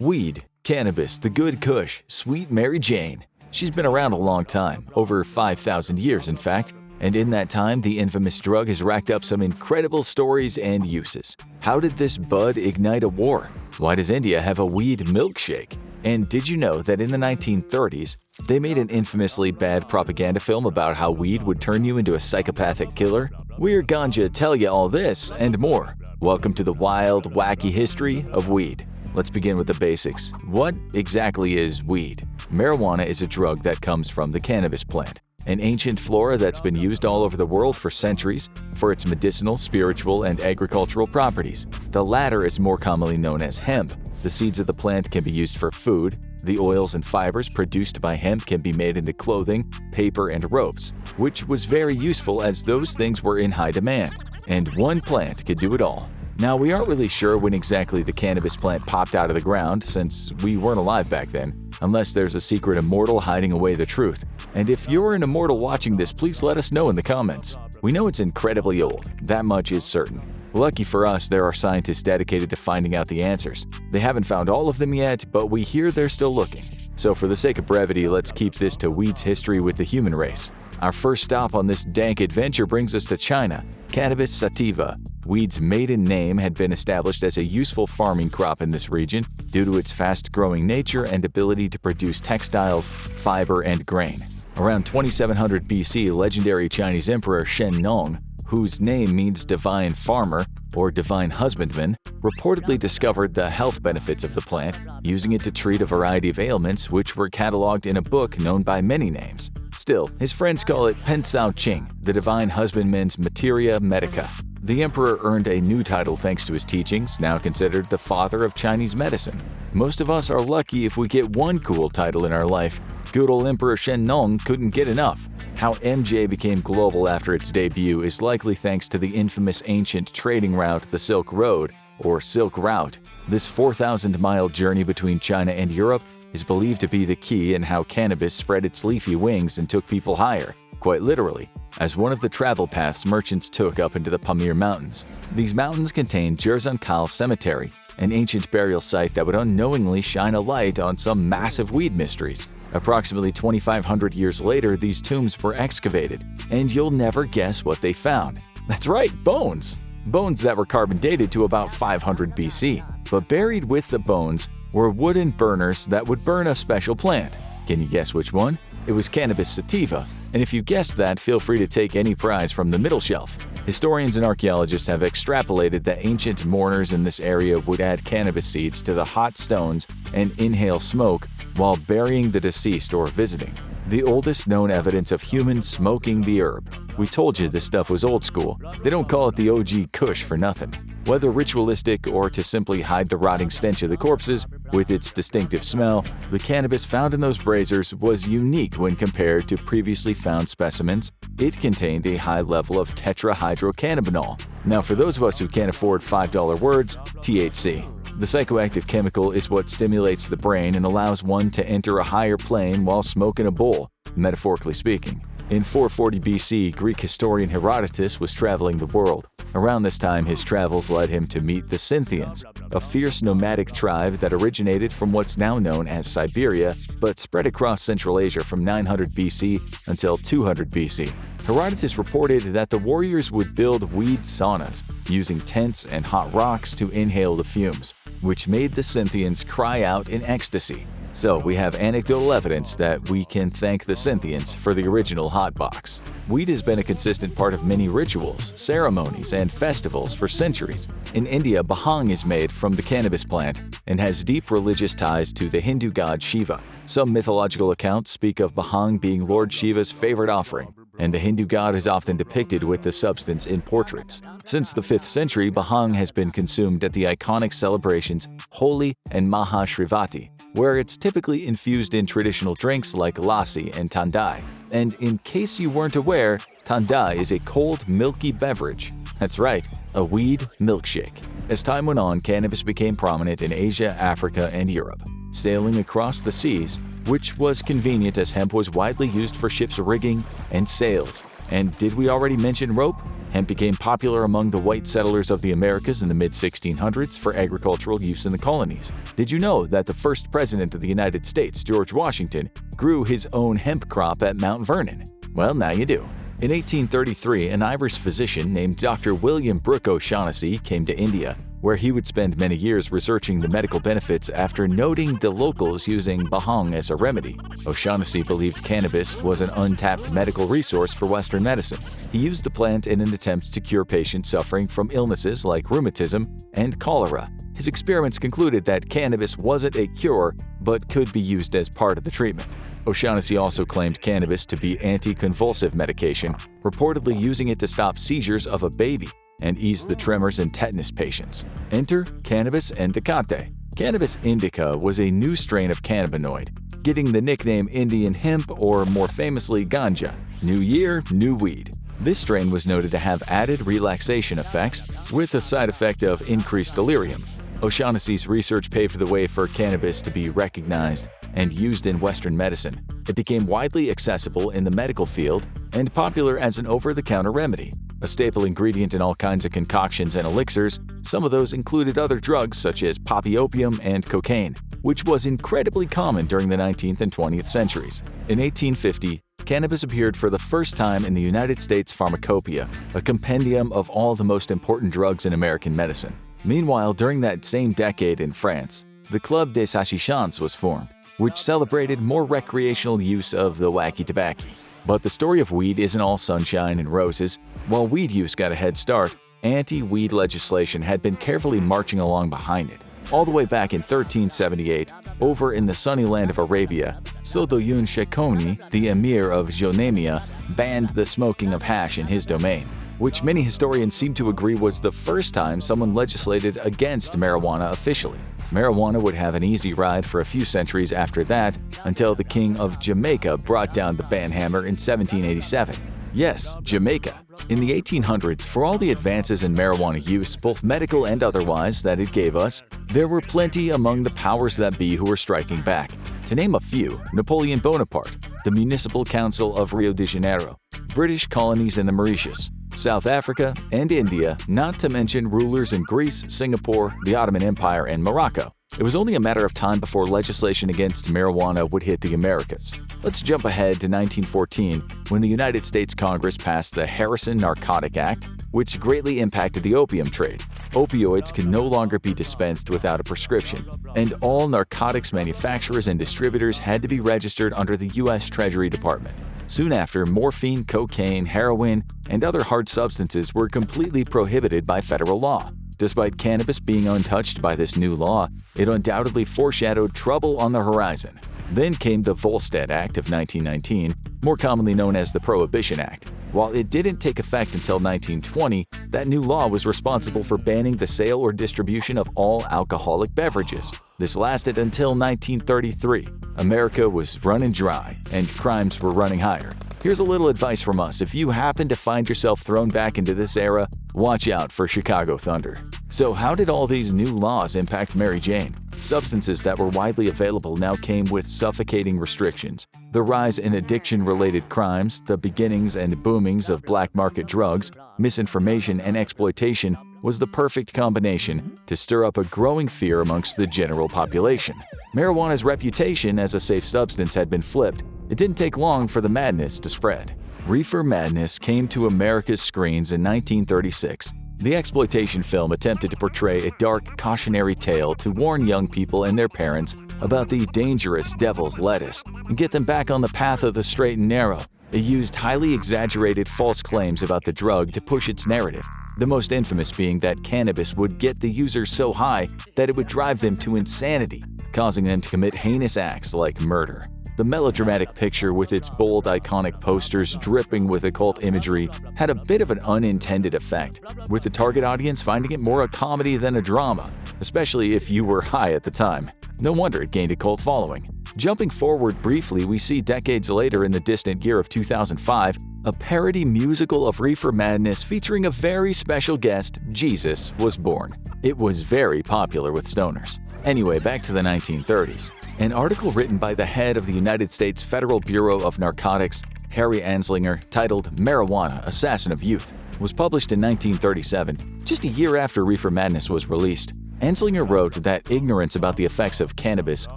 Weed, cannabis, the good kush, sweet Mary Jane. She's been around a long time, over 5,000 years in fact, and in that time the infamous drug has racked up some incredible stories and uses. How did this bud ignite a war? Why does India have a weed milkshake? And did you know that in the 1930s, they made an infamously bad propaganda film about how weed would turn you into a psychopathic killer? We're ganja tell you all this and more. Welcome to the wild, wacky history of weed. Let's begin with the basics. What exactly is weed? Marijuana is a drug that comes from the cannabis plant, an ancient flora that's been used all over the world for centuries for its medicinal, spiritual, and agricultural properties. The latter is more commonly known as hemp. The seeds of the plant can be used for food. The oils and fibers produced by hemp can be made into clothing, paper, and ropes, which was very useful as those things were in high demand. And one plant could do it all. Now, we aren't really sure when exactly the cannabis plant popped out of the ground, since we weren't alive back then, unless there's a secret immortal hiding away the truth. And if you're an immortal watching this, please let us know in the comments. We know it's incredibly old, that much is certain. Lucky for us, there are scientists dedicated to finding out the answers. They haven't found all of them yet, but we hear they're still looking. So for the sake of brevity, let's keep this to weed's history with the human race. Our first stop on this dank adventure brings us to China. Cannabis sativa, weed's maiden name, had been established as a useful farming crop in this region due to its fast-growing nature and ability to produce textiles, fiber, and grain. Around 2700 BC, legendary Chinese emperor Shen Nong, whose name means divine farmer or divine husbandman, reportedly discovered the health benefits of the plant, using it to treat a variety of ailments which were cataloged in a book known by many names. Still, his friends call it Pen Sao Ching, the divine husbandman's materia medica. The emperor earned a new title thanks to his teachings, now considered the father of Chinese medicine. Most of us are lucky if we get one cool title in our life. Good old Emperor Shen Nong couldn't get enough. How MJ became global after its debut is likely thanks to the infamous ancient trading route, the Silk Road, or Silk Route. This 4,000-mile journey between China and Europe is believed to be the key in how cannabis spread its leafy wings and took people higher, quite literally, as one of the travel paths merchants took up into the Pamir Mountains. These mountains contain Jerzan Cemetery, an ancient burial site that would unknowingly shine a light on some massive weed mysteries. Approximately 2,500 years later, these tombs were excavated, and you'll never guess what they found. That's right, bones! Bones that were carbon dated to about 500 BC. But buried with the bones were wooden burners that would burn a special plant. Can you guess which one? It was cannabis sativa, and if you guessed that, feel free to take any prize from the middle shelf. Historians and archaeologists have extrapolated that ancient mourners in this area would add cannabis seeds to the hot stones and inhale smoke while burying the deceased or visiting. The oldest known evidence of humans smoking the herb. We told you this stuff was old school. They don't call it the OG Kush for nothing. Whether ritualistic or to simply hide the rotting stench of the corpses with its distinctive smell, the cannabis found in those braziers was unique when compared to previously found specimens. It contained a high level of tetrahydrocannabinol. Now, for those of us who can't afford $5 words, THC. The psychoactive chemical is what stimulates the brain and allows one to enter a higher plane while smoking a bowl, metaphorically speaking. In 440 BC, Greek historian Herodotus was traveling the world. Around this time, his travels led him to meet the Scythians, a fierce nomadic tribe that originated from what's now known as Siberia, but spread across Central Asia from 900 BC until 200 BC. Herodotus reported that the warriors would build weed saunas, using tents and hot rocks to inhale the fumes, which made the Scythians cry out in ecstasy. So we have anecdotal evidence that we can thank the Scythians for the original hotbox. Weed has been a consistent part of many rituals, ceremonies, and festivals for centuries. In India, bhang is made from the cannabis plant and has deep religious ties to the Hindu god Shiva. Some mythological accounts speak of bhang being Lord Shiva's favorite offering, and the Hindu god is often depicted with the substance in portraits. Since the 5th century, bhang has been consumed at the iconic celebrations Holi and Mahashivratri, where it's typically infused in traditional drinks like lassi and thandai. And in case you weren't aware, thandai is a cold, milky beverage. That's right, a weed milkshake. As time went on, cannabis became prominent in Asia, Africa, and Europe, sailing across the seas, which was convenient as hemp was widely used for ships' rigging and sails. And did we already mention rope? Hemp became popular among the white settlers of the Americas in the mid-1600s for agricultural use in the colonies. Did you know that the first president of the United States, George Washington, grew his own hemp crop at Mount Vernon? Well, now you do. In 1833, an Irish physician named Dr. William Brooke O'Shaughnessy came to India, where he would spend many years researching the medical benefits after noting the locals using bhang as a remedy. O'Shaughnessy believed cannabis was an untapped medical resource for Western medicine. He used the plant in an attempt to cure patients suffering from illnesses like rheumatism and cholera. His experiments concluded that cannabis wasn't a cure, but could be used as part of the treatment. O'Shaughnessy also claimed cannabis to be anti-convulsive medication, reportedly using it to stop seizures of a baby and ease the tremors in tetanus patients. Enter cannabis indicate. Cannabis indica was a new strain of cannabinoid, getting the nickname Indian hemp or more famously ganja. New year, new weed. This strain was noted to have added relaxation effects with a side effect of increased delirium. O'Shaughnessy's research paved the way for cannabis to be recognized and used in Western medicine. It became widely accessible in the medical field and popular as an over-the-counter remedy. A staple ingredient in all kinds of concoctions and elixirs, some of those included other drugs such as poppy opium and cocaine, which was incredibly common during the 19th and 20th centuries. In 1850, cannabis appeared for the first time in the United States Pharmacopoeia, a compendium of all the most important drugs in American medicine. Meanwhile, during that same decade in France, the Club des Hashichans was formed, which celebrated more recreational use of the wacky tobacco. But the story of weed isn't all sunshine and roses. While weed use got a head start, anti-weed legislation had been carefully marching along behind it. All the way back in 1378, over in the sunny land of Arabia, Sodoyun Shekoni, the emir of Jonemia, banned the smoking of hash in his domain, which many historians seem to agree was the first time someone legislated against marijuana officially. Marijuana would have an easy ride for a few centuries after that, until the King of Jamaica brought down the ban hammer in 1787. Yes, Jamaica. In the 1800s, for all the advances in marijuana use, both medical and otherwise, that it gave us, there were plenty among the powers that be who were striking back. To name a few, Napoleon Bonaparte, the Municipal Council of Rio de Janeiro, British colonies in the Mauritius, South Africa, and India, not to mention rulers in Greece, Singapore, the Ottoman Empire, and Morocco. It was only a matter of time before legislation against marijuana would hit the Americas. Let's jump ahead to 1914, when the United States Congress passed the Harrison Narcotic Act, which greatly impacted the opium trade. Opioids can no longer be dispensed without a prescription, and all narcotics manufacturers and distributors had to be registered under the U.S. Treasury Department. Soon after, morphine, cocaine, heroin, and other hard substances were completely prohibited by federal law. Despite cannabis being untouched by this new law, it undoubtedly foreshadowed trouble on the horizon. Then came the Volstead Act of 1919, more commonly known as the Prohibition Act. While it didn't take effect until 1920, that new law was responsible for banning the sale or distribution of all alcoholic beverages. This lasted until 1933. America was running dry, and crimes were running higher. Here's a little advice from us. If you happen to find yourself thrown back into this era, watch out for Chicago Thunder. So how did all these new laws impact Mary Jane? Substances that were widely available now came with suffocating restrictions. The rise in addiction-related crimes, the beginnings and boomings of black market drugs, misinformation, and exploitation was the perfect combination to stir up a growing fear amongst the general population. Marijuana's reputation as a safe substance had been flipped. It didn't take long for the madness to spread. Reefer madness came to America's screens in 1936. The exploitation film attempted to portray a dark, cautionary tale to warn young people and their parents about the dangerous devil's lettuce and get them back on the path of the straight and narrow. It used highly exaggerated false claims about the drug to push its narrative, the most infamous being that cannabis would get the users so high that it would drive them to insanity, causing them to commit heinous acts like murder. The melodramatic picture with its bold, iconic posters dripping with occult imagery had a bit of an unintended effect, with the target audience finding it more a comedy than a drama, especially if you were high at the time. No wonder it gained a cult following. Jumping forward briefly, we see decades later in the distant year of 2005, a parody musical of Reefer Madness featuring a very special guest, Jesus, was born. It was very popular with stoners. Anyway, back to the 1930s. An article written by the head of the United States Federal Bureau of Narcotics, Harry Anslinger, titled "Marijuana, Assassin of Youth," was published in 1937, just a year after Reefer Madness was released. Anslinger wrote that ignorance about the effects of cannabis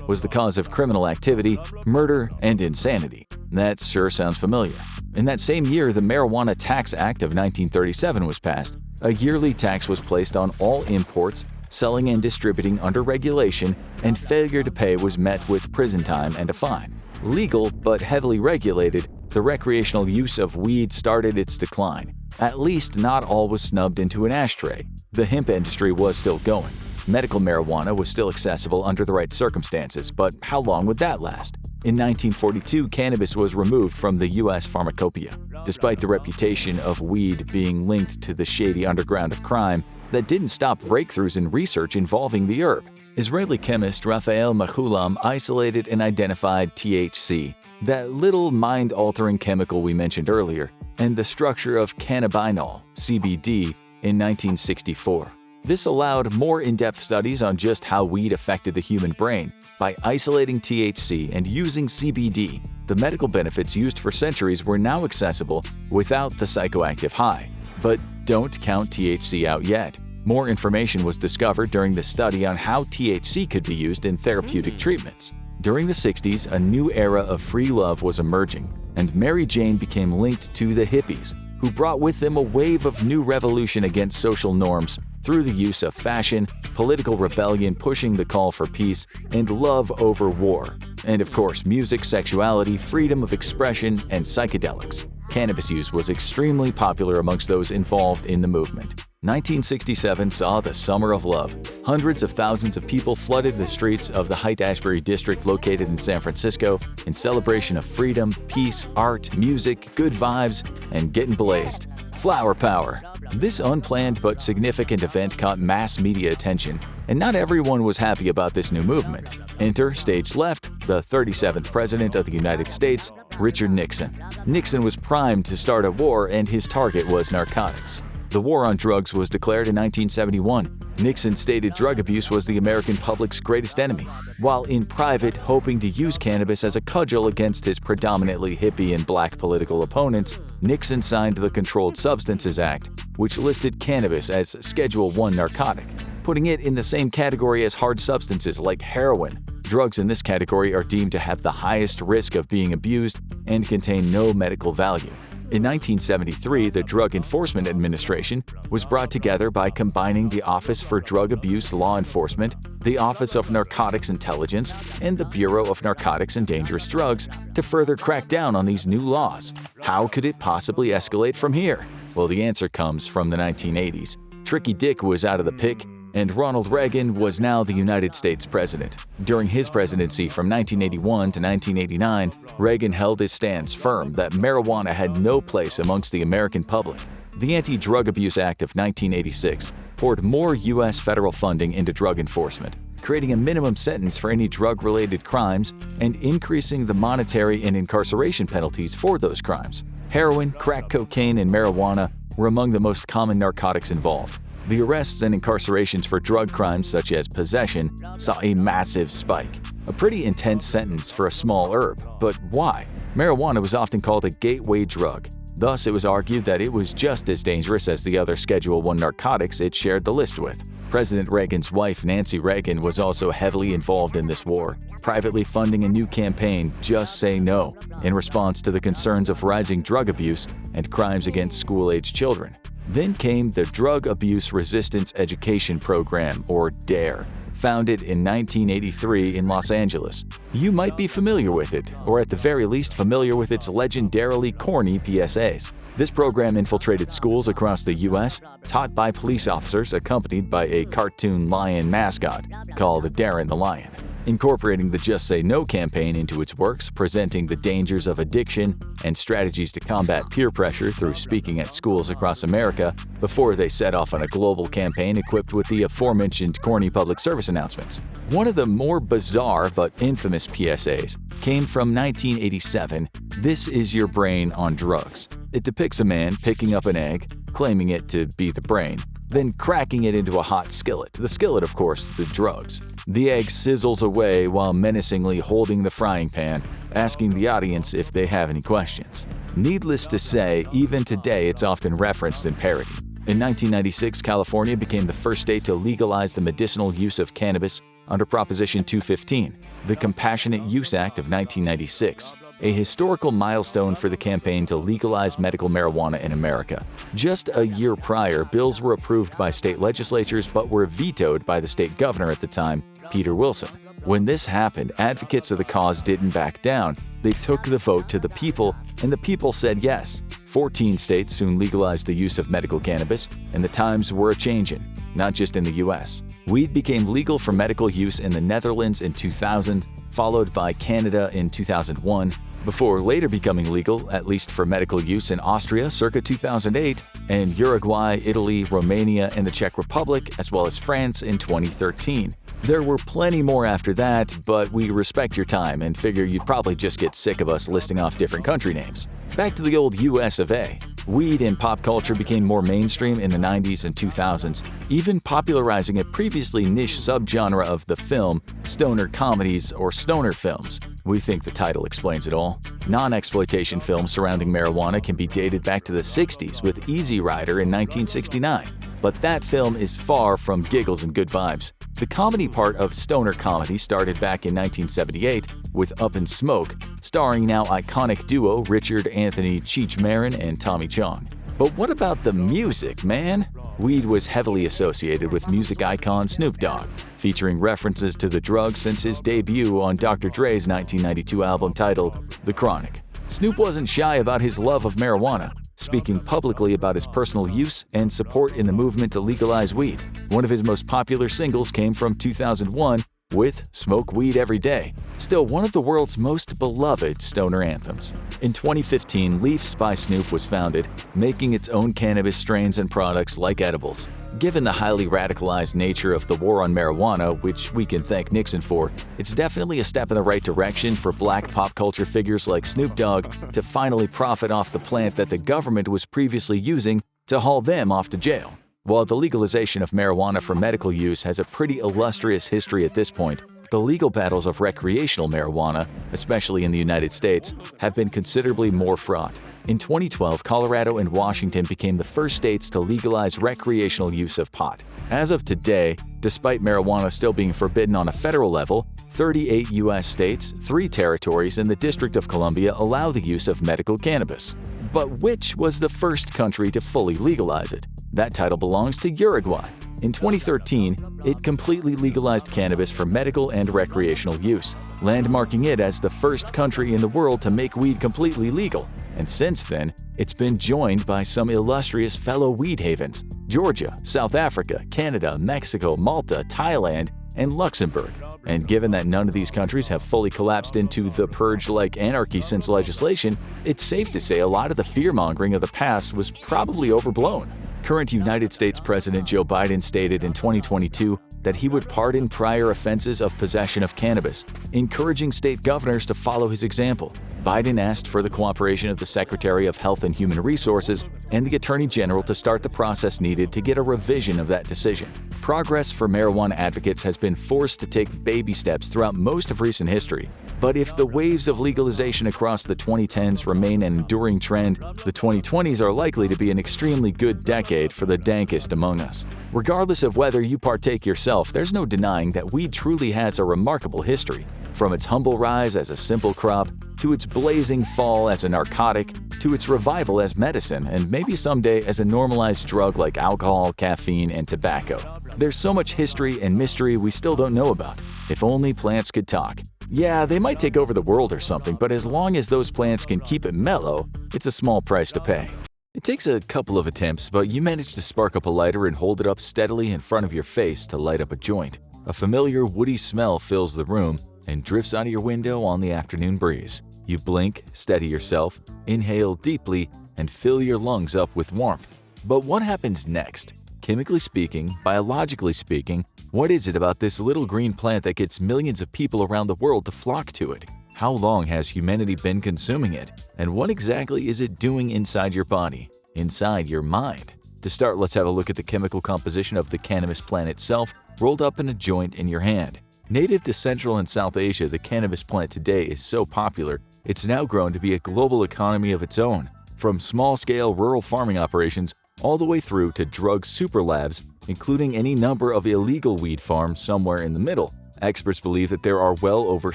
was the cause of criminal activity, murder, and insanity. That sure sounds familiar. In that same year, the Marijuana Tax Act of 1937 was passed. A yearly tax was placed on all imports, selling and distributing under regulation, and failure to pay was met with prison time and a fine. Legal but heavily regulated, the recreational use of weed started its decline. At least not all was snubbed into an ashtray. The hemp industry was still going. Medical marijuana was still accessible under the right circumstances, but how long would that last? In 1942, cannabis was removed from the U.S. pharmacopoeia. Despite the reputation of weed being linked to the shady underground of crime, that didn't stop breakthroughs in research involving the herb. Israeli chemist Raphael Mechoulam isolated and identified THC, that little mind-altering chemical we mentioned earlier, and the structure of cannabinol, CBD, in 1964. This allowed more in-depth studies on just how weed affected the human brain. By isolating THC and using CBD, the medical benefits used for centuries were now accessible without the psychoactive high. But don't count THC out yet. More information was discovered during the study on how THC could be used in therapeutic treatments. During the 60s, a new era of free love was emerging, and Mary Jane became linked to the hippies, who brought with them a wave of new revolution against social norms through the use of fashion, political rebellion pushing the call for peace, and love over war. And of course, music, sexuality, freedom of expression, and psychedelics. Cannabis use was extremely popular amongst those involved in the movement. 1967 saw the Summer of Love. Hundreds of thousands of people flooded the streets of the Haight-Ashbury district located in San Francisco in celebration of freedom, peace, art, music, good vibes, and getting blazed. Flower power. This unplanned but significant event caught mass media attention, and not everyone was happy about this new movement. Enter, stage left, the 37th President of the United States, Richard Nixon. Nixon was primed to start a war, and his target was narcotics. The war on drugs was declared in 1971. Nixon stated drug abuse was the American public's greatest enemy, while in private hoping to use cannabis as a cudgel against his predominantly hippie and black political opponents. Nixon signed the Controlled Substances Act, which listed cannabis as Schedule I narcotic, putting it in the same category as hard substances like heroin. Drugs in this category are deemed to have the highest risk of being abused and contain no medical value. In 1973, the Drug Enforcement Administration was brought together by combining the Office for Drug Abuse Law Enforcement, the Office of Narcotics Intelligence, and the Bureau of Narcotics and Dangerous Drugs to further crack down on these new laws. How could it possibly escalate from here? Well, the answer comes from the 1980s. Tricky Dick was out of the pick, and Ronald Reagan was now the United States president. During his presidency from 1981 to 1989, Reagan held his stance firm that marijuana had no place amongst the American public. The Anti-Drug Abuse Act of 1986 poured more U.S. federal funding into drug enforcement, creating a minimum sentence for any drug-related crimes and increasing the monetary and incarceration penalties for those crimes. Heroin, crack cocaine, and marijuana were among the most common narcotics involved. The arrests and incarcerations for drug crimes such as possession saw a massive spike. A pretty intense sentence for a small herb, but why? Marijuana was often called a gateway drug. Thus, it was argued that it was just as dangerous as the other Schedule I narcotics it shared the list with. President Reagan's wife, Nancy Reagan, was also heavily involved in this war, privately funding a new campaign, Just Say No, in response to the concerns of rising drug abuse and crimes against school-aged children. Then came the Drug Abuse Resistance Education Program, or DARE, founded in 1983 in Los Angeles. You might be familiar with it, or at the very least familiar with its legendarily corny PSAs. This program infiltrated schools across the U.S., taught by police officers accompanied by a cartoon lion mascot called Darren the Lion. Incorporating the Just Say No campaign into its works, presenting the dangers of addiction and strategies to combat peer pressure through speaking at schools across America before they set off on a global campaign equipped with the aforementioned corny public service announcements. One of the more bizarre but infamous PSAs came from 1987, This Is Your Brain on Drugs. It depicts a man picking up an egg, claiming it to be the brain, then cracking it into a hot skillet. The skillet, of course, the drugs. The egg sizzles away while menacingly holding the frying pan, asking the audience if they have any questions. Needless to say, even today it's often referenced in parody. In 1996, California became the first state to legalize the medicinal use of cannabis under Proposition 215, the Compassionate Use Act of 1996, a historical milestone for the campaign to legalize medical marijuana in America. Just a year prior, bills were approved by state legislatures but were vetoed by the state governor at the time, Peter Wilson. When this happened, advocates of the cause didn't back down. They took the vote to the people, and the people said yes. 14 states soon legalized the use of medical cannabis, and the times were a-changin', not just in the US. Weed became legal for medical use in the Netherlands in 2000, followed by Canada in 2001, before later becoming legal, at least for medical use, in Austria circa 2008, and Uruguay, Italy, Romania, and the Czech Republic, as well as France in 2013. There were plenty more after that, but we respect your time and figure you'd probably just get sick of us listing off different country names. Back to the old US of A. Weed in pop culture became more mainstream in the 90s and 2000s, even popularizing a previously niche subgenre of the film, stoner comedies or stoner films. We think the title explains it all. Non-exploitation films surrounding marijuana can be dated back to the 60s with Easy Rider in 1969. But that film is far from giggles and good vibes. The comedy part of stoner comedy started back in 1978 with Up in Smoke, starring now iconic duo Richard Anthony Cheech Marin and Tommy Chong. But what about the music, man? Weed was heavily associated with music icon Snoop Dogg, featuring references to the drug since his debut on Dr. Dre's 1992 album titled The Chronic. Snoop wasn't shy about his love of marijuana, speaking publicly about his personal use and support in the movement to legalize weed. One of his most popular singles came from 2001 with Smoke Weed Every Day, still one of the world's most beloved stoner anthems. In 2015, Leafs by Snoop was founded, making its own cannabis strains and products like edibles. Given the highly radicalized nature of the war on marijuana, which we can thank Nixon for, it's definitely a step in the right direction for black pop culture figures like Snoop Dogg to finally profit off the plant that the government was previously using to haul them off to jail. While the legalization of marijuana for medical use has a pretty illustrious history at this point, the legal battles of recreational marijuana, especially in the United States, have been considerably more fraught. In 2012, Colorado and Washington became the first states to legalize recreational use of pot. As of today, despite marijuana still being forbidden on a federal level, 38 U.S. states, 3 territories, and the District of Columbia allow the use of medical cannabis. But which was the first country to fully legalize it? That title belongs to Uruguay. In 2013, it completely legalized cannabis for medical and recreational use, landmarking it as the first country in the world to make weed completely legal. And since then, it's been joined by some illustrious fellow weed havens: Georgia, South Africa, Canada, Mexico, Malta, Thailand, and Luxembourg. And given that none of these countries have fully collapsed into the purge-like anarchy since legislation, it's safe to say a lot of the fear-mongering of the past was probably overblown. Current United States President Joe Biden stated in 2022 that he would pardon prior offenses of possession of cannabis, encouraging state governors to follow his example. Biden asked for the cooperation of the Secretary of Health and Human Resources and the Attorney General to start the process needed to get a revision of that decision. Progress for marijuana advocates has been forced to take baby steps throughout most of recent history. But if the waves of legalization across the 2010s remain an enduring trend, the 2020s are likely to be an extremely good decade for the dankest among us. Regardless of whether you partake yourself, there's no denying that weed truly has a remarkable history. From its humble rise as a simple crop, to its blazing fall as a narcotic, to its revival as medicine, and maybe someday as a normalized drug like alcohol, caffeine, and tobacco. There's so much history and mystery we still don't know about. If only plants could talk. Yeah, they might take over the world or something, but as long as those plants can keep it mellow, it's a small price to pay. It takes a couple of attempts, but you manage to spark up a lighter and hold it up steadily in front of your face to light up a joint. A familiar woody smell fills the room and drifts out of your window on the afternoon breeze. You blink, steady yourself, inhale deeply, and fill your lungs up with warmth. But what happens next? Chemically speaking, biologically speaking, what is it about this little green plant that gets millions of people around the world to flock to it? How long has humanity been consuming it? And what exactly is it doing inside your body, inside your mind? To start, let's have a look at the chemical composition of the cannabis plant itself, rolled up in a joint in your hand. Native to Central and South Asia, the cannabis plant today is so popular, it's now grown to be a global economy of its own. From small-scale rural farming operations all the way through to drug super labs, including any number of illegal weed farms somewhere in the middle. Experts believe that there are well over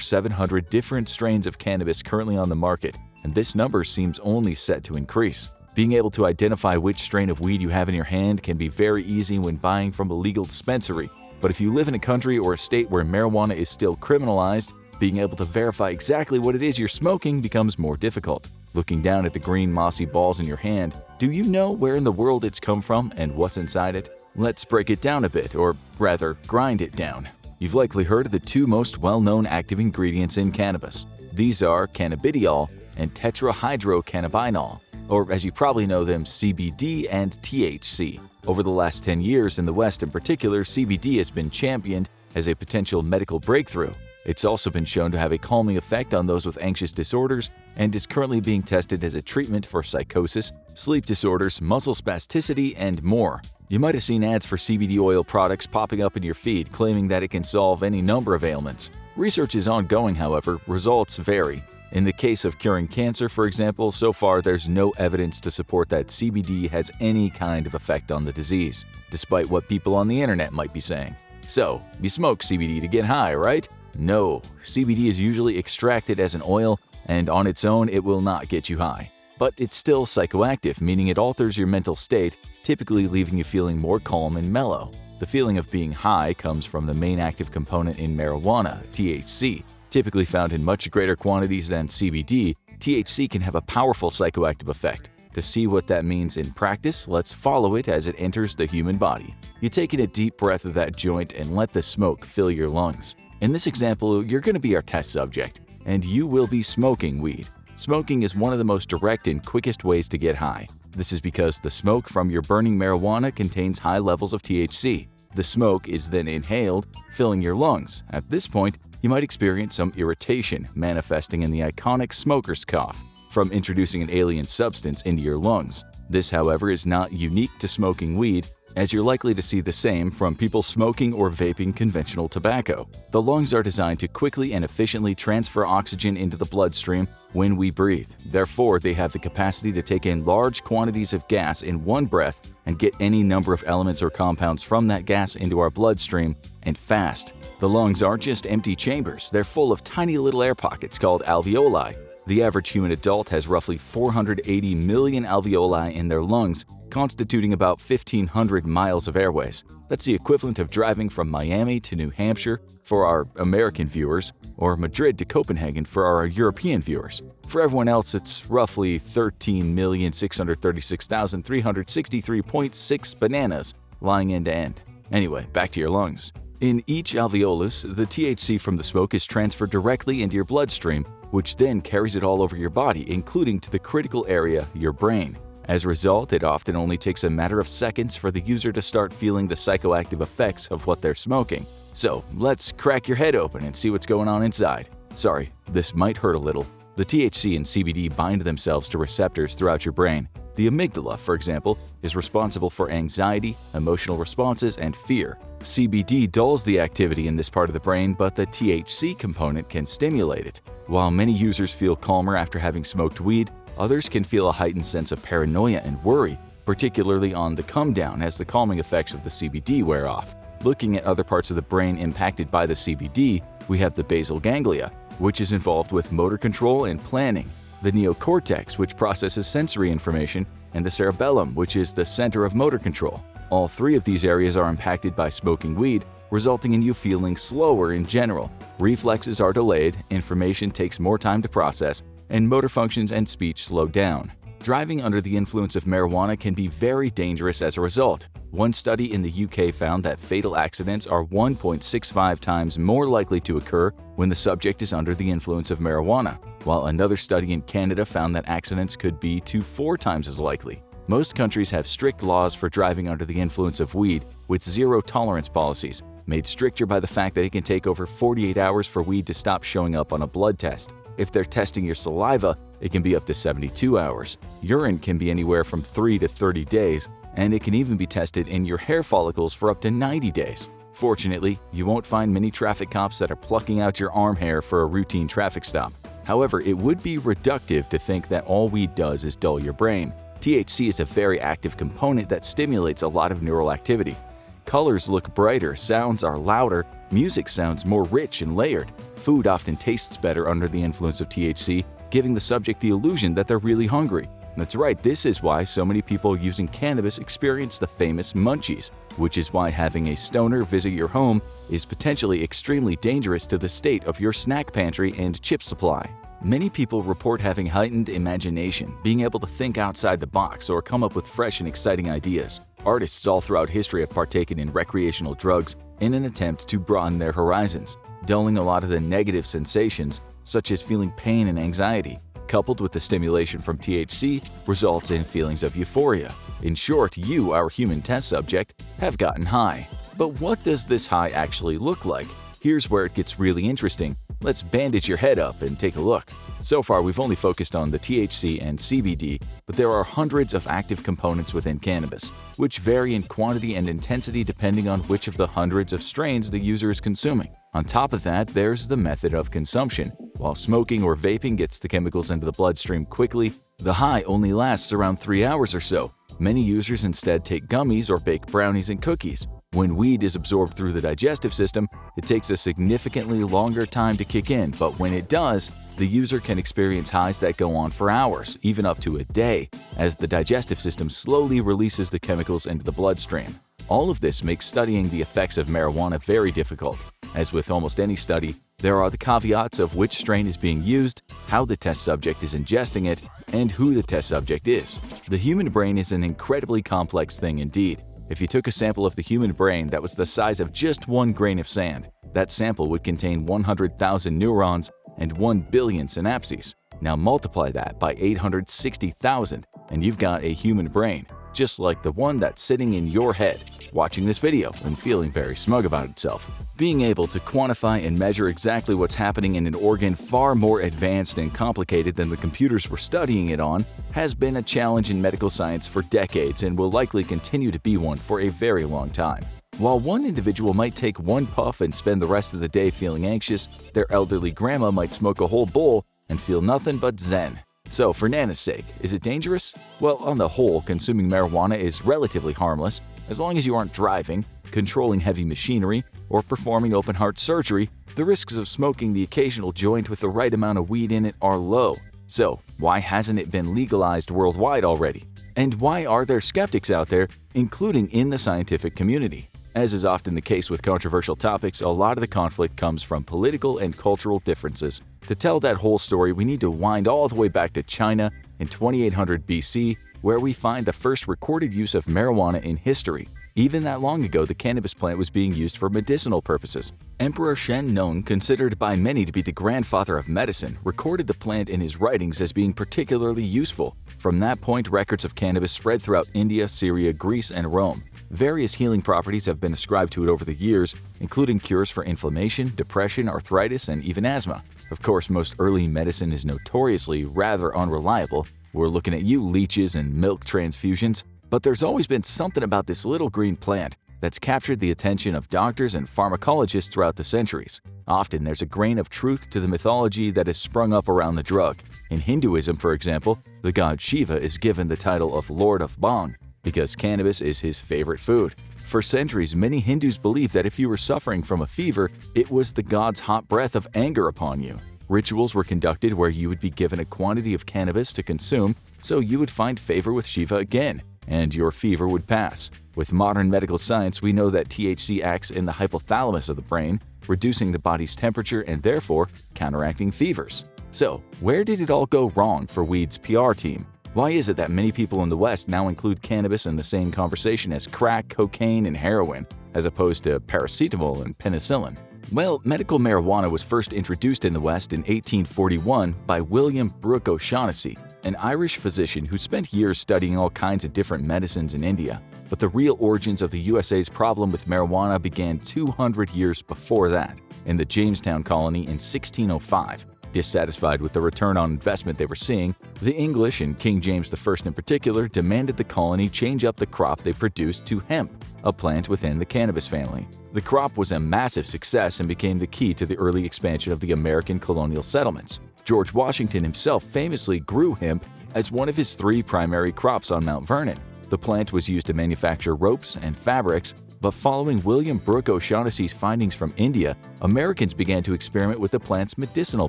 700 different strains of cannabis currently on the market, and this number seems only set to increase. Being able to identify which strain of weed you have in your hand can be very easy when buying from a legal dispensary, but if you live in a country or a state where marijuana is still criminalized, being able to verify exactly what it is you're smoking becomes more difficult. Looking down at the green mossy balls in your hand, do you know where in the world it's come from and what's inside it? Let's break it down a bit, or rather, grind it down. You've likely heard of the two most well-known active ingredients in cannabis. These are cannabidiol and tetrahydrocannabinol, or as you probably know them, CBD and THC. Over the last 10 years in the West in particular, CBD has been championed as a potential medical breakthrough. It's also been shown to have a calming effect on those with anxious disorders and is currently being tested as a treatment for psychosis, sleep disorders, muscle spasticity, and more. You might have seen ads for CBD oil products popping up in your feed claiming that it can solve any number of ailments. Research is ongoing, however, results vary. In the case of curing cancer, for example, so far there's no evidence to support that CBD has any kind of effect on the disease, despite what people on the internet might be saying. So, you smoke CBD to get high, right? No, CBD is usually extracted as an oil, and on its own it will not get you high. But it's still psychoactive, meaning it alters your mental state, typically leaving you feeling more calm and mellow. The feeling of being high comes from the main active component in marijuana, THC. Typically found in much greater quantities than CBD, THC can have a powerful psychoactive effect. To see what that means in practice, let's follow it as it enters the human body. You take in a deep breath of that joint and let the smoke fill your lungs. In this example, you're going to be our test subject, and you will be smoking weed. Smoking is one of the most direct and quickest ways to get high. This is because the smoke from your burning marijuana contains high levels of THC. The smoke is then inhaled, filling your lungs. At this point, you might experience some irritation, manifesting in the iconic smoker's cough from introducing an alien substance into your lungs. This, however, is not unique to smoking weed, as you're likely to see the same from people smoking or vaping conventional tobacco. The lungs are designed to quickly and efficiently transfer oxygen into the bloodstream when we breathe. Therefore, they have the capacity to take in large quantities of gas in one breath and get any number of elements or compounds from that gas into our bloodstream, and fast. The lungs aren't just empty chambers, they're full of tiny little air pockets called alveoli. The average human adult has roughly 480 million alveoli in their lungs, constituting about 1,500 miles of airways. That's the equivalent of driving from Miami to New Hampshire for our American viewers, or Madrid to Copenhagen for our European viewers. For everyone else, it's roughly 13,636,363.6 bananas lying end to end. Anyway, back to your lungs. In each alveolus, the THC from the smoke is transferred directly into your bloodstream, which then carries it all over your body, including to the critical area, your brain. As a result, it often only takes a matter of seconds for the user to start feeling the psychoactive effects of what they're smoking. So, let's crack your head open and see what's going on inside. Sorry, this might hurt a little. The THC and CBD bind themselves to receptors throughout your brain. The amygdala, for example, is responsible for anxiety, emotional responses, and fear. CBD dulls the activity in this part of the brain, but the THC component can stimulate it. While many users feel calmer after having smoked weed, others can feel a heightened sense of paranoia and worry, particularly on the come down as the calming effects of the CBD wear off. Looking at other parts of the brain impacted by the CBD, we have the basal ganglia, which is involved with motor control and planning, the neocortex, which processes sensory information, and the cerebellum, which is the center of motor control. All three of these areas are impacted by smoking weed, resulting in you feeling slower in general. Reflexes are delayed, information takes more time to process, and motor functions and speech slow down. Driving under the influence of marijuana can be very dangerous as a result. One study in the UK found that fatal accidents are 1.65 times more likely to occur when the subject is under the influence of marijuana, while another study in Canada found that accidents could be 2 to 4 times as likely. Most countries have strict laws for driving under the influence of weed, with zero-tolerance policies, made stricter by the fact that it can take over 48 hours for weed to stop showing up on a blood test. If they're testing your saliva, it can be up to 72 hours. Urine can be anywhere from 3 to 30 days, and it can even be tested in your hair follicles for up to 90 days. Fortunately, you won't find many traffic cops that are plucking out your arm hair for a routine traffic stop. However, it would be reductive to think that all weed does is dull your brain. THC is a very active component that stimulates a lot of neural activity. Colors look brighter, sounds are louder, music sounds more rich and layered. Food often tastes better under the influence of THC, giving the subject the illusion that they're really hungry. That's right, this is why so many people using cannabis experience the famous munchies, which is why having a stoner visit your home is potentially extremely dangerous to the state of your snack pantry and chip supply. Many people report having heightened imagination, being able to think outside the box or come up with fresh and exciting ideas. Artists all throughout history have partaken in recreational drugs in an attempt to broaden their horizons, dulling a lot of the negative sensations, such as feeling pain and anxiety. Coupled with the stimulation from THC, results in feelings of euphoria. In short, you, our human test subject, have gotten high. But what does this high actually look like? Here's where it gets really interesting. Let's bandage your head up and take a look. So far, we've only focused on the THC and CBD, but there are hundreds of active components within cannabis, which vary in quantity and intensity depending on which of the hundreds of strains the user is consuming. On top of that, there's the method of consumption. While smoking or vaping gets the chemicals into the bloodstream quickly, the high only lasts around 3 hours or so. Many users instead take gummies or bake brownies and cookies. When weed is absorbed through the digestive system, it takes a significantly longer time to kick in, but when it does, the user can experience highs that go on for hours, even up to a day, as the digestive system slowly releases the chemicals into the bloodstream. All of this makes studying the effects of marijuana very difficult. As with almost any study, there are the caveats of which strain is being used, how the test subject is ingesting it, and who the test subject is. The human brain is an incredibly complex thing indeed. If you took a sample of the human brain that was the size of just 1 grain of sand, that sample would contain 100,000 neurons and 1 billion synapses. Now multiply that by 860,000 and you've got a human brain, just like the one that's sitting in your head, watching this video and feeling very smug about itself. Being able to quantify and measure exactly what's happening in an organ far more advanced and complicated than the computers we're studying it on has been a challenge in medical science for decades and will likely continue to be one for a very long time. While one individual might take 1 puff and spend the rest of the day feeling anxious, their elderly grandma might smoke a whole bowl and feel nothing but zen. So, for Nana's sake, is it dangerous? Well, on the whole, consuming marijuana is relatively harmless as long as you aren't driving, controlling heavy machinery, or performing open-heart surgery. The risks of smoking the occasional joint with the right amount of weed in it are low. So, why hasn't it been legalized worldwide already? And why are there skeptics out there, including in the scientific community? As is often the case with controversial topics, a lot of the conflict comes from political and cultural differences. To tell that whole story, we need to wind all the way back to China in 2800 BC, where we find the first recorded use of marijuana in history. Even that long ago, the cannabis plant was being used for medicinal purposes. Emperor Shen Nong, considered by many to be the grandfather of medicine, recorded the plant in his writings as being particularly useful. From that point, records of cannabis spread throughout India, Syria, Greece, and Rome. Various healing properties have been ascribed to it over the years, including cures for inflammation, depression, arthritis, and even asthma. Of course, most early medicine is notoriously rather unreliable. We're looking at you, leeches and milk transfusions. But there's always been something about this little green plant that's captured the attention of doctors and pharmacologists throughout the centuries. Often there's a grain of truth to the mythology that has sprung up around the drug. In Hinduism, for example, the god Shiva is given the title of Lord of Bhang because cannabis is his favorite food. For centuries, many Hindus believed that if you were suffering from a fever, it was the god's hot breath of anger upon you. Rituals were conducted where you would be given a quantity of cannabis to consume, so you would find favor with Shiva again, and your fever would pass. With modern medical science, we know that THC acts in the hypothalamus of the brain, reducing the body's temperature and therefore counteracting fevers. So, where did it all go wrong for weed's PR team? Why is it that many people in the West now include cannabis in the same conversation as crack, cocaine, and heroin, as opposed to paracetamol and penicillin? Well, medical marijuana was first introduced in the West in 1841 by William Brooke O'Shaughnessy, an Irish physician who spent years studying all kinds of different medicines in India. But the real origins of the USA's problem with marijuana began 200 years before that, in the Jamestown colony in 1605. Dissatisfied with the return on investment they were seeing, the English, and King James I in particular, demanded the colony change up the crop they produced to hemp, a plant within the cannabis family. The crop was a massive success and became the key to the early expansion of the American colonial settlements. George Washington himself famously grew hemp as one of his 3 primary crops on Mount Vernon. The plant was used to manufacture ropes and fabrics, but following William Brooke O'Shaughnessy's findings from India, Americans began to experiment with the plant's medicinal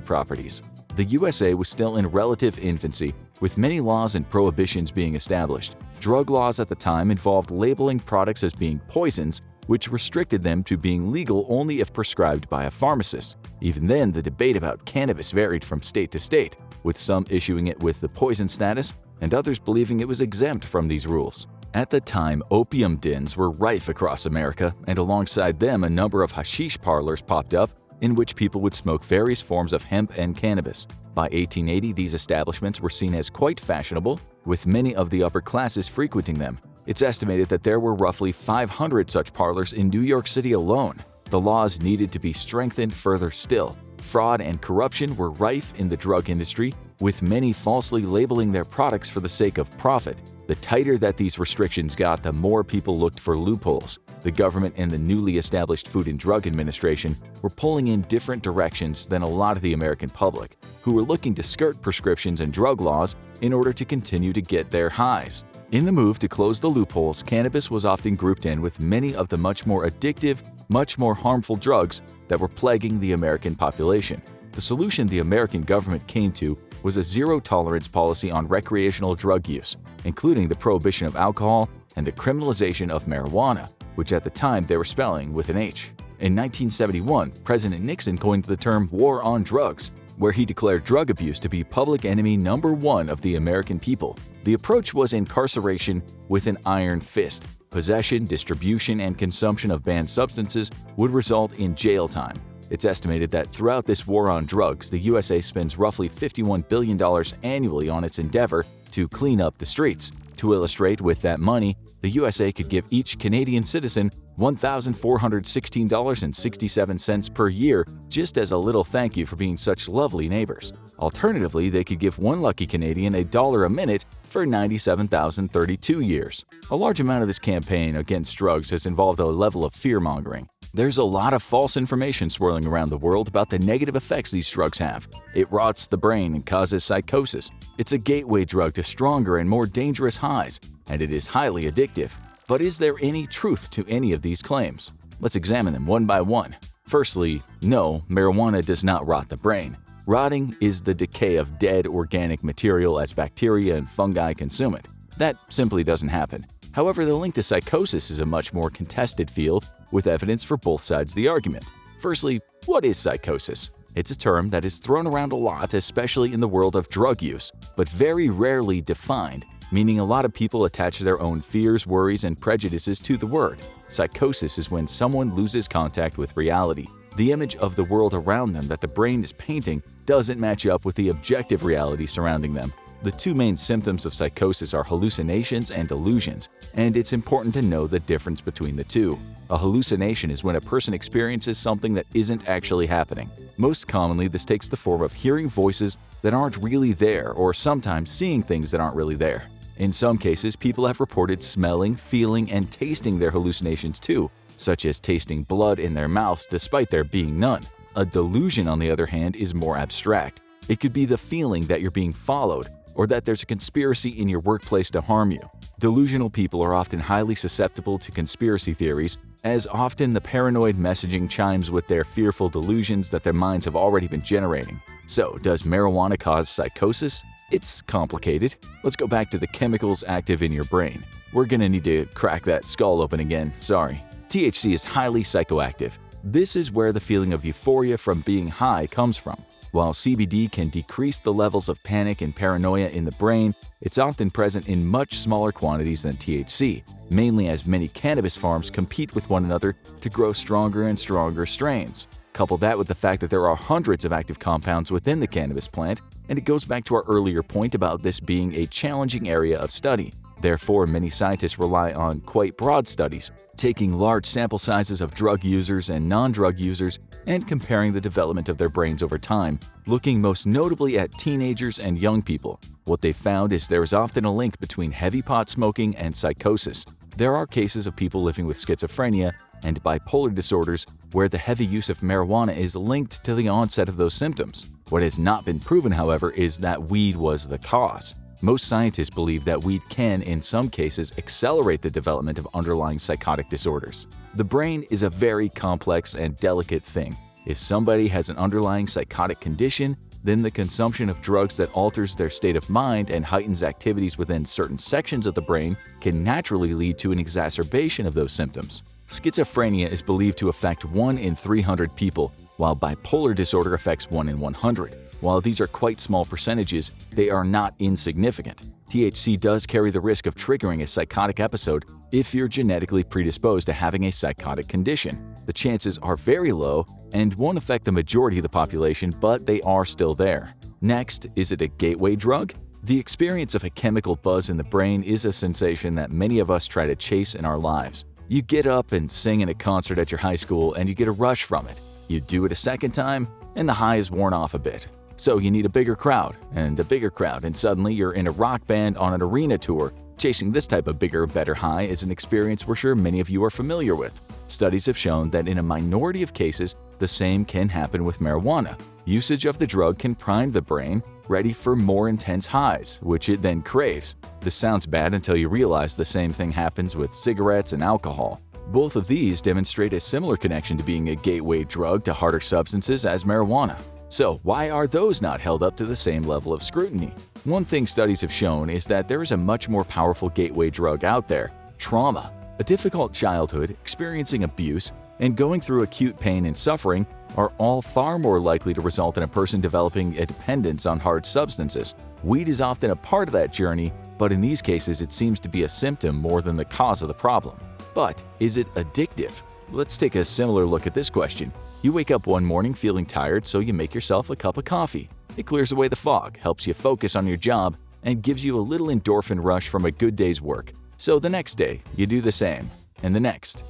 properties. The USA was still in relative infancy, with many laws and prohibitions being established. Drug laws at the time involved labeling products as being poisons, which restricted them to being legal only if prescribed by a pharmacist. Even then, the debate about cannabis varied from state to state, with some issuing it with the poison status and others believing it was exempt from these rules. At the time, opium dens were rife across America, and alongside them a number of hashish parlors popped up in which people would smoke various forms of hemp and cannabis. By 1880, these establishments were seen as quite fashionable, with many of the upper classes frequenting them. It's estimated that there were roughly 500 such parlors in New York City alone. The laws needed to be strengthened further still. Fraud and corruption were rife in the drug industry, with many falsely labeling their products for the sake of profit. The tighter that these restrictions got, the more people looked for loopholes. The government and the newly established Food and Drug Administration were pulling in different directions than a lot of the American public, who were looking to skirt prescriptions and drug laws in order to continue to get their highs. In the move to close the loopholes, cannabis was often grouped in with many of the much more addictive, much more harmful drugs that were plaguing the American population. The solution the American government came to was a zero-tolerance policy on recreational drug use, including the prohibition of alcohol and the criminalization of marijuana, which at the time they were spelling with an H. In 1971, President Nixon coined the term "war on drugs," where he declared drug abuse to be public enemy number 1 of the American people. The approach was incarceration with an iron fist. Possession, distribution, and consumption of banned substances would result in jail time. It's estimated that throughout this war on drugs, the USA spends roughly $51 billion annually on its endeavor to clean up the streets. To illustrate, with that money, the USA could give each Canadian citizen $1,416.67 per year just as a little thank you for being such lovely neighbors. Alternatively, they could give one lucky Canadian $1 a minute for 97,032 years. A large amount of this campaign against drugs has involved a level of fear-mongering. There's a lot of false information swirling around the world about the negative effects these drugs have. It rots the brain and causes psychosis. It's a gateway drug to stronger and more dangerous highs, and it is highly addictive. But is there any truth to any of these claims? Let's examine them one by one. Firstly, no, marijuana does not rot the brain. Rotting is the decay of dead organic material as bacteria and fungi consume it. That simply doesn't happen. However, the link to psychosis is a much more contested field, with evidence for both sides of the argument. Firstly, what is psychosis? It's a term that is thrown around a lot, especially in the world of drug use, but very rarely defined, meaning a lot of people attach their own fears, worries, and prejudices to the word. Psychosis is when someone loses contact with reality. The image of the world around them that the brain is painting doesn't match up with the objective reality surrounding them. The two main symptoms of psychosis are hallucinations and delusions, and it's important to know the difference between the two. A hallucination is when a person experiences something that isn't actually happening. Most commonly, this takes the form of hearing voices that aren't really there, or sometimes seeing things that aren't really there. In some cases, people have reported smelling, feeling, and tasting their hallucinations too, such as tasting blood in their mouth despite there being none. A delusion, on the other hand, is more abstract. It could be the feeling that you're being followed, or that there's a conspiracy in your workplace to harm you. Delusional people are often highly susceptible to conspiracy theories, as often the paranoid messaging chimes with their fearful delusions that their minds have already been generating. So, does marijuana cause psychosis? It's complicated. Let's go back to the chemicals active in your brain. We're gonna need to crack that skull open again, sorry. THC is highly psychoactive. This is where the feeling of euphoria from being high comes from. While CBD can decrease the levels of panic and paranoia in the brain, it's often present in much smaller quantities than THC, mainly as many cannabis farms compete with one another to grow stronger and stronger strains. Couple that with the fact that there are hundreds of active compounds within the cannabis plant, and it goes back to our earlier point about this being a challenging area of study. Therefore, many scientists rely on quite broad studies, taking large sample sizes of drug users and non-drug users and comparing the development of their brains over time, looking most notably at teenagers and young people. What they found is there is often a link between heavy pot smoking and psychosis. There are cases of people living with schizophrenia and bipolar disorders where the heavy use of marijuana is linked to the onset of those symptoms. What has not been proven, however, is that weed was the cause. Most scientists believe that weed can, in some cases, accelerate the development of underlying psychotic disorders. The brain is a very complex and delicate thing. If somebody has an underlying psychotic condition, then the consumption of drugs that alters their state of mind and heightens activities within certain sections of the brain can naturally lead to an exacerbation of those symptoms. Schizophrenia is believed to affect 1 in 300 people, while bipolar disorder affects 1 in 100. While these are quite small percentages, they are not insignificant. THC does carry the risk of triggering a psychotic episode if you're genetically predisposed to having a psychotic condition. The chances are very low and won't affect the majority of the population, but they are still there. Next, is it a gateway drug? The experience of a chemical buzz in the brain is a sensation that many of us try to chase in our lives. You get up and sing in a concert at your high school and you get a rush from it. You do it a second time and the high is worn off a bit. So you need a bigger crowd, and suddenly you're in a rock band on an arena tour. Chasing this type of bigger, better high is an experience we're sure many of you are familiar with. Studies have shown that in a minority of cases, the same can happen with marijuana. Usage of the drug can prime the brain, ready for more intense highs, which it then craves. This sounds bad until you realize the same thing happens with cigarettes and alcohol. Both of these demonstrate a similar connection to being a gateway drug to harder substances as marijuana. So why are those not held up to the same level of scrutiny? One thing studies have shown is that there is a much more powerful gateway drug out there: trauma. A difficult childhood, experiencing abuse, and going through acute pain and suffering are all far more likely to result in a person developing a dependence on hard substances. Weed is often a part of that journey, but in these cases it seems to be a symptom more than the cause of the problem. But is it addictive? Let's take a similar look at this question. You wake up one morning feeling tired, so you make yourself a cup of coffee. It clears away the fog, helps you focus on your job, and gives you a little endorphin rush from a good day's work. So the next day, you do the same, and the next,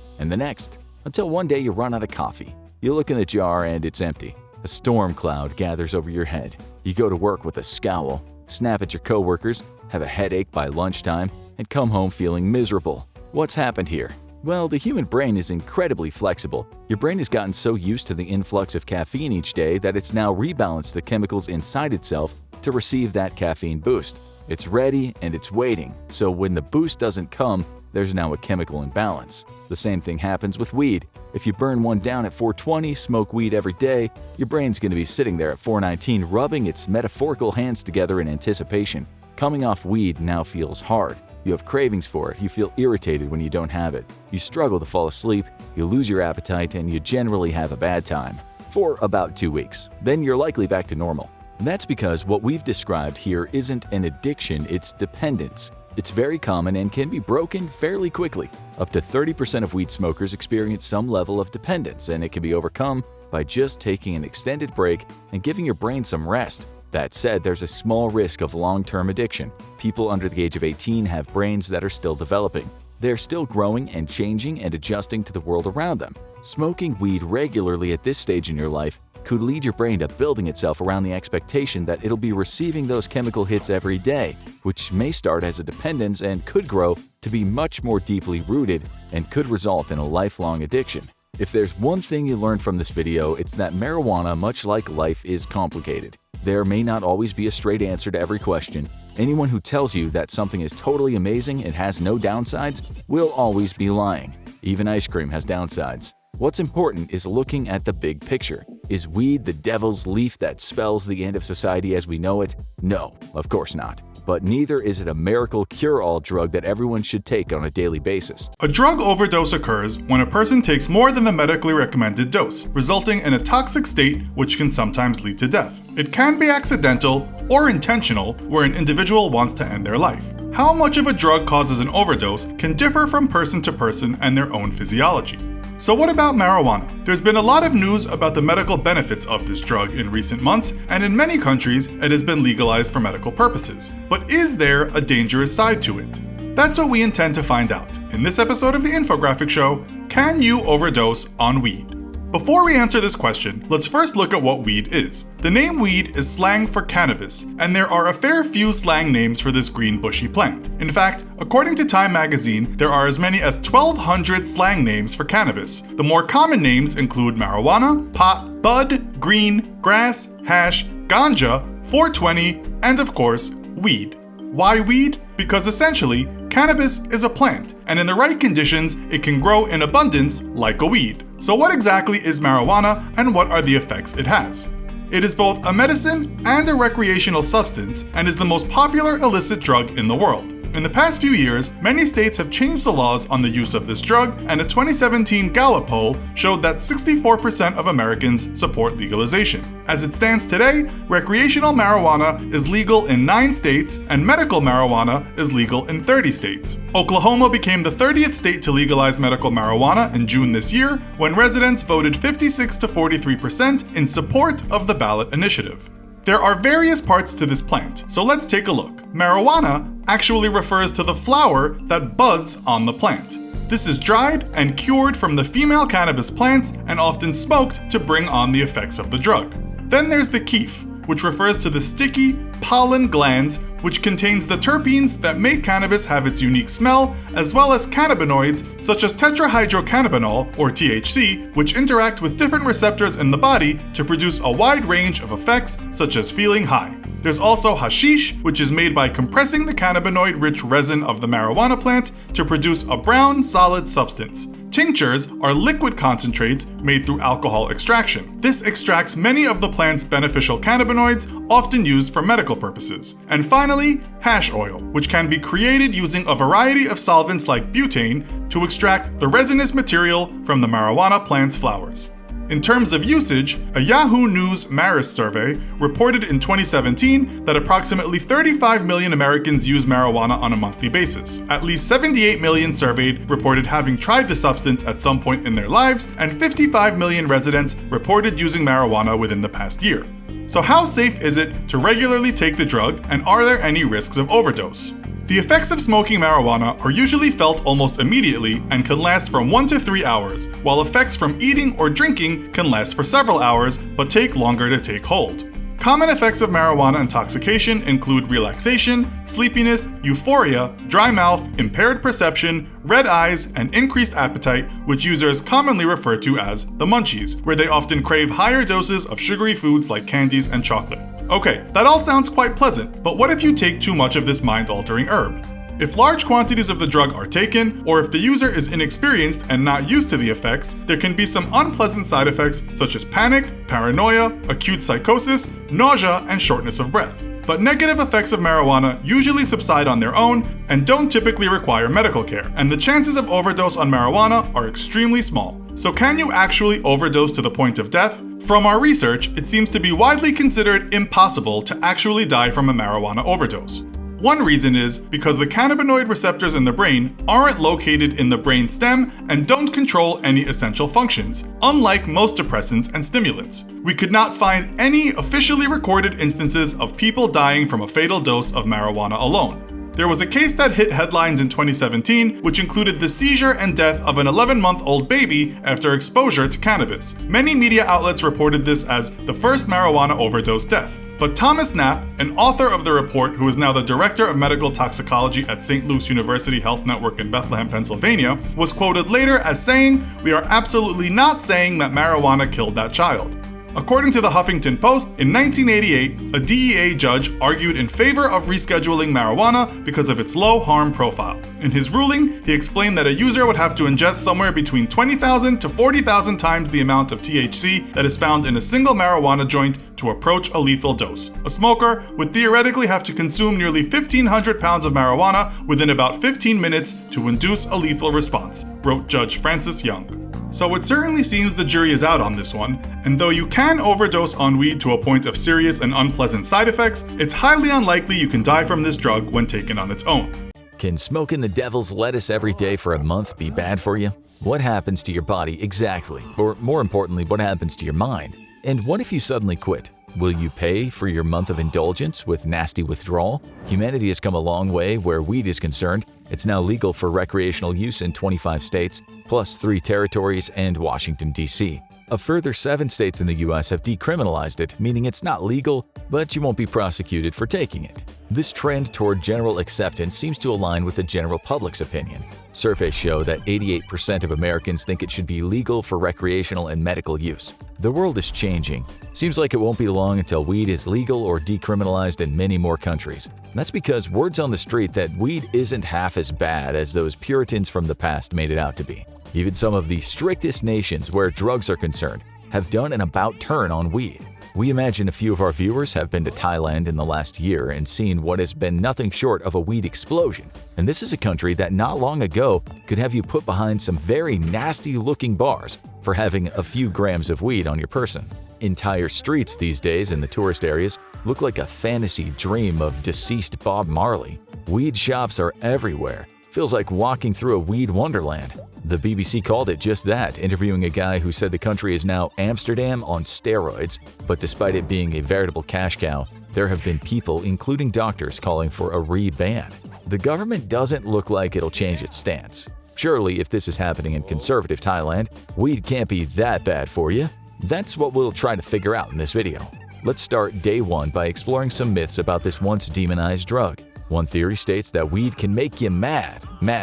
until one day you run out of coffee. You look in the jar and it's empty. A storm cloud gathers over your head. You go to work with a scowl, snap at your coworkers, have a headache by lunchtime, and come home feeling miserable. What's happened here? Well, the human brain is incredibly flexible. Your brain has gotten so used to the influx of caffeine each day that it's now rebalanced the chemicals inside itself to receive that caffeine boost. It's ready and it's waiting, so when the boost doesn't come, there's now a chemical imbalance. The same thing happens with weed. If you burn one down at 420, smoke weed every day, your brain's going to be sitting there at 419 rubbing its metaphorical hands together in anticipation. Coming off weed now feels hard. You have cravings for it, you feel irritated when you don't have it, you struggle to fall asleep, you lose your appetite, and you generally have a bad time. For about 2 weeks. Then you're likely back to normal. And that's because what we've described here isn't an addiction, it's dependence. It's very common and can be broken fairly quickly. Up to 30% of weed smokers experience some level of dependence, and it can be overcome by just taking an extended break and giving your brain some rest. That said, there's a small risk of long-term addiction. People under the age of 18 have brains that are still developing. They're still growing and changing and adjusting to the world around them. Smoking weed regularly at this stage in your life could lead your brain to building itself around the expectation that it'll be receiving those chemical hits every day, which may start as a dependence and could grow to be much more deeply rooted and could result in a lifelong addiction. If there's one thing you learned from this video, it's that marijuana, much like life, is complicated. There may not always be a straight answer to every question. Anyone who tells you that something is totally amazing and has no downsides will always be lying. Even ice cream has downsides. What's important is looking at the big picture. Is weed the devil's leaf that spells the end of society as we know it? No, of course not. But neither is it a miracle cure-all drug that everyone should take on a daily basis. A drug overdose occurs when a person takes more than the medically recommended dose, resulting in a toxic state which can sometimes lead to death. It can be accidental or intentional, where an individual wants to end their life. How much of a drug causes an overdose can differ from person to person and their own physiology. So what about marijuana? There's been a lot of news about the medical benefits of this drug in recent months, and in many countries it has been legalized for medical purposes. But is there a dangerous side to it? That's what we intend to find out in this episode of the infographic show, Can You Overdose on Weed? Before we answer this question, let's first look at what weed is. The name weed is slang for cannabis, and there are a fair few slang names for this green bushy plant. In fact, according to Time magazine, there are as many as 1,200 slang names for cannabis. The more common names include marijuana, pot, bud, green, grass, hash, ganja, 420, and of course, weed. Why weed? Because essentially, cannabis is a plant, and in the right conditions, it can grow in abundance like a weed. So what exactly is marijuana, and what are the effects it has? It is both a medicine and a recreational substance, and is the most popular illicit drug in the world. In the past few years, many states have changed the laws on the use of this drug, and a 2017 Gallup poll showed that 64% of Americans support legalization. As it stands today, recreational marijuana is legal in 9 states, and medical marijuana is legal in 30 states. Oklahoma became the 30th state to legalize medical marijuana in June this year, when residents voted 56 to 43% in support of the ballot initiative. There are various parts to this plant, so let's take a look. Marijuana actually refers to the flower that buds on the plant. This is dried and cured from the female cannabis plants and often smoked to bring on the effects of the drug. Then there's the kief, which refers to the sticky pollen glands, which contains the terpenes that make cannabis have its unique smell, as well as cannabinoids such as tetrahydrocannabinol, or THC, which interact with different receptors in the body to produce a wide range of effects such as feeling high. There's also hashish, which is made by compressing the cannabinoid-rich resin of the marijuana plant to produce a brown, solid substance. Tinctures are liquid concentrates made through alcohol extraction. This extracts many of the plant's beneficial cannabinoids, often used for medical purposes. And finally, hash oil, which can be created using a variety of solvents like butane to extract the resinous material from the marijuana plant's flowers. In terms of usage, a Yahoo News Maris survey reported in 2017 that approximately 35 million Americans use marijuana on a monthly basis. At least 78 million surveyed reported having tried the substance at some point in their lives, and 55 million residents reported using marijuana within the past year. So how safe is it to regularly take the drug, and are there any risks of overdose? The effects of smoking marijuana are usually felt almost immediately and can last from 1 to 3 hours, while effects from eating or drinking can last for several hours but take longer to take hold. Common effects of marijuana intoxication include relaxation, sleepiness, euphoria, dry mouth, impaired perception, red eyes, and increased appetite, which users commonly refer to as the munchies, where they often crave higher doses of sugary foods like candies and chocolate. Okay, that all sounds quite pleasant, but what if you take too much of this mind-altering herb? If large quantities of the drug are taken, or if the user is inexperienced and not used to the effects, there can be some unpleasant side effects such as panic, paranoia, acute psychosis, nausea, and shortness of breath. But negative effects of marijuana usually subside on their own and don't typically require medical care, and the chances of overdose on marijuana are extremely small. So can you actually overdose to the point of death? From our research, it seems to be widely considered impossible to actually die from a marijuana overdose. One reason is because the cannabinoid receptors in the brain aren't located in the brain stem and don't control any essential functions, unlike most depressants and stimulants. We could not find any officially recorded instances of people dying from a fatal dose of marijuana alone. There was a case that hit headlines in 2017, which included the seizure and death of an 11-month-old baby after exposure to cannabis. Many media outlets reported this as the first marijuana overdose death. But Thomas Knapp, an author of the report who is now the director of medical toxicology at St. Luke's University Health Network in Bethlehem, Pennsylvania, was quoted later as saying, "We are absolutely not saying that marijuana killed that child." According to the Huffington Post, in 1988, a DEA judge argued in favor of rescheduling marijuana because of its low harm profile. In his ruling, he explained that a user would have to ingest somewhere between 20,000 to 40,000 times the amount of THC that is found in a single marijuana joint to approach a lethal dose. A smoker would theoretically have to consume nearly 1,500 pounds of marijuana within about 15 minutes to induce a lethal response, wrote Judge Francis Young. So it certainly seems the jury is out on this one, and though you can overdose on weed to a point of serious and unpleasant side effects, it's highly unlikely you can die from this drug when taken on its own. Can smoking the devil's lettuce every day for a month be bad for you? What happens to your body exactly? Or more importantly, what happens to your mind? And what if you suddenly quit? Will you pay for your month of indulgence with nasty withdrawal? Humanity has come a long way where weed is concerned. It's now legal for recreational use in 25 states, plus 3 territories and Washington, D.C. A further 7 states in the U.S. have decriminalized it, meaning it's not legal, but you won't be prosecuted for taking it. This trend toward general acceptance seems to align with the general public's opinion. Surveys show that 88% of Americans think it should be legal for recreational and medical use. The world is changing. Seems like it won't be long until weed is legal or decriminalized in many more countries. That's because word's on the street that weed isn't half as bad as those Puritans from the past made it out to be. Even some of the strictest nations where drugs are concerned have done an about-turn on weed. We imagine a few of our viewers have been to Thailand in the last year and seen what has been nothing short of a weed explosion. And this is a country that not long ago could have you put behind some very nasty-looking bars for having a few grams of weed on your person. Entire streets these days in the tourist areas look like a fantasy dream of deceased Bob Marley. Weed shops are everywhere. Feels like walking through a weed wonderland. The BBC called it just that, interviewing a guy who said the country is now Amsterdam on steroids. But despite it being a veritable cash cow, there have been people, including doctors, calling for a re-ban. The government doesn't look like it'll change its stance. Surely, if this is happening in conservative Thailand, weed can't be that bad for you. That's what we'll try to figure out in this video. Let's start day 1 by exploring some myths about this once demonized drug. One theory states that weed can make you mad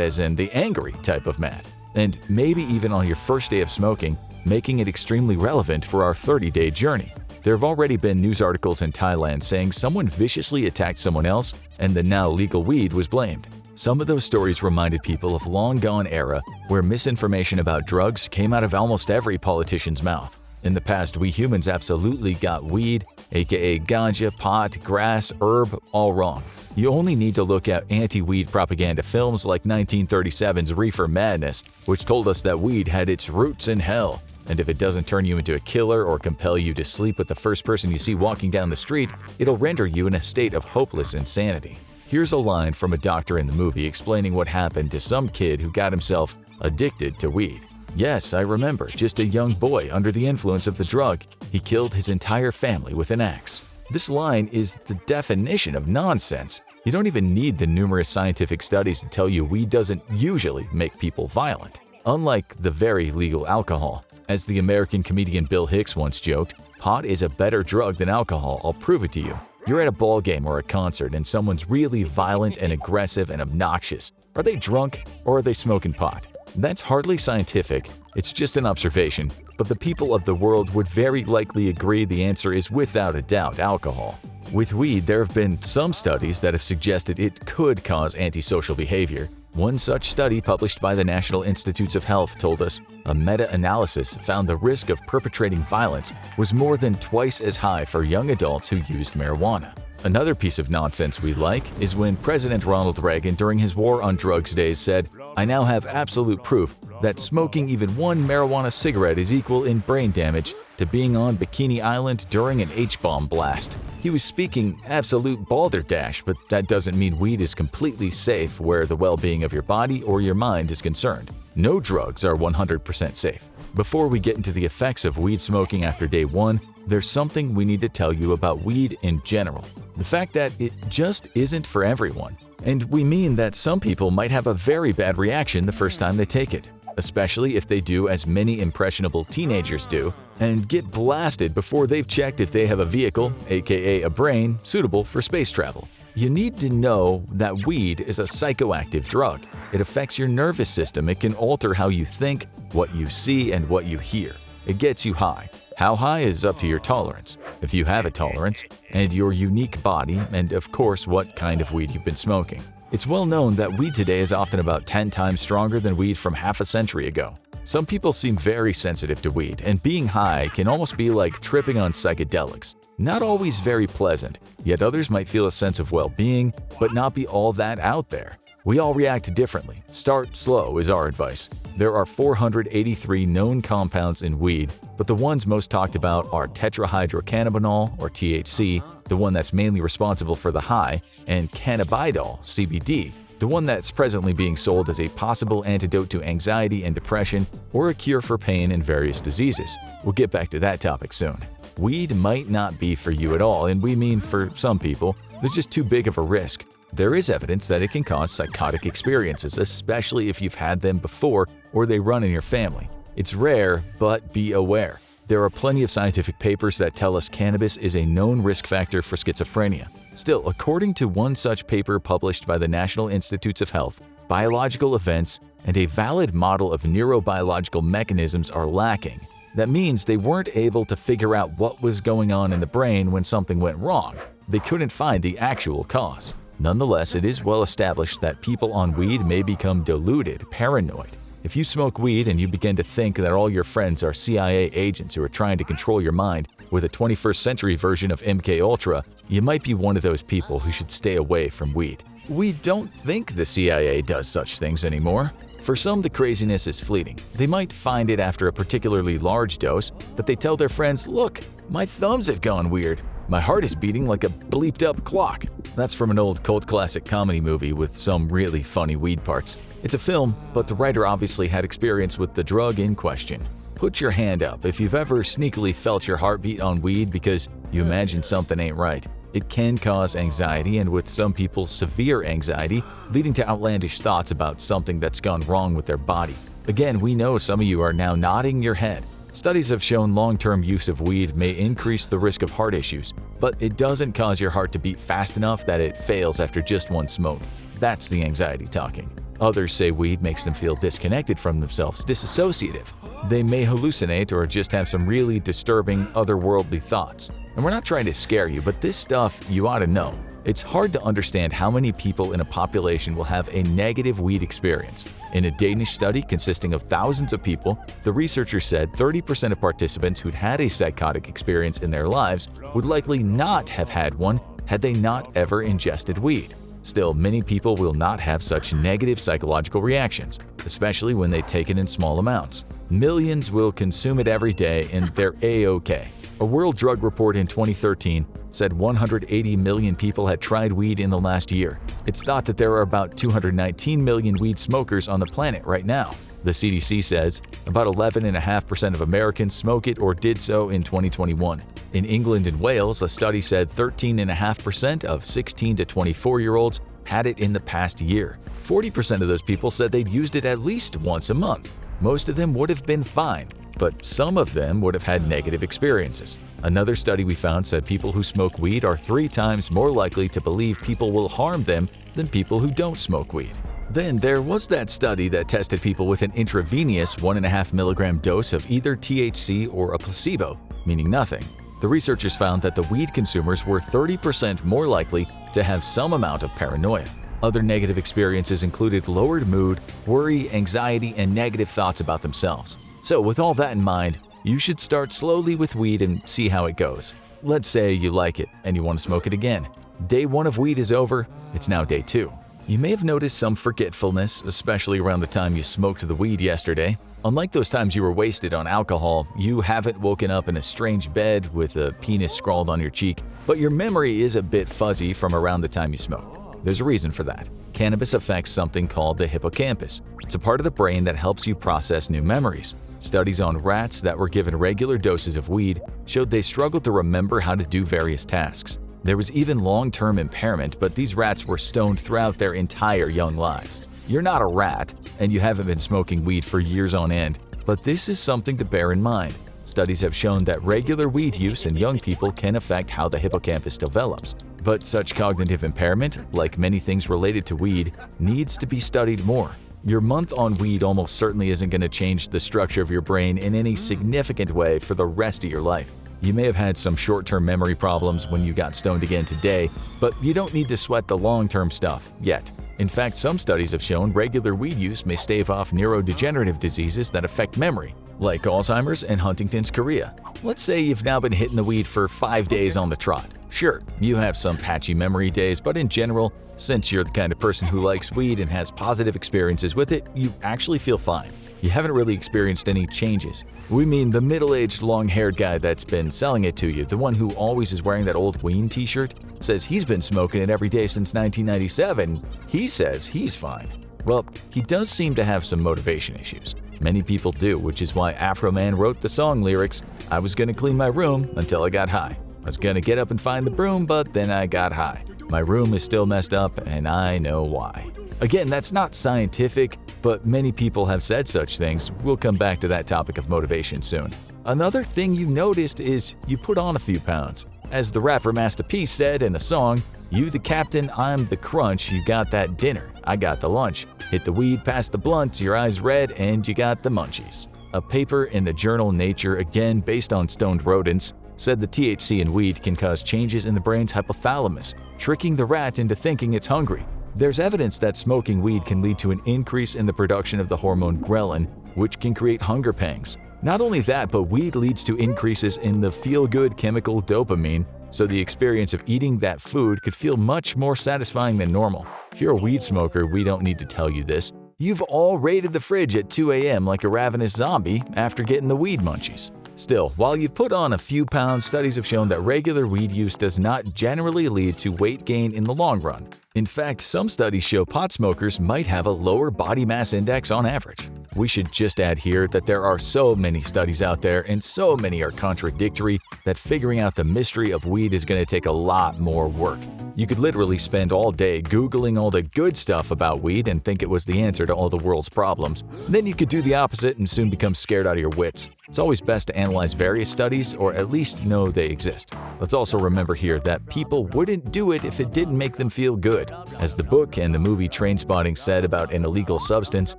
as in the angry type of mad, and maybe even on your first day of smoking, making it extremely relevant for our 30-day journey. There have already been news articles in Thailand saying someone viciously attacked someone else and the now legal weed was blamed. Some of those stories reminded people of long-gone era where misinformation about drugs came out of almost every politician's mouth. In the past, we humans absolutely got weed, aka ganja, pot, grass, herb, all wrong. You only need to look at anti-weed propaganda films like 1937's Reefer Madness, which told us that weed had its roots in hell. And if it doesn't turn you into a killer or compel you to sleep with the first person you see walking down the street, it'll render you in a state of hopeless insanity. Here's a line from a doctor in the movie explaining what happened to some kid who got himself addicted to weed. "Yes, I remember, just a young boy under the influence of the drug. He killed his entire family with an axe." This line is the definition of nonsense. You don't even need the numerous scientific studies to tell you weed doesn't usually make people violent. Unlike the very legal alcohol. As the American comedian Bill Hicks once joked, pot is a better drug than alcohol, I'll prove it to you. You're at a ball game or a concert and someone's really violent and aggressive and obnoxious. Are they drunk or are they smoking pot? That's hardly scientific, it's just an observation, but the people of the world would very likely agree the answer is without a doubt alcohol. With weed, there have been some studies that have suggested it could cause antisocial behavior. One such study published by the National Institutes of Health told us a meta-analysis found the risk of perpetrating violence was more than twice as high for young adults who used marijuana. Another piece of nonsense we like is when President Ronald Reagan during his War on Drugs days said, "I now have absolute proof that smoking even one marijuana cigarette is equal in brain damage to being on Bikini Island during an H-bomb blast." He was speaking absolute balderdash, but that doesn't mean weed is completely safe where the well-being of your body or your mind is concerned. No drugs are 100% safe. Before we get into the effects of weed smoking after day 1, there's something we need to tell you about weed in general. The fact that it just isn't for everyone. And we mean that some people might have a very bad reaction the first time they take it, especially if they do as many impressionable teenagers do and get blasted before they've checked if they have a vehicle, aka a brain, suitable for space travel. You need to know that weed is a psychoactive drug. It affects your nervous system. It can alter how you think, what you see, and what you hear. It gets you high. How high is up to your tolerance, if you have a tolerance, and your unique body, and of course what kind of weed you've been smoking. It's well known that weed today is often about 10 times stronger than weed from half a century ago. Some people seem very sensitive to weed, and being high can almost be like tripping on psychedelics. Not always very pleasant, yet others might feel a sense of well-being, but not be all that out there. We all react differently. Start slow is our advice. There are 483 known compounds in weed, but the ones most talked about are tetrahydrocannabinol, or THC, the one that's mainly responsible for the high, and cannabidiol, CBD, the one that's presently being sold as a possible antidote to anxiety and depression or a cure for pain and various diseases. We'll get back to that topic soon. weed might not be for you at all, and we mean for some people, there's just too big of a risk. There is evidence that it can cause psychotic experiences, especially if you've had them before or they run in your family. It's rare, but be aware. There are plenty of scientific papers that tell us cannabis is a known risk factor for schizophrenia. Still, according to one such paper published by the National Institutes of Health, biological events and a valid model of neurobiological mechanisms are lacking. That means they weren't able to figure out what was going on in the brain when something went wrong. They couldn't find the actual cause. Nonetheless, it is well established that people on weed may become deluded, paranoid. If you smoke weed and you begin to think that all your friends are CIA agents who are trying to control your mind with a 21st century version of MK Ultra, you might be one of those people who should stay away from weed. We don't think the CIA does such things anymore. For some, the craziness is fleeting. They might find it after a particularly large dose, but they tell their friends, "Look, my thumbs have gone weird. My heart is beating like a bleeped up clock." That's from an old cult classic comedy movie with some really funny weed parts. It's a film, but the writer obviously had experience with the drug in question. Put your hand up if you've ever sneakily felt your heartbeat on weed because you imagine something ain't right. It can cause anxiety, and with some people, severe anxiety, leading to outlandish thoughts about something that's gone wrong with their body. Again, we know some of you are now nodding your head. Studies have shown long-term use of weed may increase the risk of heart issues, but it doesn't cause your heart to beat fast enough that it fails after just one smoke. That's the anxiety talking. Others say weed makes them feel disconnected from themselves, disassociative. They may hallucinate or just have some really disturbing, otherworldly thoughts. And we're not trying to scare you, but this stuff you ought to know. It's hard to understand how many people in a population will have a negative weed experience. In a Danish study consisting of thousands of people, the researchers said 30% of participants who'd had a psychotic experience in their lives would likely not have had one had they not ever ingested weed. Still, many people will not have such negative psychological reactions, especially when they take it in small amounts. Millions will consume it every day and they're A-OK. A World Drug Report in 2013 said 180 million people had tried weed in the last year. It's thought that there are about 219 million weed smokers on the planet right now. The CDC says about 11.5% of Americans smoke it or did so in 2021. In England and Wales, a study said 13.5% of 16 to 24-year-olds had it in the past year. 40% of those people said they'd used it at least once a month. Most of them would have been fine, but some of them would have had negative experiences. Another study we found said people who smoke weed are 3 times more likely to believe people will harm them than people who don't smoke weed. Then there was that study that tested people with an intravenous 1.5 milligram dose of either THC or a placebo, meaning nothing. The researchers found that the weed consumers were 30% more likely to have some amount of paranoia. Other negative experiences included lowered mood, worry, anxiety, and negative thoughts about themselves. So with all that in mind, you should start slowly with weed and see how it goes. Let's say you like it and you want to smoke it again. Day 1 of weed is over, it's now day 2. You may have noticed some forgetfulness, especially around the time you smoked the weed yesterday. Unlike those times you were wasted on alcohol, you haven't woken up in a strange bed with a penis scrawled on your cheek, but your memory is a bit fuzzy from around the time you smoked. There's a reason for that. Cannabis affects something called the hippocampus. It's a part of the brain that helps you process new memories. Studies on rats that were given regular doses of weed showed they struggled to remember how to do various tasks. There was even long-term impairment, but these rats were stoned throughout their entire young lives. You're not a rat, and you haven't been smoking weed for years on end, but this is something to bear in mind. Studies have shown that regular weed use in young people can affect how the hippocampus develops. But such cognitive impairment, like many things related to weed, needs to be studied more. Your month on weed almost certainly isn't going to change the structure of your brain in any significant way for the rest of your life. You may have had some short-term memory problems when you got stoned again today, but you don't need to sweat the long-term stuff yet. In fact, some studies have shown regular weed use may stave off neurodegenerative diseases that affect memory, like Alzheimer's and Huntington's chorea. Let's say you've now been hitting the weed for 5 days on the trot. Sure, you have some patchy memory days, but in general, since you're the kind of person who likes weed and has positive experiences with it, you actually feel fine. You haven't really experienced any changes. We mean the middle-aged, long-haired guy that's been selling it to you, the one who always is wearing that old Ween t-shirt, says he's been smoking it every day since 1997. He says he's fine. Well, he does seem to have some motivation issues. Many people do, which is why Afro Man wrote the song lyrics, "I was gonna clean my room until I got high. I was gonna get up and find the broom, but then I got high. My room is still messed up, and I know why." Again, that's not scientific, but many people have said such things. We'll come back to that topic of motivation soon. Another thing you noticed is you put on a few pounds. As the rapper Master P said in a song, "You the captain, I'm the crunch, you got that dinner, I got the lunch. Hit the weed, pass the blunt, your eyes red, and you got the munchies." A paper in the journal Nature, again based on stoned rodents, said the THC in weed can cause changes in the brain's hypothalamus, tricking the rat into thinking it's hungry. There's evidence that smoking weed can lead to an increase in the production of the hormone ghrelin, which can create hunger pangs. Not only that, but weed leads to increases in the feel-good chemical dopamine, so the experience of eating that food could feel much more satisfying than normal. If you're a weed smoker, we don't need to tell you this. You've all raided the fridge at 2 a.m. like a ravenous zombie after getting the weed munchies. Still, while you've put on a few pounds, studies have shown that regular weed use does not generally lead to weight gain in the long run. In fact, some studies show pot smokers might have a lower body mass index on average. We should just add here that there are so many studies out there and so many are contradictory that figuring out the mystery of weed is going to take a lot more work. You could literally spend all day Googling all the good stuff about weed and think it was the answer to all the world's problems. Then you could do the opposite and soon become scared out of your wits. It's always best to analyze various studies or at least know they exist. Let's also remember here that people wouldn't do it if it didn't make them feel good. As the book and the movie Trainspotting said about an illegal substance,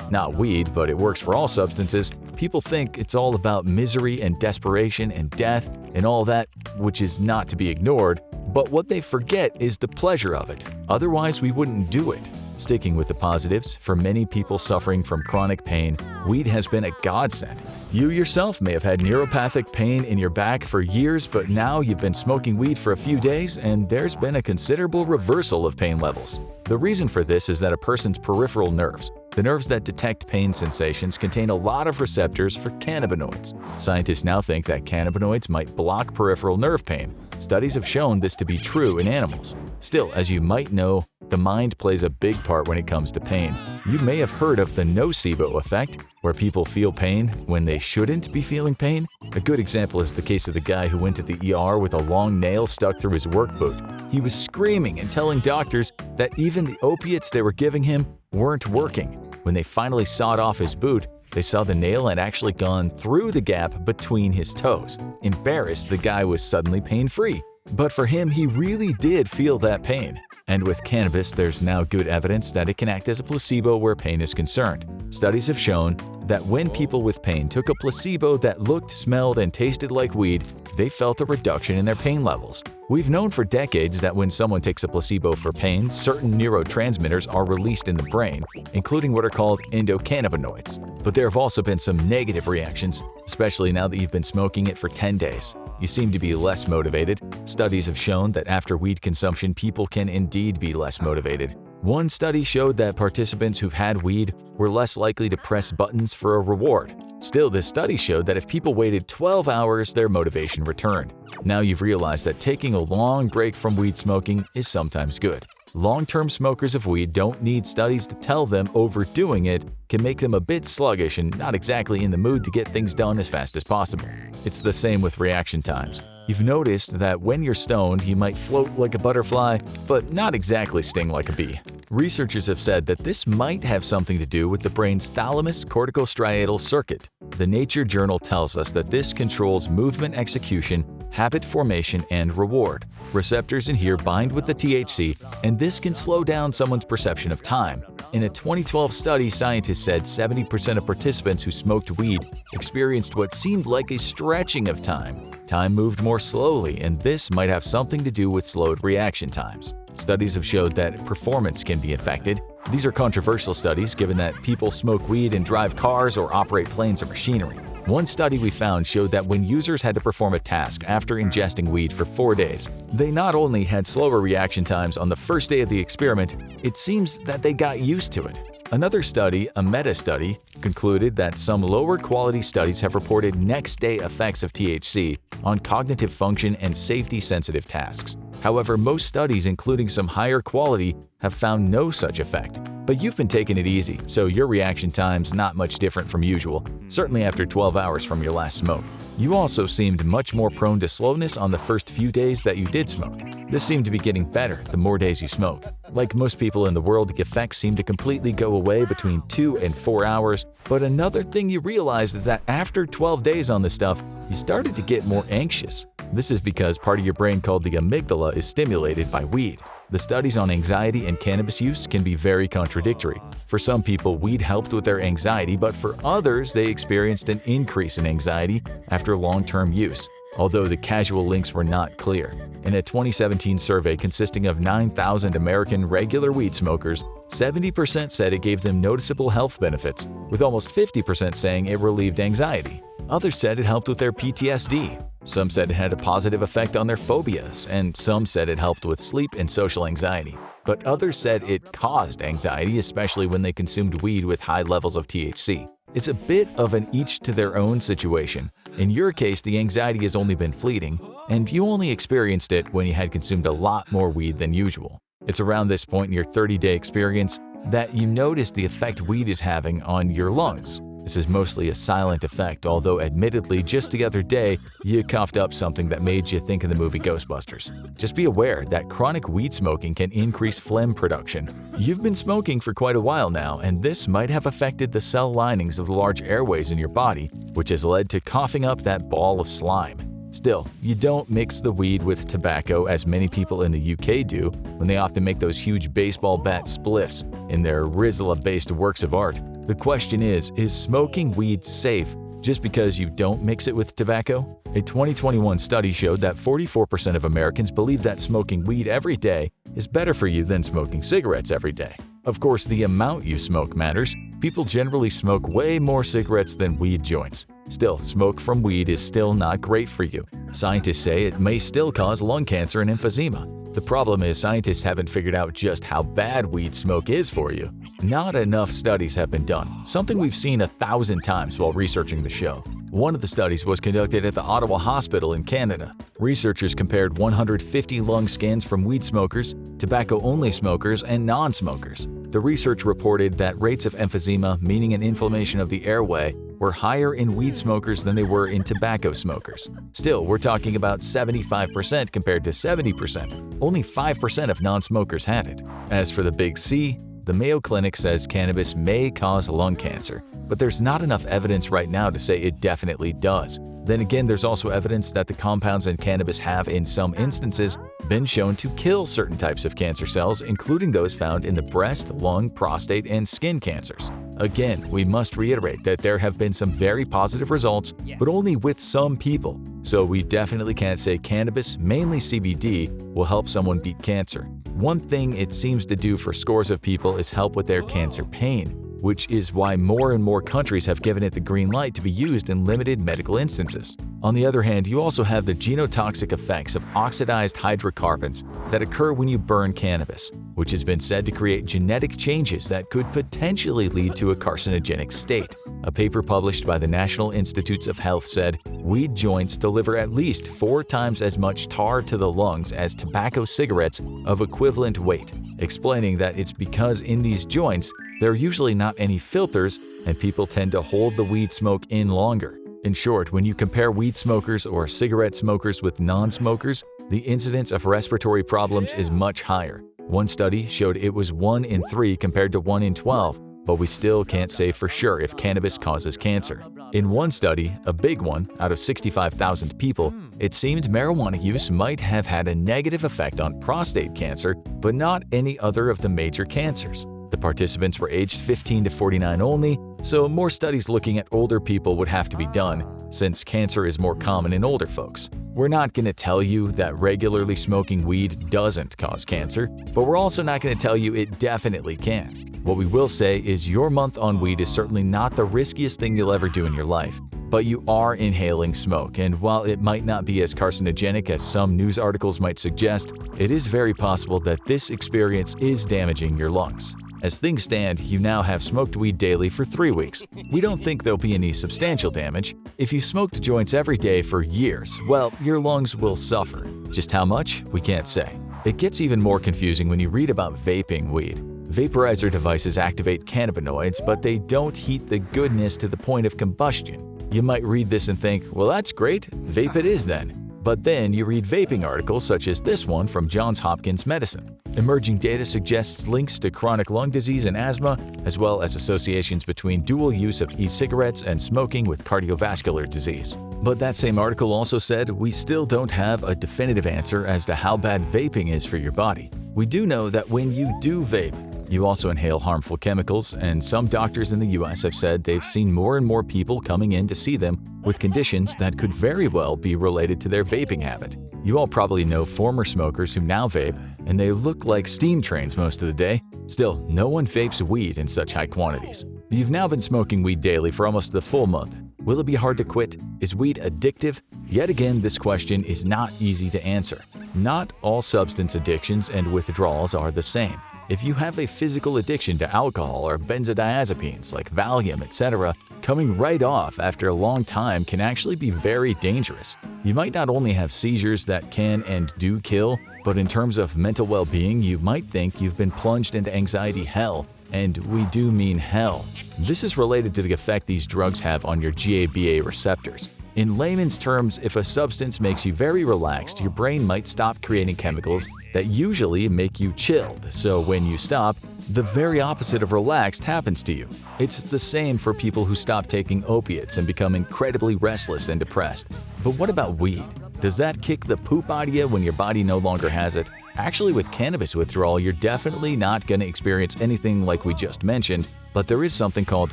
not weed, but it works for all substances, people think it's all about misery and desperation and death and all that, which is not to be ignored. But what they forget is the pleasure of it. Otherwise, we wouldn't do it. Sticking with the positives, for many people suffering from chronic pain, weed has been a godsend. You yourself may have had neuropathic pain in your back for years, but now you've been smoking weed for a few days and there's been a considerable reversal of pain levels. The reason for this is that a person's peripheral nerves, the nerves that detect pain sensations, contain a lot of receptors for cannabinoids. Scientists now think that cannabinoids might block peripheral nerve pain. Studies have shown this to be true in animals. Still, as you might know, the mind plays a big part when it comes to pain. You may have heard of the nocebo effect, where people feel pain when they shouldn't be feeling pain. A good example is the case of the guy who went to the ER with a long nail stuck through his work boot. He was screaming and telling doctors that even the opiates they were giving him weren't working. When they finally sawed off his boot, they saw the nail had actually gone through the gap between his toes. Embarrassed, the guy was suddenly pain-free. But for him, he really did feel that pain. And with cannabis, there's now good evidence that it can act as a placebo where pain is concerned. Studies have shown that when people with pain took a placebo that looked, smelled, and tasted like weed, they felt a reduction in their pain levels. We've known for decades that when someone takes a placebo for pain, certain neurotransmitters are released in the brain, including what are called endocannabinoids. But there have also been some negative reactions, especially now that you've been smoking it for 10 days. You seem to be less motivated. Studies have shown that after weed consumption, people can indeed be less motivated. One study showed that participants who've had weed were less likely to press buttons for a reward. Still, this study showed that if people waited 12 hours, their motivation returned. Now you've realized that taking a long break from weed smoking is sometimes good. Long-term smokers of weed don't need studies to tell them overdoing it can make them a bit sluggish and not exactly in the mood to get things done as fast as possible. It's the same with reaction times. You've noticed that when you're stoned, you might float like a butterfly, but not exactly sting like a bee. Researchers have said that this might have something to do with the brain's thalamus-corticostriatal circuit. The Nature journal tells us that this controls movement execution, habit formation, and reward. Receptors in here bind with the THC, and this can slow down someone's perception of time. In a 2012 study, scientists said 70% of participants who smoked weed experienced what seemed like a stretching of time. Time moved more slowly, and this might have something to do with slowed reaction times. Studies have showed that performance can be affected. These are controversial studies given that people smoke weed and drive cars or operate planes or machinery. One study we found showed that when users had to perform a task after ingesting weed for 4 days, they not only had slower reaction times on the first day of the experiment, it seems that they got used to it. Another study, a meta-study, concluded that some lower-quality studies have reported next-day effects of THC on cognitive function and safety-sensitive tasks. However, most studies, including some higher quality, have found no such effect. But you've been taking it easy, so your reaction time's not much different from usual, certainly after 12 hours from your last smoke. You also seemed much more prone to slowness on the first few days that you did smoke. This seemed to be getting better the more days you smoke. Like most people in the world, the effects seem to completely go away between 2 and 4 hours, but another thing you realized is that after 12 days on this stuff, you started to get more anxious. This is because part of your brain called the amygdala is stimulated by weed. The studies on anxiety and cannabis use can be very contradictory. For some people, weed helped with their anxiety, but for others, they experienced an increase in anxiety after long-term use, although the causal links were not clear. In a 2017 survey consisting of 9,000 American regular weed smokers, 70% said it gave them noticeable health benefits, with almost 50% saying it relieved anxiety. Others said it helped with their PTSD. Some said it had a positive effect on their phobias, and some said it helped with sleep and social anxiety. But others said it caused anxiety, especially when they consumed weed with high levels of THC. It's a bit of an each-to-their-own situation. In your case, the anxiety has only been fleeting, and you only experienced it when you had consumed a lot more weed than usual. It's around this point in your 30-day experience that you notice the effect weed is having on your lungs. This is mostly a silent effect, although admittedly just the other day you coughed up something that made you think of the movie Ghostbusters. Just be aware that chronic weed smoking can increase phlegm production. You've been smoking for quite a while now, and this might have affected the cell linings of the large airways in your body, which has led to coughing up that ball of slime. Still, you don't mix the weed with tobacco as many people in the UK do when they often make those huge baseball bat spliffs in their Rizla-based works of art. The question is smoking weed safe just because you don't mix it with tobacco? A 2021 study showed that 44% of Americans believe that smoking weed every day is better for you than smoking cigarettes every day. Of course, the amount you smoke matters. People generally smoke way more cigarettes than weed joints. Still, smoke from weed is still not great for you. Scientists say it may still cause lung cancer and emphysema. The problem is scientists haven't figured out just how bad weed smoke is for you. Not enough studies have been done, something we've seen 1,000 times while researching the show. One of the studies was conducted at the Ottawa Hospital in Canada. Researchers compared 150 lung scans from weed smokers, tobacco-only smokers, and non-smokers. The research reported that rates of emphysema, meaning an inflammation of the airway, were higher in weed smokers than they were in tobacco smokers. Still, we're talking about 75% compared to 70%. Only 5% of non-smokers had it. As for the big C, the Mayo Clinic says cannabis may cause lung cancer, but there's not enough evidence right now to say it definitely does. Then again, there's also evidence that the compounds in cannabis have, in some instances, been shown to kill certain types of cancer cells, including those found in the breast, lung, prostate, and skin cancers. Again, we must reiterate that there have been some very positive results, but only with some people. So we definitely can't say cannabis, mainly CBD, will help someone beat cancer. One thing it seems to do for scores of people is help with their cancer pain, which is why more and more countries have given it the green light to be used in limited medical instances. On the other hand, you also have the genotoxic effects of oxidized hydrocarbons that occur when you burn cannabis, which has been said to create genetic changes that could potentially lead to a carcinogenic state. A paper published by the National Institutes of Health said weed joints deliver at least 4 times as much tar to the lungs as tobacco cigarettes of equivalent weight, explaining that it's because in these joints, there are usually not any filters, and people tend to hold the weed smoke in longer. In short, when you compare weed smokers or cigarette smokers with non-smokers, the incidence of respiratory problems is much higher. One study showed it was 1 in 3 compared to 1 in 12, but we still can't say for sure if cannabis causes cancer. In one study, a big one, out of 65,000 people, it seemed marijuana use might have had a negative effect on prostate cancer, but not any other of the major cancers. The participants were aged 15 to 49 only, so more studies looking at older people would have to be done, since cancer is more common in older folks. We're not going to tell you that regularly smoking weed doesn't cause cancer, but we're also not going to tell you it definitely can. What we will say is your month on weed is certainly not the riskiest thing you'll ever do in your life, but you are inhaling smoke, and while it might not be as carcinogenic as some news articles might suggest, it is very possible that this experience is damaging your lungs. As things stand, you now have smoked weed daily for 3 weeks. We don't think there'll be any substantial damage. If you smoked joints every day for years, well, your lungs will suffer. Just how much? We can't say. It gets even more confusing when you read about vaping weed. Vaporizer devices activate cannabinoids, but they don't heat the goodness to the point of combustion. You might read this and think, well, that's great, vape it is then. But then you read vaping articles such as this one from Johns Hopkins Medicine. Emerging data suggests links to chronic lung disease and asthma, as well as associations between dual use of e-cigarettes and smoking with cardiovascular disease. But that same article also said we still don't have a definitive answer as to how bad vaping is for your body. We do know that when you do vape, you also inhale harmful chemicals, and some doctors in the US have said they've seen more and more people coming in to see them with conditions that could very well be related to their vaping habit. You all probably know former smokers who now vape, and they look like steam trains most of the day. Still, no one vapes weed in such high quantities. You've now been smoking weed daily for almost the full month. Will it be hard to quit? Is weed addictive? Yet again, this question is not easy to answer. Not all substance addictions and withdrawals are the same. If you have a physical addiction to alcohol or benzodiazepines like Valium, etc., coming right off after a long time can actually be very dangerous. You might not only have seizures that can and do kill, but in terms of mental well-being, you might think you've been plunged into anxiety hell, and we do mean hell. This is related to the effect these drugs have on your GABA receptors. In layman's terms, if a substance makes you very relaxed, your brain might stop creating chemicals that usually make you chilled, so when you stop, the very opposite of relaxed happens to you. It's the same for people who stop taking opiates and become incredibly restless and depressed. But what about weed? Does that kick the poop out of you when your body no longer has it? Actually, with cannabis withdrawal, you're definitely not going to experience anything like we just mentioned, but there is something called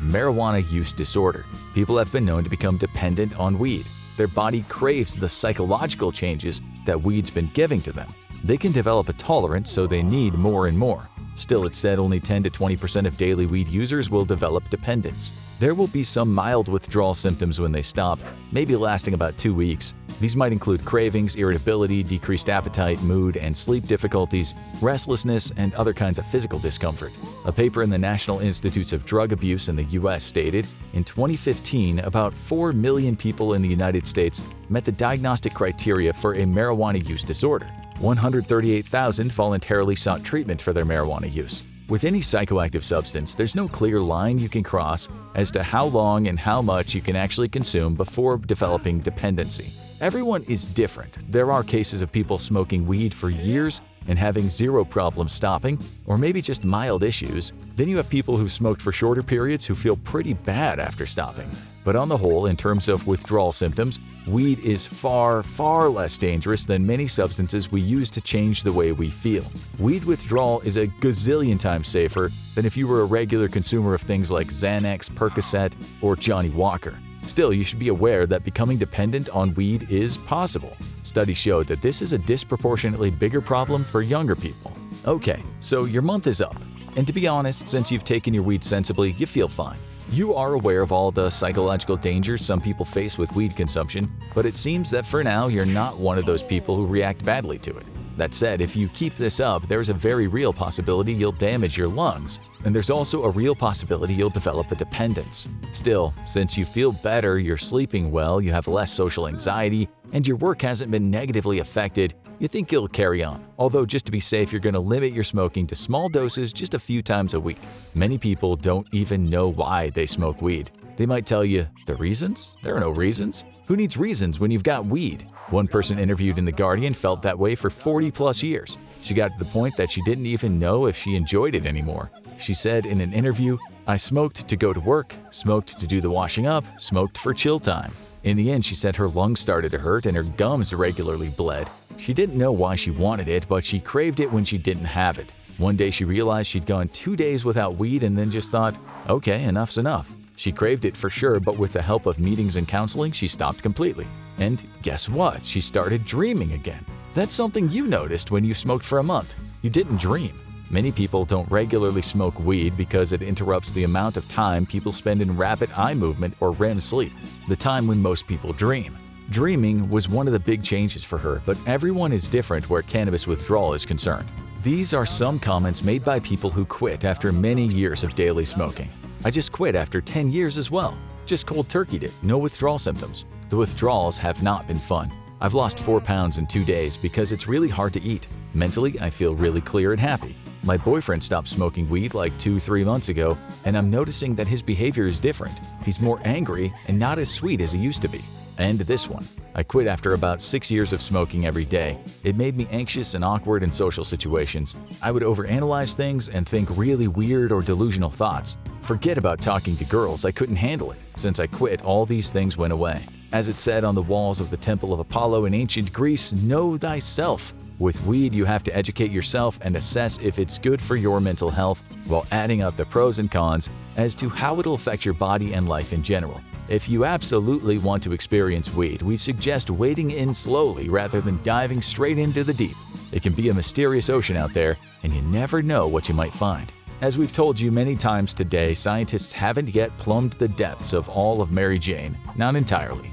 marijuana use disorder. People have been known to become dependent on weed. Their body craves the psychological changes that weed's been giving to them. They can develop a tolerance, so they need more and more. Still, it's said only 10 to 20% of daily weed users will develop dependence. There will be some mild withdrawal symptoms when they stop, maybe lasting about 2 weeks. These might include cravings, irritability, decreased appetite, mood and sleep difficulties, restlessness, and other kinds of physical discomfort. A paper in the National Institutes of Drug Abuse in the U.S. stated, in 2015, about 4 million people in the United States met the diagnostic criteria for a marijuana use disorder. 138,000 voluntarily sought treatment for their marijuana use. With any psychoactive substance, there's no clear line you can cross as to how long and how much you can actually consume before developing dependency. Everyone is different. There are cases of people smoking weed for years and having zero problem stopping, or maybe just mild issues. Then you have people who smoked for shorter periods who feel pretty bad after stopping. But on the whole, in terms of withdrawal symptoms, weed is far, far less dangerous than many substances we use to change the way we feel. Weed withdrawal is a gazillion times safer than if you were a regular consumer of things like Xanax, Percocet, or Johnny Walker. Still, you should be aware that becoming dependent on weed is possible. Studies showed that this is a disproportionately bigger problem for younger people. Okay, so your month is up. And to be honest, since you've taken your weed sensibly, you feel fine. You are aware of all the psychological dangers some people face with weed consumption, but it seems that for now you're not one of those people who react badly to it. That said, if you keep this up, there's a very real possibility you'll damage your lungs, and there's also a real possibility you'll develop a dependence. Still, since you feel better, you're sleeping well, you have less social anxiety, and your work hasn't been negatively affected, you think you'll carry on. Although just to be safe, you're going to limit your smoking to small doses just a few times a week. Many people don't even know why they smoke weed. They might tell you, the reasons? There are no reasons. Who needs reasons when you've got weed? One person interviewed in The Guardian felt that way for 40+ years. She got to the point that she didn't even know if she enjoyed it anymore. She said in an interview, "I smoked to go to work, smoked to do the washing up, smoked for chill time." In the end, she said her lungs started to hurt and her gums regularly bled. She didn't know why she wanted it, but she craved it when she didn't have it. One day she realized she'd gone 2 days without weed and then just thought, okay, enough's enough. She craved it for sure, but with the help of meetings and counseling, she stopped completely. And guess what? She started dreaming again. That's something you noticed when you smoked for a month. You didn't dream. Many people don't regularly smoke weed because it interrupts the amount of time people spend in rapid eye movement or REM sleep, the time when most people dream. Dreaming was one of the big changes for her, but everyone is different where cannabis withdrawal is concerned. These are some comments made by people who quit after many years of daily smoking. "I just quit after 10 years as well. Just cold turkeyed it, no withdrawal symptoms. The withdrawals have not been fun. I've lost 4 pounds in 2 days because it's really hard to eat. Mentally, I feel really clear and happy. My boyfriend stopped smoking weed like 2-3 months ago, and I'm noticing that his behavior is different. He's more angry and not as sweet as he used to be. And this one. I quit after about 6 years of smoking every day. It made me anxious and awkward in social situations. I would overanalyze things and think really weird or delusional thoughts. Forget about talking to girls, I couldn't handle it. Since I quit, all these things went away. As it said on the walls of the Temple of Apollo in ancient Greece, know thyself. With weed, you have to educate yourself and assess if it's good for your mental health while adding up the pros and cons as to how it'll affect your body and life in general. If you absolutely want to experience weed, we suggest wading in slowly rather than diving straight into the deep. It can be a mysterious ocean out there, and you never know what you might find. As we've told you many times today, scientists haven't yet plumbed the depths of all of Mary Jane. Not entirely.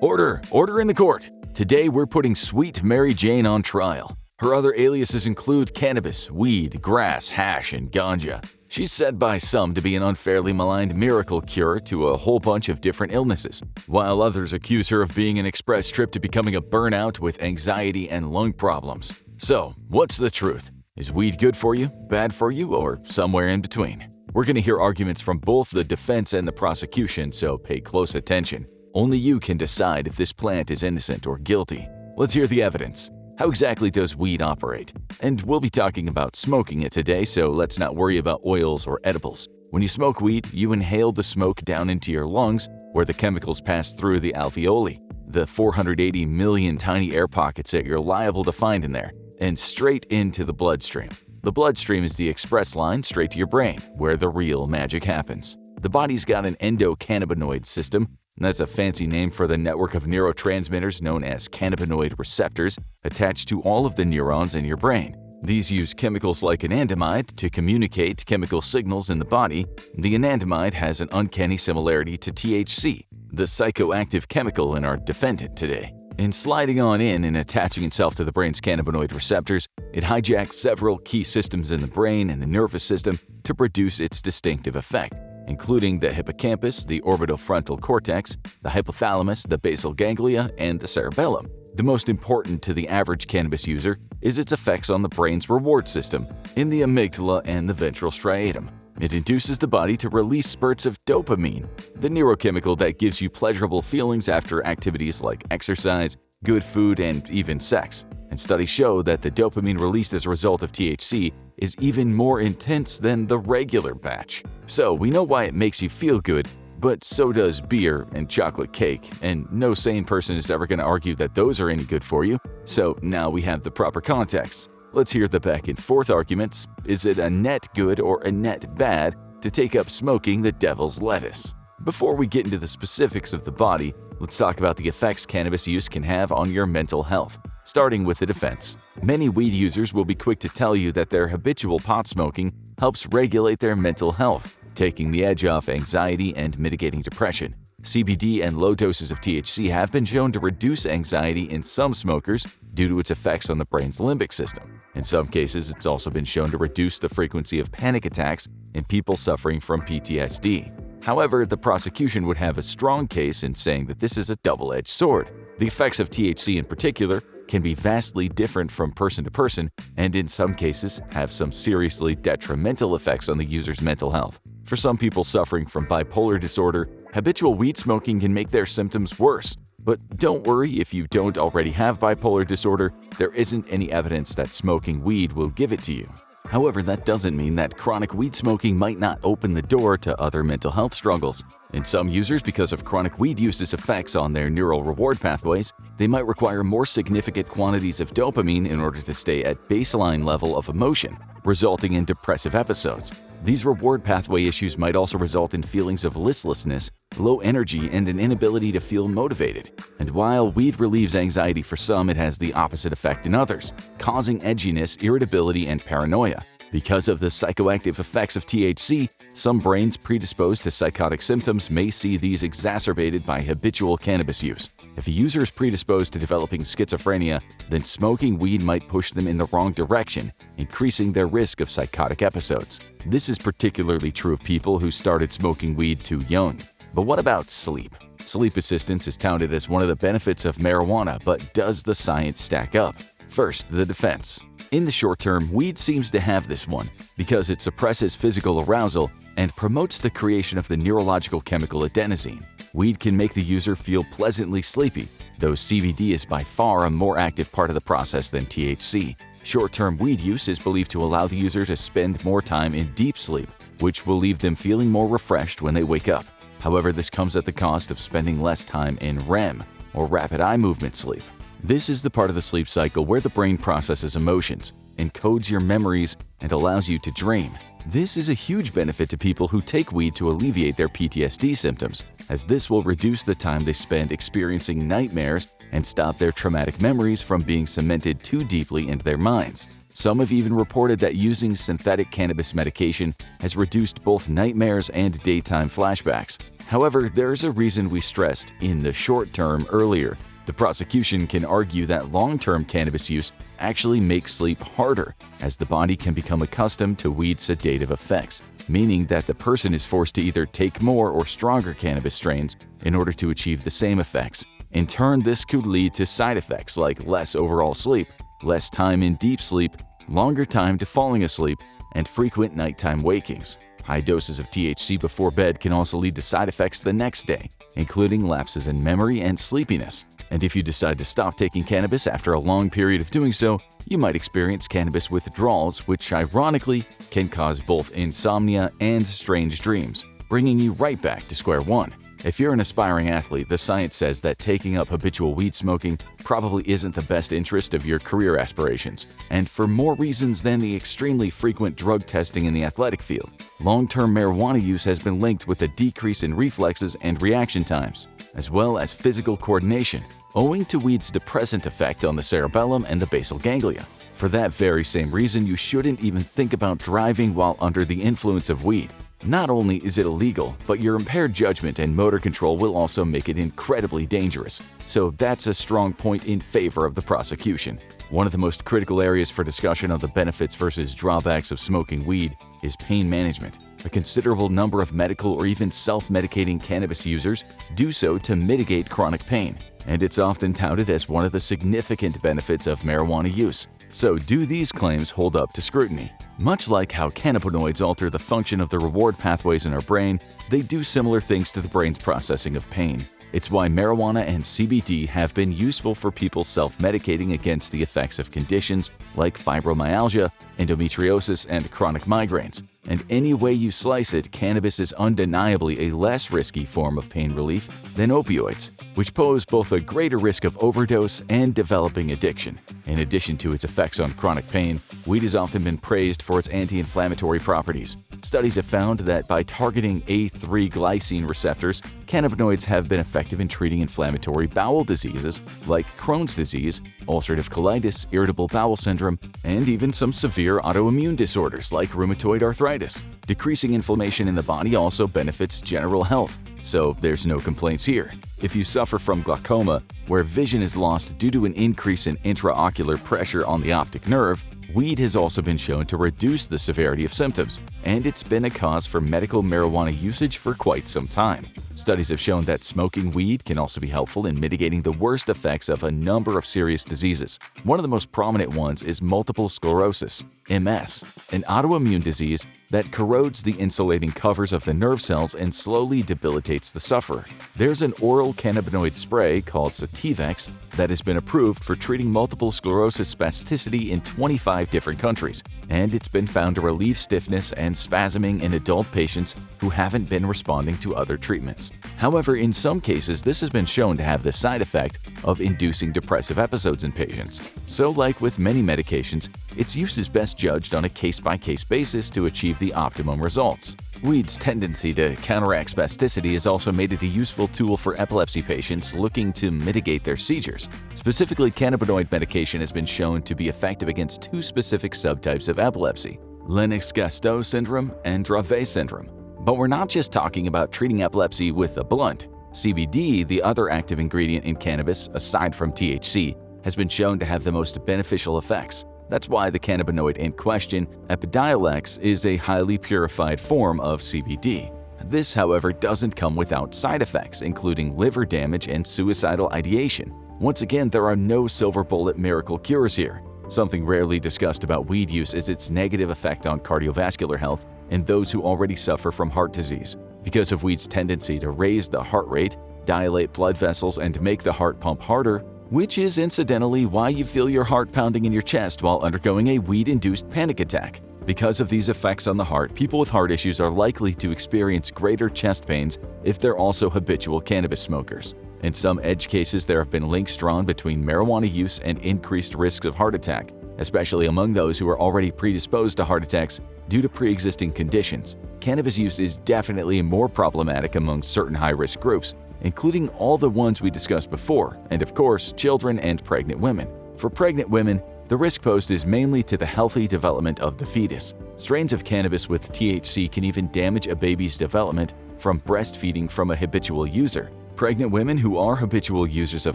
Order in the court! Today we're putting Sweet Mary Jane on trial. Her other aliases include cannabis, weed, grass, hash, and ganja. She's said by some to be an unfairly maligned miracle cure to a whole bunch of different illnesses, while others accuse her of being an express trip to becoming a burnout with anxiety and lung problems. So, what's the truth? Is weed good for you, bad for you, or somewhere in between? We're going to hear arguments from both the defense and the prosecution, so pay close attention. Only you can decide if this plant is innocent or guilty. Let's hear the evidence. How exactly does weed operate? And we'll be talking about smoking it today, so let's not worry about oils or edibles. When you smoke weed, you inhale the smoke down into your lungs, where the chemicals pass through the alveoli, the 480 million tiny air pockets that you're liable to find in there, and straight into the bloodstream. The bloodstream is the express line straight to your brain, where the real magic happens. The body's got an endocannabinoid system. That's a fancy name for the network of neurotransmitters known as cannabinoid receptors attached to all of the neurons in your brain. These use chemicals like anandamide to communicate chemical signals in the body. The anandamide has an uncanny similarity to THC, the psychoactive chemical in our defendant today. In sliding on in and attaching itself to the brain's cannabinoid receptors, it hijacks several key systems in the brain and the nervous system to produce its distinctive effect, including the hippocampus, the orbitofrontal cortex, the hypothalamus, the basal ganglia, and the cerebellum. The most important to the average cannabis user is its effects on the brain's reward system, in the amygdala and the ventral striatum. It induces the body to release spurts of dopamine, the neurochemical that gives you pleasurable feelings after activities like exercise, good food, and even sex. And studies show that the dopamine released as a result of THC is even more intense than the regular batch. So we know why it makes you feel good, but so does beer and chocolate cake, and no sane person is ever going to argue that those are any good for you. So now we have the proper context. Let's hear the back and forth arguments. Is it a net good or a net bad to take up smoking the devil's lettuce? Before we get into the specifics of the body, let's talk about the effects cannabis use can have on your mental health. Starting with the defense. Many weed users will be quick to tell you that their habitual pot smoking helps regulate their mental health, taking the edge off anxiety and mitigating depression. CBD and low doses of THC have been shown to reduce anxiety in some smokers due to its effects on the brain's limbic system. In some cases, it's also been shown to reduce the frequency of panic attacks in people suffering from PTSD. However, the prosecution would have a strong case in saying that this is a double-edged sword. The effects of THC in particular can be vastly different from person to person, and in some cases have some seriously detrimental effects on the user's mental health. For some people suffering from bipolar disorder, habitual weed smoking can make their symptoms worse. But don't worry if you don't already have bipolar disorder, there isn't any evidence that smoking weed will give it to you. However, that doesn't mean that chronic weed smoking might not open the door to other mental health struggles. In some users, because of chronic weed use's effects on their neural reward pathways, they might require more significant quantities of dopamine in order to stay at baseline level of emotion, resulting in depressive episodes. These reward pathway issues might also result in feelings of listlessness, low energy, and an inability to feel motivated. And while weed relieves anxiety for some, it has the opposite effect in others, causing edginess, irritability, and paranoia. Because of the psychoactive effects of THC, some brains predisposed to psychotic symptoms may see these exacerbated by habitual cannabis use. If a user is predisposed to developing schizophrenia, then smoking weed might push them in the wrong direction, increasing their risk of psychotic episodes. This is particularly true of people who started smoking weed too young. But what about sleep? Sleep assistance is touted as one of the benefits of marijuana, but does the science stack up? First, the defense. In the short term, weed seems to have this one because it suppresses physical arousal and promotes the creation of the neurological chemical adenosine. Weed can make the user feel pleasantly sleepy, though CBD is by far a more active part of the process than THC. Short-term weed use is believed to allow the user to spend more time in deep sleep, which will leave them feeling more refreshed when they wake up. However, this comes at the cost of spending less time in REM, or rapid eye movement sleep. This is the part of the sleep cycle where the brain processes emotions, encodes your memories, and allows you to dream. This is a huge benefit to people who take weed to alleviate their PTSD symptoms, as this will reduce the time they spend experiencing nightmares and stop their traumatic memories from being cemented too deeply into their minds. Some have even reported that using synthetic cannabis medication has reduced both nightmares and daytime flashbacks. However, there's a reason we stressed "in the short term" earlier. The prosecution can argue that long-term cannabis use actually makes sleep harder, as the body can become accustomed to weed's sedative effects, meaning that the person is forced to either take more or stronger cannabis strains in order to achieve the same effects. In turn, this could lead to side effects like less overall sleep, less time in deep sleep, longer time to falling asleep, and frequent nighttime wakings. High doses of THC before bed can also lead to side effects the next day, including lapses in memory and sleepiness. And if you decide to stop taking cannabis after a long period of doing so, you might experience cannabis withdrawals, which ironically can cause both insomnia and strange dreams, bringing you right back to square one. If you're an aspiring athlete, the science says that taking up habitual weed smoking probably isn't the best interest of your career aspirations, and for more reasons than the extremely frequent drug testing in the athletic field. Long-term marijuana use has been linked with a decrease in reflexes and reaction times, as well as physical coordination, owing to weed's depressant effect on the cerebellum and the basal ganglia. For that very same reason, you shouldn't even think about driving while under the influence of weed. Not only is it illegal, but your impaired judgment and motor control will also make it incredibly dangerous. So that's a strong point in favor of the prosecution. One of the most critical areas for discussion of the benefits versus drawbacks of smoking weed is pain management. A considerable number of medical or even self-medicating cannabis users do so to mitigate chronic pain, and it's often touted as one of the significant benefits of marijuana use. So do these claims hold up to scrutiny? Much like how cannabinoids alter the function of the reward pathways in our brain, they do similar things to the brain's processing of pain. It's why marijuana and CBD have been useful for people self-medicating against the effects of conditions like fibromyalgia, endometriosis, and chronic migraines. And any way you slice it, cannabis is undeniably a less risky form of pain relief than opioids, which pose both a greater risk of overdose and developing addiction. In addition to its effects on chronic pain, weed has often been praised for its anti-inflammatory properties. Studies have found that by targeting A3 glycine receptors, cannabinoids have been effective in treating inflammatory bowel diseases like Crohn's disease, ulcerative colitis, irritable bowel syndrome, and even some severe autoimmune disorders like rheumatoid arthritis. Decreasing inflammation in the body also benefits general health, so there's no complaints here. If you suffer from glaucoma, where vision is lost due to an increase in intraocular pressure on the optic nerve, weed has also been shown to reduce the severity of symptoms, and it's been a cause for medical marijuana usage for quite some time. Studies have shown that smoking weed can also be helpful in mitigating the worst effects of a number of serious diseases. One of the most prominent ones is multiple sclerosis, MS, an autoimmune disease that corrodes the insulating covers of the nerve cells and slowly debilitates the sufferer. There's an oral cannabinoid spray called Sativex that has been approved for treating multiple sclerosis spasticity in 25 different countries, and it's been found to relieve stiffness and spasming in adult patients who haven't been responding to other treatments. However, in some cases, this has been shown to have the side effect of inducing depressive episodes in patients. So, like with many medications, its use is best judged on a case-by-case basis to achieve the optimum results. Weed's tendency to counteract spasticity has also made it a useful tool for epilepsy patients looking to mitigate their seizures. Specifically, cannabinoid medication has been shown to be effective against two specific subtypes of epilepsy: Lennox-Gastaut syndrome and Dravet syndrome. But we're not just talking about treating epilepsy with a blunt. CBD, the other active ingredient in cannabis aside from THC, has been shown to have the most beneficial effects. That's why the cannabinoid in question, Epidiolex, is a highly purified form of CBD. This, however, doesn't come without side effects, including liver damage and suicidal ideation. Once again, there are no silver bullet miracle cures here. Something rarely discussed about weed use is its negative effect on cardiovascular health in those who already suffer from heart disease. Because of weed's tendency to raise the heart rate, dilate blood vessels, and make the heart pump harder, which is incidentally why you feel your heart pounding in your chest while undergoing a weed-induced panic attack. Because of these effects on the heart, people with heart issues are likely to experience greater chest pains if they're also habitual cannabis smokers. In some edge cases, there have been links drawn between marijuana use and increased risks of heart attack, especially among those who are already predisposed to heart attacks due to pre-existing conditions. Cannabis use is definitely more problematic among certain high-risk groups, including all the ones we discussed before, and of course, children and pregnant women. For pregnant women, the risk posed is mainly to the healthy development of the fetus. Strains of cannabis with THC can even damage a baby's development from breastfeeding from a habitual user. Pregnant women who are habitual users of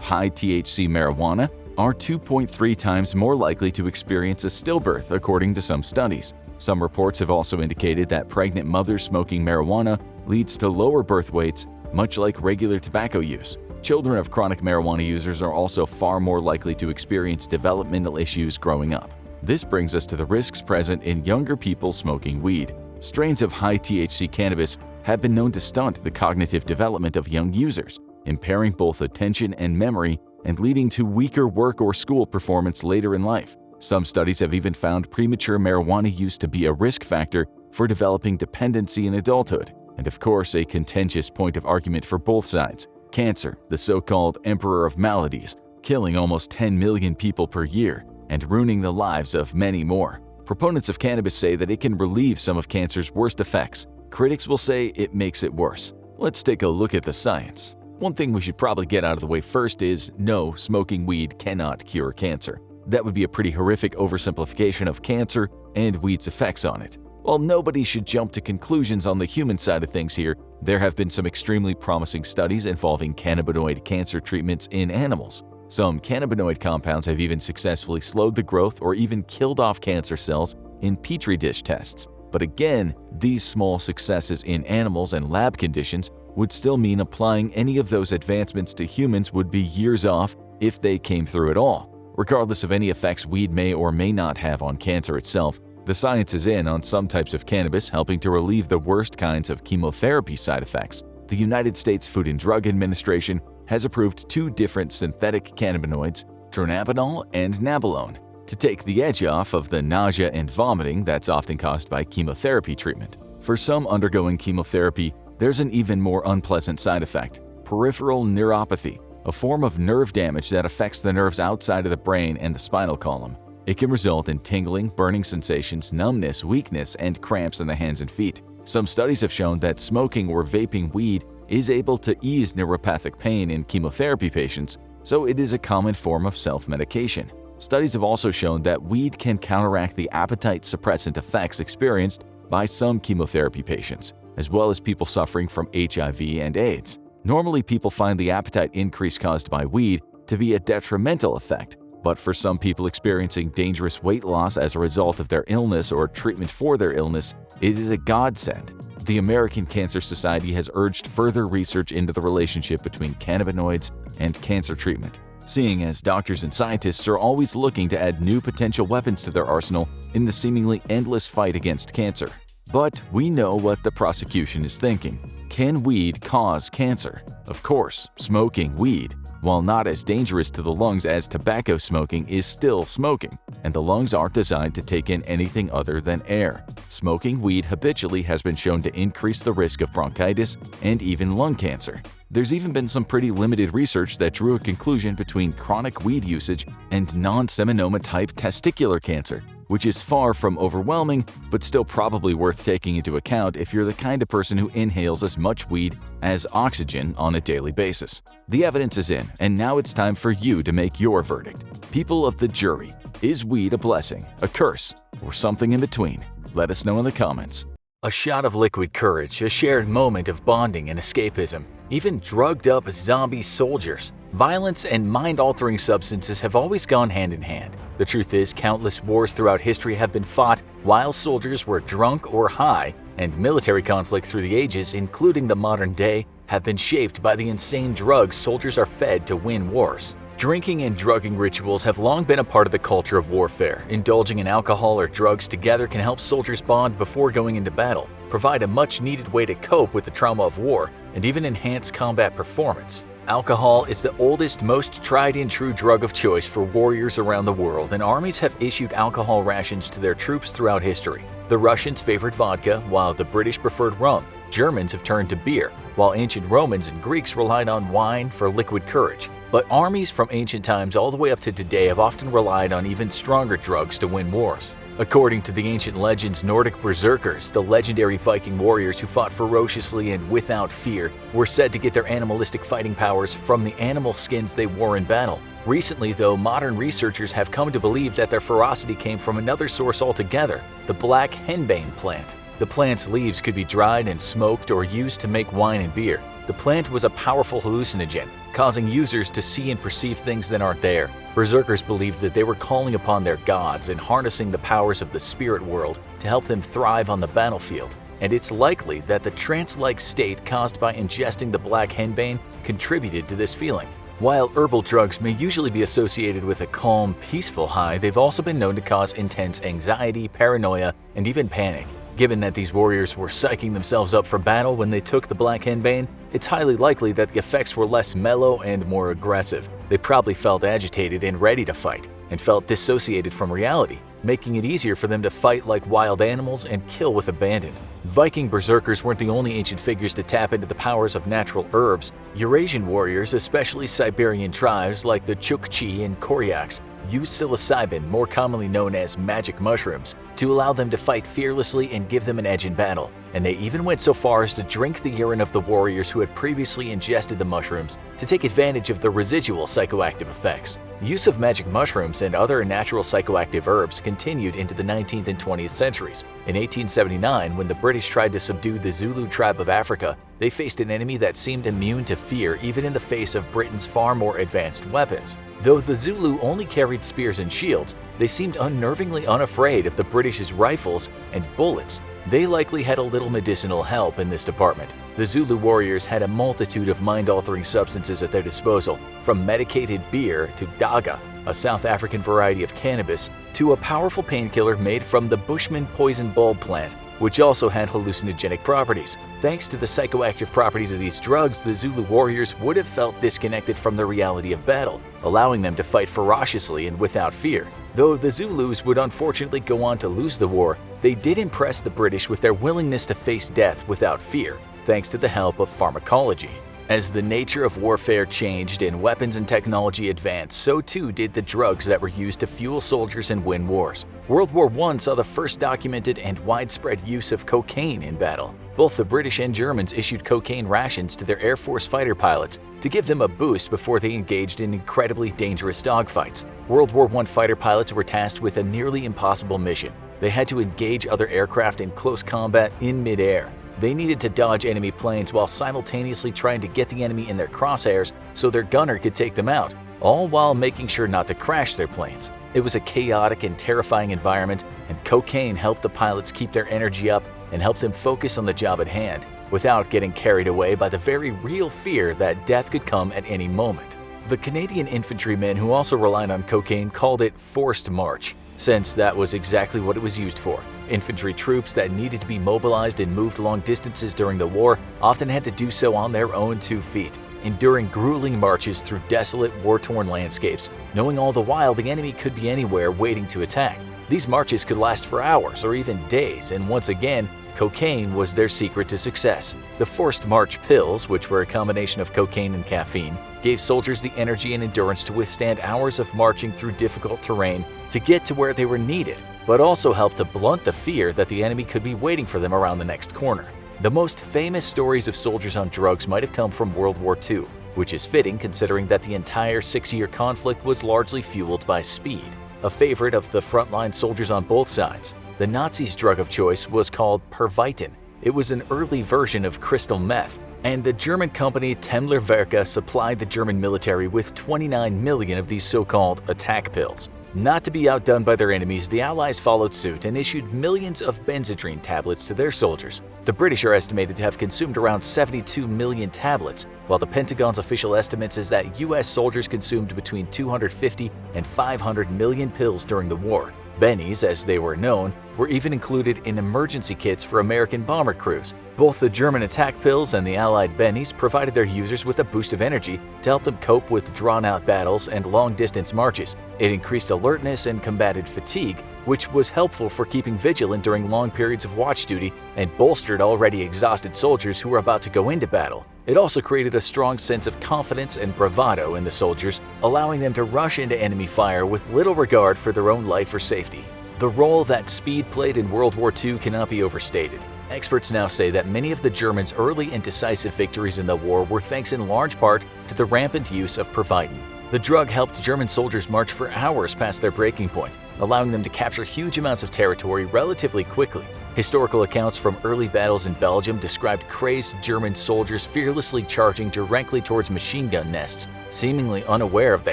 high THC marijuana are 2.3 times more likely to experience a stillbirth, according to some studies. Some reports have also indicated that pregnant mothers smoking marijuana leads to lower birth weights, much like regular tobacco use. Children of chronic marijuana users are also far more likely to experience developmental issues growing up. This brings us to the risks present in younger people smoking weed. Strains of high THC cannabis have been known to stunt the cognitive development of young users, impairing both attention and memory and leading to weaker work or school performance later in life. Some studies have even found premature marijuana use to be a risk factor for developing dependency in adulthood. And of course, a contentious point of argument for both sides: cancer, the so-called emperor of maladies, killing almost 10 million people per year and ruining the lives of many more. Proponents of cannabis say that it can relieve some of cancer's worst effects. Critics will say it makes it worse. Let's take a look at the science. One thing we should probably get out of the way first is, no, smoking weed cannot cure cancer. That would be a pretty horrific oversimplification of cancer and weed's effects on it. While nobody should jump to conclusions on the human side of things here, there have been some extremely promising studies involving cannabinoid cancer treatments in animals. Some cannabinoid compounds have even successfully slowed the growth or even killed off cancer cells in petri dish tests. But again, these small successes in animals and lab conditions would still mean applying any of those advancements to humans would be years off if they came through at all. Regardless of any effects weed may or may not have on cancer itself, the science is in on some types of cannabis helping to relieve the worst kinds of chemotherapy side effects. The United States Food and Drug Administration has approved 2 different synthetic cannabinoids, dronabinol and nabilone, to take the edge off of the nausea and vomiting that's often caused by chemotherapy treatment. For some undergoing chemotherapy, there's an even more unpleasant side effect: peripheral neuropathy, a form of nerve damage that affects the nerves outside of the brain and the spinal column. It can result in tingling, burning sensations, numbness, weakness, and cramps in the hands and feet. Some studies have shown that smoking or vaping weed is able to ease neuropathic pain in chemotherapy patients, so it is a common form of self-medication. Studies have also shown that weed can counteract the appetite suppressant effects experienced by some chemotherapy patients, as well as people suffering from HIV and AIDS. Normally, people find the appetite increase caused by weed to be a detrimental effect, but for some people experiencing dangerous weight loss as a result of their illness or treatment for their illness, it is a godsend. The American Cancer Society has urged further research into the relationship between cannabinoids and cancer treatment, seeing as doctors and scientists are always looking to add new potential weapons to their arsenal in the seemingly endless fight against cancer. But we know what the prosecution is thinking. Can weed cause cancer? Of course, smoking weed, while not as dangerous to the lungs as tobacco smoking, is still smoking, and the lungs aren't designed to take in anything other than air. Smoking weed habitually has been shown to increase the risk of bronchitis and even lung cancer. There's even been some pretty limited research that drew a conclusion between chronic weed usage and non-seminoma-type testicular cancer, which is far from overwhelming, but still probably worth taking into account if you're the kind of person who inhales as much weed as oxygen on a daily basis. The evidence is in, and now it's time for you to make your verdict. People of the jury, is weed a blessing, a curse, or something in between? Let us know in the comments. A shot of liquid courage, a shared moment of bonding and escapism, even drugged-up zombie soldiers. Violence and mind-altering substances have always gone hand in hand. The truth is, countless wars throughout history have been fought while soldiers were drunk or high, and military conflict through the ages, including the modern day, have been shaped by the insane drugs soldiers are fed to win wars. Drinking and drugging rituals have long been a part of the culture of warfare. Indulging in alcohol or drugs together can help soldiers bond before going into battle, provide a much-needed way to cope with the trauma of war, and even enhance combat performance. Alcohol is the oldest, most tried-and-true drug of choice for warriors around the world, and armies have issued alcohol rations to their troops throughout history. The Russians favored vodka, while the British preferred rum. Germans have turned to beer, while ancient Romans and Greeks relied on wine for liquid courage. But armies from ancient times all the way up to today have often relied on even stronger drugs to win wars. According to the ancient legends, Nordic berserkers, the legendary Viking warriors who fought ferociously and without fear, were said to get their animalistic fighting powers from the animal skins they wore in battle. Recently, though, modern researchers have come to believe that their ferocity came from another source altogether, the black henbane plant. The plant's leaves could be dried and smoked or used to make wine and beer. The plant was a powerful hallucinogen, causing users to see and perceive things that aren't there. Berserkers believed that they were calling upon their gods and harnessing the powers of the spirit world to help them thrive on the battlefield. And it's likely that the trance-like state caused by ingesting the black henbane contributed to this feeling. While herbal drugs may usually be associated with a calm, peaceful high, they've also been known to cause intense anxiety, paranoia, and even panic. Given that these warriors were psyching themselves up for battle when they took the black henbane, it's highly likely that the effects were less mellow and more aggressive. They probably felt agitated and ready to fight, and felt dissociated from reality, making it easier for them to fight like wild animals and kill with abandon. Viking berserkers weren't the only ancient figures to tap into the powers of natural herbs. Eurasian warriors, especially Siberian tribes like the Chukchi and Koryaks, use psilocybin, more commonly known as magic mushrooms, to allow them to fight fearlessly and give them an edge in battle. And they even went so far as to drink the urine of the warriors who had previously ingested the mushrooms to take advantage of the residual psychoactive effects. The use of magic mushrooms and other natural psychoactive herbs continued into the 19th and 20th centuries. In 1879, when the British tried to subdue the Zulu tribe of Africa, they faced an enemy that seemed immune to fear even in the face of Britain's far more advanced weapons. Though the Zulu only carried spears and shields, they seemed unnervingly unafraid of the British's rifles and bullets. They likely had a little medicinal help in this department. The Zulu warriors had a multitude of mind-altering substances at their disposal, from medicated beer to daga, a South African variety of cannabis, to a powerful painkiller made from the Bushman poison bulb plant, which also had hallucinogenic properties. Thanks to the psychoactive properties of these drugs, the Zulu warriors would have felt disconnected from the reality of battle, allowing them to fight ferociously and without fear. Though the Zulus would unfortunately go on to lose the war, they did impress the British with their willingness to face death without fear, thanks to the help of pharmacology. As the nature of warfare changed and weapons and technology advanced, so too did the drugs that were used to fuel soldiers and win wars. World War I saw the first documented and widespread use of cocaine in battle. Both the British and Germans issued cocaine rations to their Air Force fighter pilots to give them a boost before they engaged in incredibly dangerous dogfights. World War I fighter pilots were tasked with a nearly impossible mission. They had to engage other aircraft in close combat in midair. They needed to dodge enemy planes while simultaneously trying to get the enemy in their crosshairs so their gunner could take them out, all while making sure not to crash their planes. It was a chaotic and terrifying environment, and cocaine helped the pilots keep their energy up and helped them focus on the job at hand, without getting carried away by the very real fear that death could come at any moment. The Canadian infantrymen who also relied on cocaine called it forced march, since that was exactly what it was used for. Infantry troops that needed to be mobilized and moved long distances during the war often had to do so on their own 2 feet, enduring grueling marches through desolate, war-torn landscapes, knowing all the while the enemy could be anywhere waiting to attack. These marches could last for hours or even days, and once again, cocaine was their secret to success. The forced march pills, which were a combination of cocaine and caffeine, gave soldiers the energy and endurance to withstand hours of marching through difficult terrain to get to where they were needed, but also helped to blunt the fear that the enemy could be waiting for them around the next corner. The most famous stories of soldiers on drugs might have come from World War II, which is fitting considering that the entire 6-year conflict was largely fueled by speed. A favorite of the frontline soldiers on both sides, the Nazis' drug of choice was called Pervitin. It was an early version of crystal meth, and the German company Temmler Werke supplied the German military with 29 million of these so-called attack pills. Not to be outdone by their enemies, the Allies followed suit and issued millions of Benzedrine tablets to their soldiers. The British are estimated to have consumed around 72 million tablets, while the Pentagon's official estimates is that US soldiers consumed between 250 and 500 million pills during the war. Bennies, as they were known, were even included in emergency kits for American bomber crews. Both the German attack pills and the Allied bennies provided their users with a boost of energy to help them cope with drawn-out battles and long-distance marches. It increased alertness and combated fatigue, which was helpful for keeping vigilant during long periods of watch duty and bolstered already exhausted soldiers who were about to go into battle. It also created a strong sense of confidence and bravado in the soldiers, allowing them to rush into enemy fire with little regard for their own life or safety. The role that speed played in World War II cannot be overstated. Experts now say that many of the Germans' early and decisive victories in the war were thanks in large part to the rampant use of Providin. The drug helped German soldiers march for hours past their breaking point, allowing them to capture huge amounts of territory relatively quickly. Historical accounts from early battles in Belgium described crazed German soldiers fearlessly charging directly towards machine gun nests, seemingly unaware of the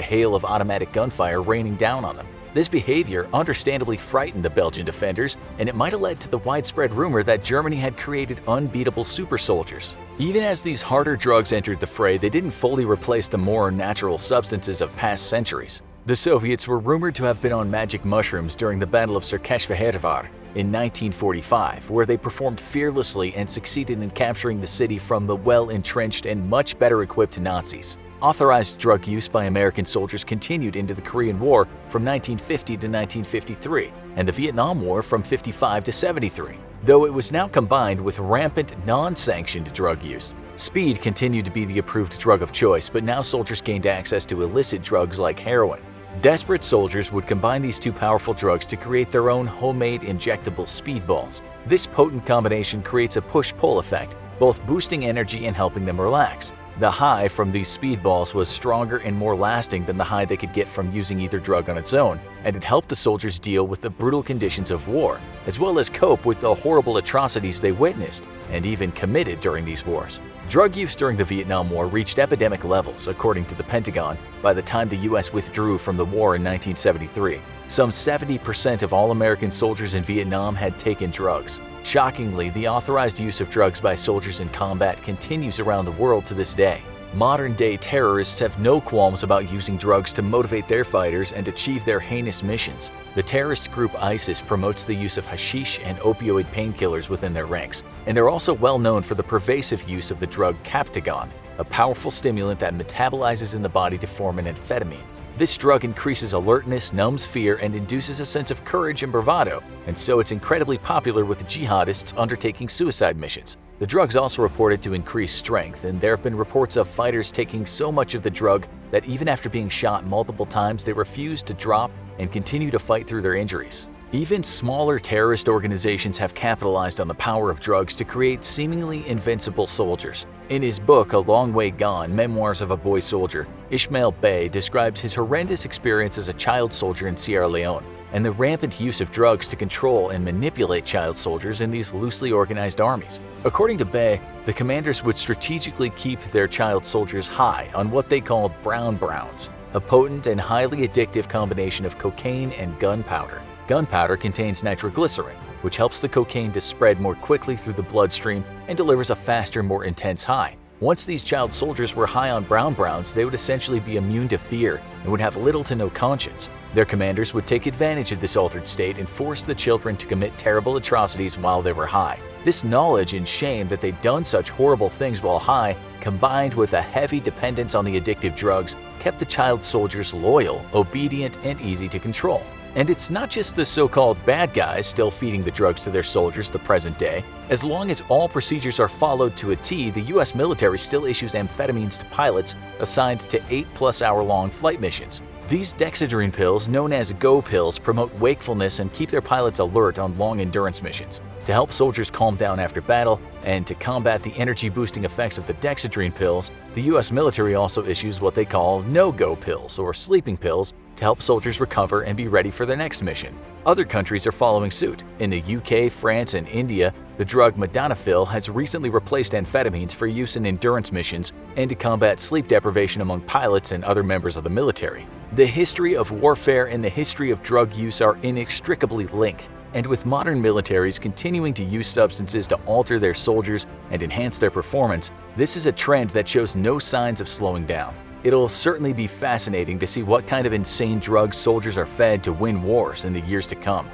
hail of automatic gunfire raining down on them. This behavior understandably frightened the Belgian defenders, and it might have led to the widespread rumor that Germany had created unbeatable super soldiers. Even as these harder drugs entered the fray, they didn't fully replace the more natural substances of past centuries. The Soviets were rumored to have been on magic mushrooms during the Battle of Czerkesfehérvár in 1945, where they performed fearlessly and succeeded in capturing the city from the well-entrenched and much better equipped Nazis. Authorized drug use by American soldiers continued into the Korean War from 1950 to 1953, and the Vietnam War from 55 to 73. Though it was now combined with rampant non-sanctioned drug use. Speed continued to be the approved drug of choice, but now soldiers gained access to illicit drugs like heroin. Desperate soldiers would combine these two powerful drugs to create their own homemade injectable speedballs. This potent combination creates a push-pull effect, both boosting energy and helping them relax. The high from these speedballs was stronger and more lasting than the high they could get from using either drug on its own, and it helped the soldiers deal with the brutal conditions of war, as well as cope with the horrible atrocities they witnessed and even committed during these wars. Drug use during the Vietnam War reached epidemic levels, according to the Pentagon, by the time the U.S. withdrew from the war in 1973. Some 70% of all American soldiers in Vietnam had taken drugs. Shockingly, the authorized use of drugs by soldiers in combat continues around the world to this day. Modern-day terrorists have no qualms about using drugs to motivate their fighters and achieve their heinous missions. The terrorist group ISIS promotes the use of hashish and opioid painkillers within their ranks, and they're also well known for the pervasive use of the drug Captagon, a powerful stimulant that metabolizes in the body to form an amphetamine. This drug increases alertness, numbs fear, and induces a sense of courage and bravado, and so it's incredibly popular with jihadists undertaking suicide missions. The drug's also reported to increase strength, and there have been reports of fighters taking so much of the drug that even after being shot multiple times, they refuse to drop and continue to fight through their injuries. Even smaller terrorist organizations have capitalized on the power of drugs to create seemingly invincible soldiers. In his book, A Long Way Gone, Memoirs of a Boy Soldier, Ishmael Bey describes his horrendous experience as a child soldier in Sierra Leone and the rampant use of drugs to control and manipulate child soldiers in these loosely organized armies. According to Bey, the commanders would strategically keep their child soldiers high on what they called brown browns, a potent and highly addictive combination of cocaine and gunpowder. Gunpowder contains nitroglycerin, which helps the cocaine to spread more quickly through the bloodstream and delivers a faster, more intense high. Once these child soldiers were high on brown browns, they would essentially be immune to fear and would have little to no conscience. Their commanders would take advantage of this altered state and force the children to commit terrible atrocities while they were high. This knowledge and shame that they'd done such horrible things while high, combined with a heavy dependence on the addictive drugs, kept the child soldiers loyal, obedient, and easy to control. And it's not just the so-called bad guys still feeding the drugs to their soldiers the present day. As long as all procedures are followed to a T, the US military still issues amphetamines to pilots assigned to 8+ hour-long flight missions. These dexedrine pills, known as Go pills, promote wakefulness and keep their pilots alert on long endurance missions. To help soldiers calm down after battle and to combat the energy-boosting effects of the dexedrine pills, the US military also issues what they call no-go pills or sleeping pills to help soldiers recover and be ready for their next mission. Other countries are following suit. In the UK, France, and India, the drug modafinil has recently replaced amphetamines for use in endurance missions and to combat sleep deprivation among pilots and other members of the military. The history of warfare and the history of drug use are inextricably linked, and with modern militaries continuing to use substances to alter their soldiers and enhance their performance, this is a trend that shows no signs of slowing down. It'll certainly be fascinating to see what kind of insane drugs soldiers are fed to win wars in the years to come.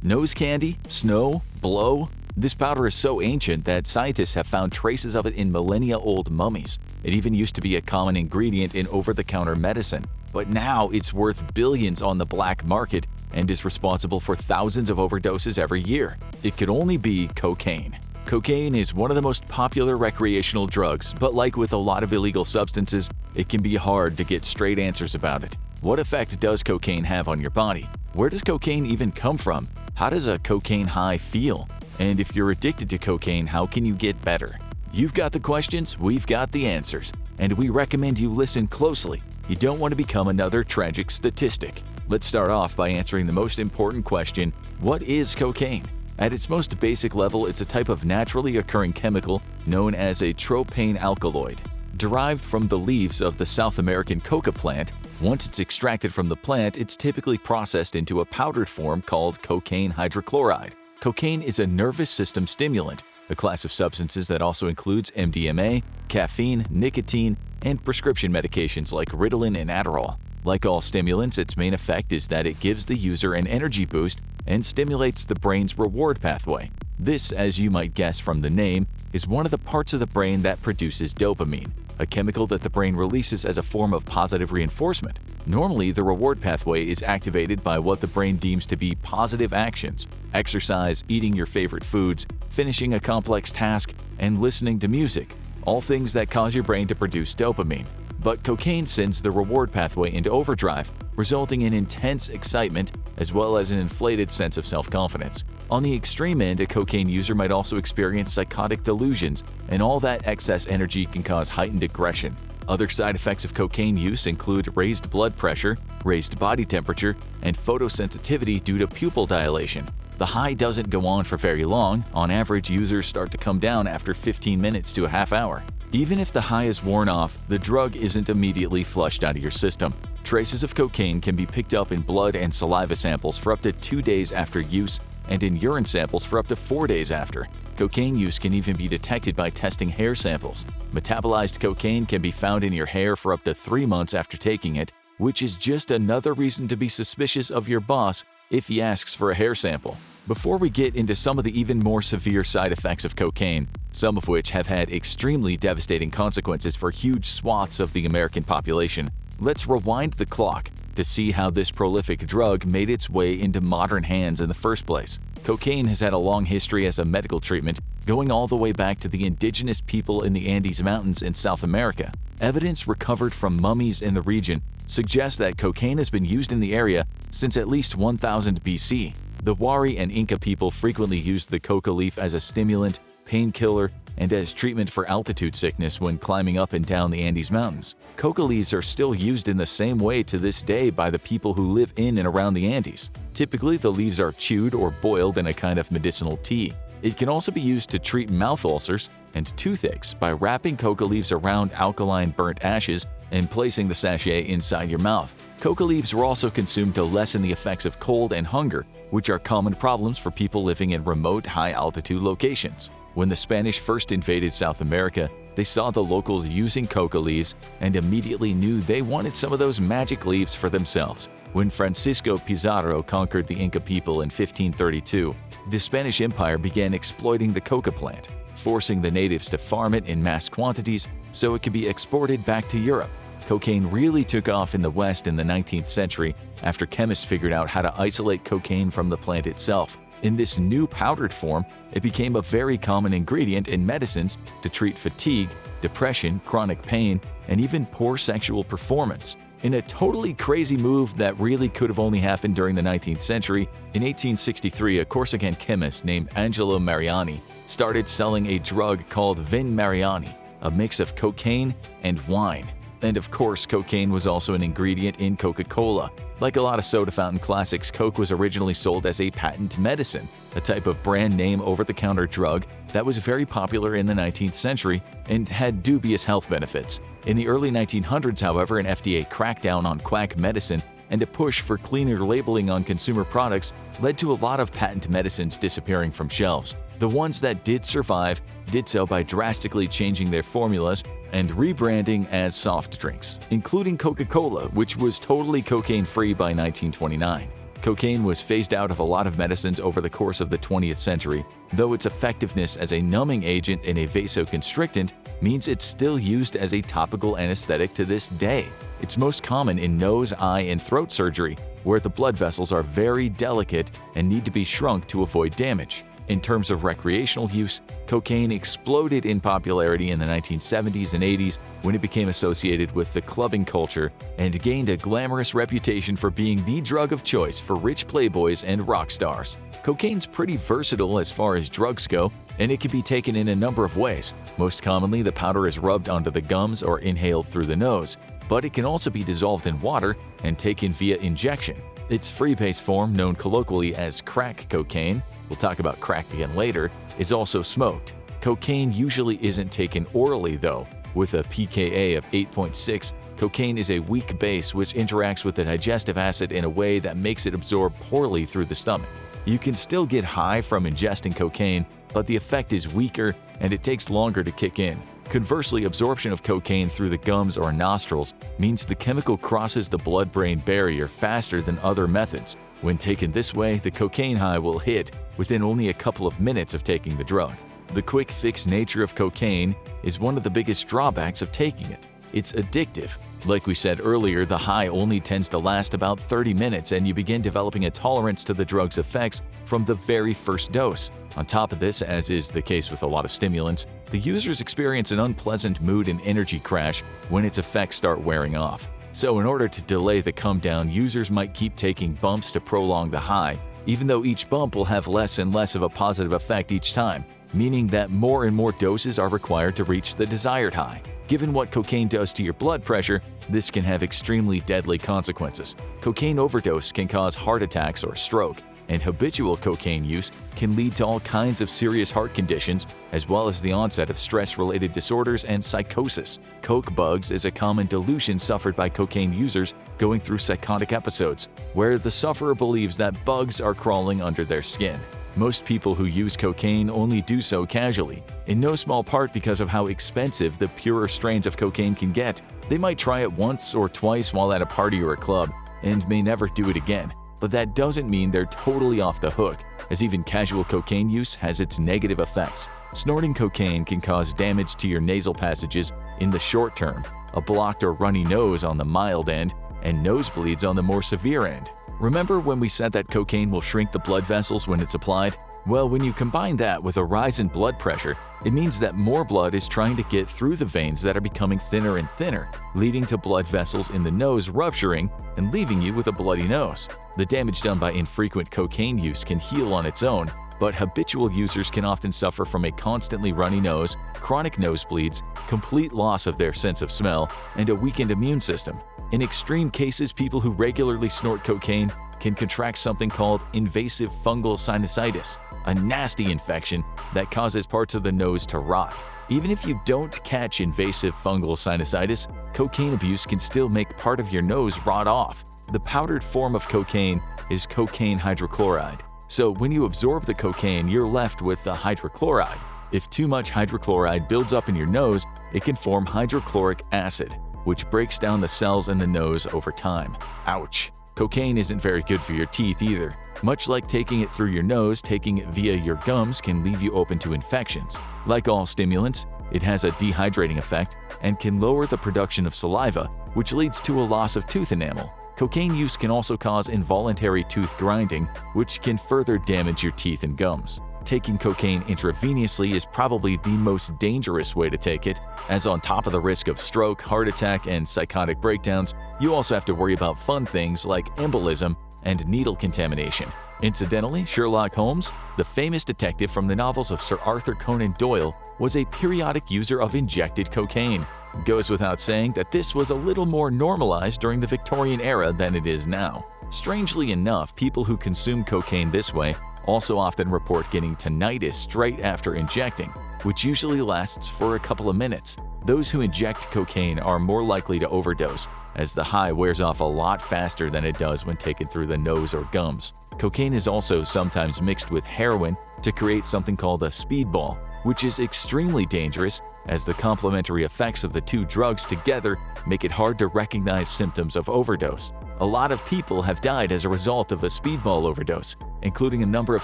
Nose candy? Snow? Blow? This powder is so ancient that scientists have found traces of it in millennia-old mummies. It even used to be a common ingredient in over-the-counter medicine, but now it's worth billions on the black market and is responsible for thousands of overdoses every year. It could only be cocaine. Cocaine is one of the most popular recreational drugs, but like with a lot of illegal substances, it can be hard to get straight answers about it. What effect does cocaine have on your body? Where does cocaine even come from? How does a cocaine high feel? And if you're addicted to cocaine, how can you get better? You've got the questions, we've got the answers, and we recommend you listen closely. You don't want to become another tragic statistic. Let's start off by answering the most important question: what is cocaine? At its most basic level, it's a type of naturally occurring chemical known as a tropane alkaloid. Derived from the leaves of the South American coca plant, once it's extracted from the plant, it's typically processed into a powdered form called cocaine hydrochloride. Cocaine is a nervous system stimulant, a class of substances that also includes MDMA, caffeine, nicotine, and prescription medications like Ritalin and Adderall. Like all stimulants, its main effect is that it gives the user an energy boost and stimulates the brain's reward pathway. This, as you might guess from the name, is one of the parts of the brain that produces dopamine, a chemical that the brain releases as a form of positive reinforcement. Normally, the reward pathway is activated by what the brain deems to be positive actions: exercise, eating your favorite foods, finishing a complex task, and listening to music, all things that cause your brain to produce dopamine. But cocaine sends the reward pathway into overdrive, resulting in intense excitement as well as an inflated sense of self-confidence. On the extreme end, a cocaine user might also experience psychotic delusions, and all that excess energy can cause heightened aggression. Other side effects of cocaine use include raised blood pressure, raised body temperature, and photosensitivity due to pupil dilation. The high doesn't go on for very long. On average, users start to come down after 15 minutes to a half hour. Even if the high is worn off, the drug isn't immediately flushed out of your system. Traces of cocaine can be picked up in blood and saliva samples for up to 2 days after use, and in urine samples for up to 4 days after. Cocaine use can even be detected by testing hair samples. Metabolized cocaine can be found in your hair for up to 3 months after taking it, which is just another reason to be suspicious of your boss if he asks for a hair sample. Before we get into some of the even more severe side effects of cocaine, some of which have had extremely devastating consequences for huge swaths of the American population, let's rewind the clock to see how this prolific drug made its way into modern hands in the first place. Cocaine has had a long history as a medical treatment, going all the way back to the indigenous people in the Andes Mountains in South America. Evidence recovered from mummies in the region suggests that cocaine has been used in the area since at least 1000 BC. The Wari and Inca people frequently used the coca leaf as a stimulant, painkiller, and as treatment for altitude sickness when climbing up and down the Andes Mountains. Coca leaves are still used in the same way to this day by the people who live in and around the Andes. Typically, the leaves are chewed or boiled in a kind of medicinal tea. It can also be used to treat mouth ulcers and toothaches by wrapping coca leaves around alkaline burnt ashes and placing the sachet inside your mouth. Coca leaves were also consumed to lessen the effects of cold and hunger, which are common problems for people living in remote, high-altitude locations. When the Spanish first invaded South America, they saw the locals using coca leaves and immediately knew they wanted some of those magic leaves for themselves. When Francisco Pizarro conquered the Inca people in 1532, the Spanish Empire began exploiting the coca plant, forcing the natives to farm it in mass quantities so it could be exported back to Europe. Cocaine really took off in the West in the 19th century after chemists figured out how to isolate cocaine from the plant itself. In this new powdered form, it became a very common ingredient in medicines to treat fatigue, depression, chronic pain, and even poor sexual performance. In a totally crazy move that really could have only happened during the 19th century, in 1863 a Corsican chemist named Angelo Mariani started selling a drug called Vin Mariani, a mix of cocaine and wine. And of course, cocaine was also an ingredient in Coca-Cola. Like a lot of soda fountain classics, Coke was originally sold as a patent medicine, a type of brand name over-the-counter drug that was very popular in the 19th century and had dubious health benefits. In the early 1900s, however, an FDA crackdown on quack medicine and a push for cleaner labeling on consumer products led to a lot of patent medicines disappearing from shelves. The ones that did survive did so by drastically changing their formulas and rebranding as soft drinks, including Coca-Cola, which was totally cocaine-free by 1929. Cocaine was phased out of a lot of medicines over the course of the 20th century, though its effectiveness as a numbing agent and a vasoconstrictant means it's still used as a topical anesthetic to this day. It's most common in nose, eye, and throat surgery, where the blood vessels are very delicate and need to be shrunk to avoid damage. In terms of recreational use, cocaine exploded in popularity in the 1970s and 80s when it became associated with the clubbing culture and gained a glamorous reputation for being the drug of choice for rich playboys and rock stars. Cocaine's pretty versatile as far as drugs go, and it can be taken in a number of ways. Most commonly, the powder is rubbed onto the gums or inhaled through the nose, but it can also be dissolved in water and taken via injection. Its freebase form, known colloquially as crack cocaine, we'll talk about crack again later, is also smoked. Cocaine usually isn't taken orally though. With a pKa of 8.6, cocaine is a weak base which interacts with the digestive acid in a way that makes it absorb poorly through the stomach. You can still get high from ingesting cocaine, but the effect is weaker and it takes longer to kick in. Conversely, absorption of cocaine through the gums or nostrils means the chemical crosses the blood-brain barrier faster than other methods. When taken this way, the cocaine high will hit within only a couple of minutes of taking the drug. The quick fix nature of cocaine is one of the biggest drawbacks of taking it. It's addictive. Like we said earlier, the high only tends to last about 30 minutes and you begin developing a tolerance to the drug's effects from the very first dose. On top of this, as is the case with a lot of stimulants, the users experience an unpleasant mood and energy crash when its effects start wearing off. So in order to delay the come down, users might keep taking bumps to prolong the high, even though each bump will have less and less of a positive effect each time, meaning that more and more doses are required to reach the desired high. Given what cocaine does to your blood pressure, this can have extremely deadly consequences. Cocaine overdose can cause heart attacks or stroke, and habitual cocaine use can lead to all kinds of serious heart conditions, as well as the onset of stress-related disorders and psychosis. Coke bugs is a common delusion suffered by cocaine users going through psychotic episodes, where the sufferer believes that bugs are crawling under their skin. Most people who use cocaine only do so casually, in no small part because of how expensive the purer strains of cocaine can get. They might try it once or twice while at a party or a club, and may never do it again. But that doesn't mean they're totally off the hook, as even casual cocaine use has its negative effects. Snorting cocaine can cause damage to your nasal passages in the short term, a blocked or runny nose on the mild end, and nosebleeds on the more severe end. Remember when we said that cocaine will shrink the blood vessels when it's applied? Well, when you combine that with a rise in blood pressure, it means that more blood is trying to get through the veins that are becoming thinner and thinner, leading to blood vessels in the nose rupturing and leaving you with a bloody nose. The damage done by infrequent cocaine use can heal on its own, but habitual users can often suffer from a constantly runny nose, chronic nosebleeds, complete loss of their sense of smell, and a weakened immune system. In extreme cases, people who regularly snort cocaine can contract something called invasive fungal sinusitis, a nasty infection that causes parts of the nose to rot. Even if you don't catch invasive fungal sinusitis, cocaine abuse can still make part of your nose rot off. The powdered form of cocaine is cocaine hydrochloride. So when you absorb the cocaine, you're left with the hydrochloride. If too much hydrochloride builds up in your nose, it can form hydrochloric acid, which breaks down the cells in the nose over time. Ouch! Cocaine isn't very good for your teeth either. Much like taking it through your nose, taking it via your gums can leave you open to infections. Like all stimulants, it has a dehydrating effect and can lower the production of saliva, which leads to a loss of tooth enamel. Cocaine use can also cause involuntary tooth grinding, which can further damage your teeth and gums. Taking cocaine intravenously is probably the most dangerous way to take it, as on top of the risk of stroke, heart attack, and psychotic breakdowns, you also have to worry about fun things like embolism and needle contamination. Incidentally, Sherlock Holmes, the famous detective from the novels of Sir Arthur Conan Doyle, was a periodic user of injected cocaine. It goes without saying that this was a little more normalized during the Victorian era than it is now. Strangely enough, people who consume cocaine this way also often report getting tinnitus straight after injecting, which usually lasts for a couple of minutes. Those who inject cocaine are more likely to overdose, as the high wears off a lot faster than it does when taken through the nose or gums. Cocaine is also sometimes mixed with heroin to create something called a speedball, which is extremely dangerous as the complementary effects of the two drugs together make it hard to recognize symptoms of overdose. A lot of people have died as a result of a speedball overdose, including a number of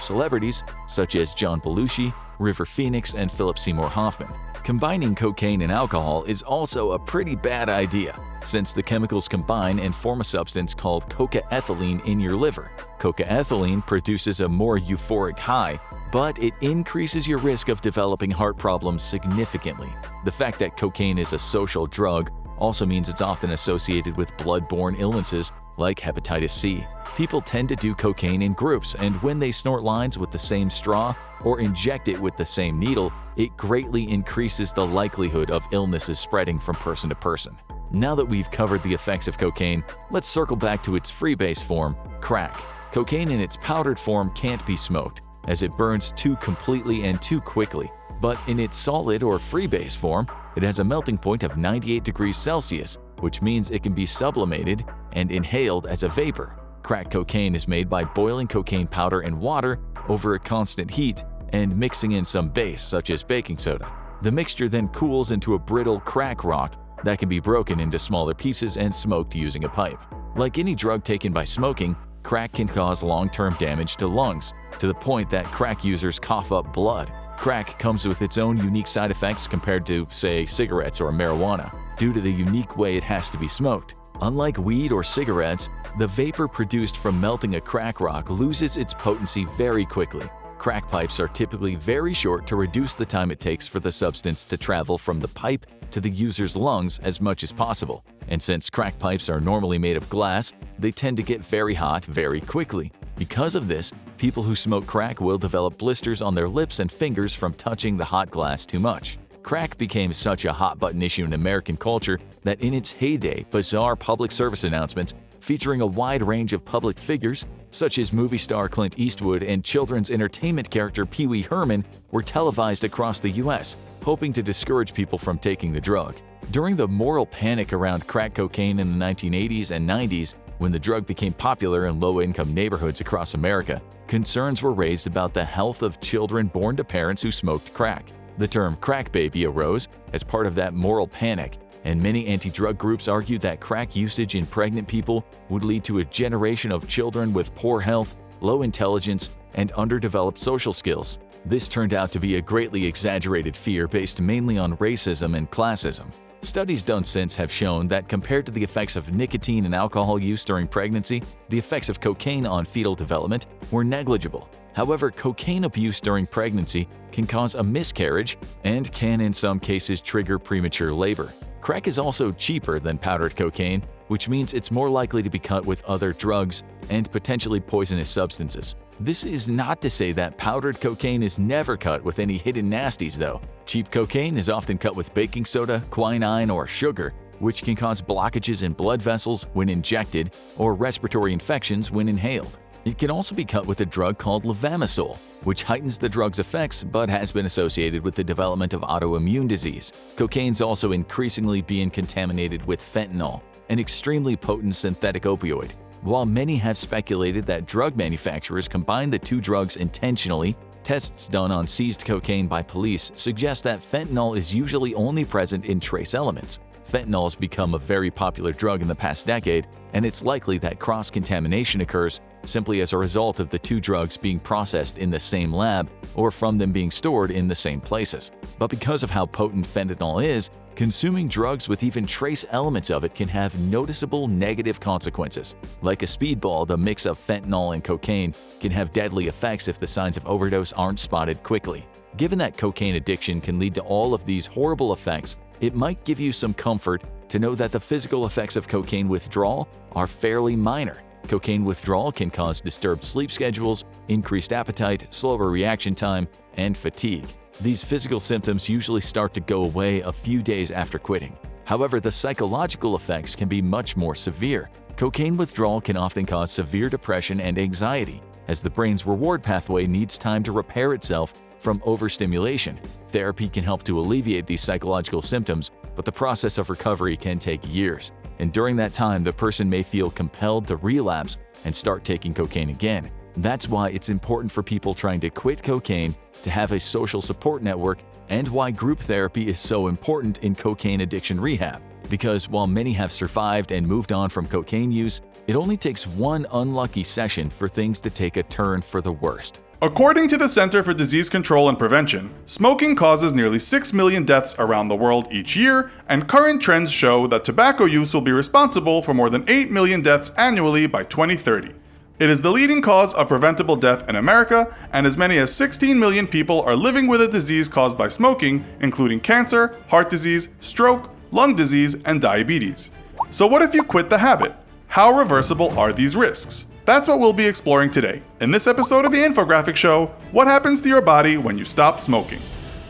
celebrities such as John Belushi, River Phoenix, and Philip Seymour Hoffman. Combining cocaine and alcohol is also a pretty bad idea, since the chemicals combine and form a substance called cocaethylene in your liver. Cocaethylene produces a more euphoric high, but it increases your risk of developing heart problems significantly. The fact that cocaine is a social drug also means it's often associated with blood-borne illnesses like hepatitis C. People tend to do cocaine in groups, and when they snort lines with the same straw or inject it with the same needle, it greatly increases the likelihood of illnesses spreading from person to person. Now that we've covered the effects of cocaine, let's circle back to its freebase form, crack. Cocaine in its powdered form can't be smoked, as it burns too completely and too quickly. But in its solid or freebase form, it has a melting point of 98 degrees Celsius, which means it can be sublimated and inhaled as a vapor. Crack cocaine is made by boiling cocaine powder in water over a constant heat and mixing in some base, such as baking soda. The mixture then cools into a brittle crack rock that can be broken into smaller pieces and smoked using a pipe. Like any drug taken by smoking, crack can cause long-term damage to lungs, to the point that crack users cough up blood. Crack comes with its own unique side effects compared to, say, cigarettes or marijuana, due to the unique way it has to be smoked. Unlike weed or cigarettes, the vapor produced from melting a crack rock loses its potency very quickly. Crack pipes are typically very short to reduce the time it takes for the substance to travel from the pipe to the user's lungs as much as possible. And since crack pipes are normally made of glass, they tend to get very hot very quickly. Because of this, people who smoke crack will develop blisters on their lips and fingers from touching the hot glass too much. Crack became such a hot-button issue in American culture that in its heyday, bizarre public service announcements featuring a wide range of public figures, such as movie star Clint Eastwood and children's entertainment character Pee Wee Herman, were televised across the U.S., hoping to discourage people from taking the drug. During the moral panic around crack cocaine in the 1980s and 90s, when the drug became popular in low-income neighborhoods across America, concerns were raised about the health of children born to parents who smoked crack. The term crack baby arose as part of that moral panic, and many anti-drug groups argued that crack usage in pregnant people would lead to a generation of children with poor health, low intelligence, and underdeveloped social skills. This turned out to be a greatly exaggerated fear based mainly on racism and classism. Studies done since have shown that compared to the effects of nicotine and alcohol use during pregnancy, the effects of cocaine on fetal development were negligible. However, cocaine abuse during pregnancy can cause a miscarriage and can in some cases trigger premature labor. Crack is also cheaper than powdered cocaine, which means it's more likely to be cut with other drugs and potentially poisonous substances. This is not to say that powdered cocaine is never cut with any hidden nasties though. Cheap cocaine is often cut with baking soda, quinine, or sugar, which can cause blockages in blood vessels when injected or respiratory infections when inhaled. It can also be cut with a drug called levamisole, which heightens the drug's effects but has been associated with the development of autoimmune disease. Cocaine's also increasingly being contaminated with fentanyl, an extremely potent synthetic opioid. While many have speculated that drug manufacturers combine the two drugs intentionally, tests done on seized cocaine by police suggest that fentanyl is usually only present in trace elements. Fentanyl has become a very popular drug in the past decade, and it's likely that cross-contamination occurs simply as a result of the two drugs being processed in the same lab or from them being stored in the same places. But because of how potent fentanyl is, consuming drugs with even trace elements of it can have noticeable negative consequences. Like a speedball, the mix of fentanyl and cocaine can have deadly effects if the signs of overdose aren't spotted quickly. Given that cocaine addiction can lead to all of these horrible effects, it might give you some comfort to know that the physical effects of cocaine withdrawal are fairly minor. Cocaine withdrawal can cause disturbed sleep schedules, increased appetite, slower reaction time, and fatigue. These physical symptoms usually start to go away a few days after quitting. However, the psychological effects can be much more severe. Cocaine withdrawal can often cause severe depression and anxiety, as the brain's reward pathway needs time to repair itself from overstimulation. Therapy can help to alleviate these psychological symptoms, but the process of recovery can take years. And during that time, the person may feel compelled to relapse and start taking cocaine again. That's why it's important for people trying to quit cocaine to have a social support network, and why group therapy is so important in cocaine addiction rehab. Because while many have survived and moved on from cocaine use, it only takes one unlucky session for things to take a turn for the worst. According to the Center for Disease Control and Prevention, smoking causes nearly 6 million deaths around the world each year, and current trends show that tobacco use will be responsible for more than 8 million deaths annually by 2030. It is the leading cause of preventable death in America, and as many as 16 million people are living with a disease caused by smoking, including cancer, heart disease, stroke, lung disease, and diabetes. So what if you quit the habit? How reversible are these risks? That's what we'll be exploring today. In this episode of the Infographic Show, what happens to your body when you stop smoking?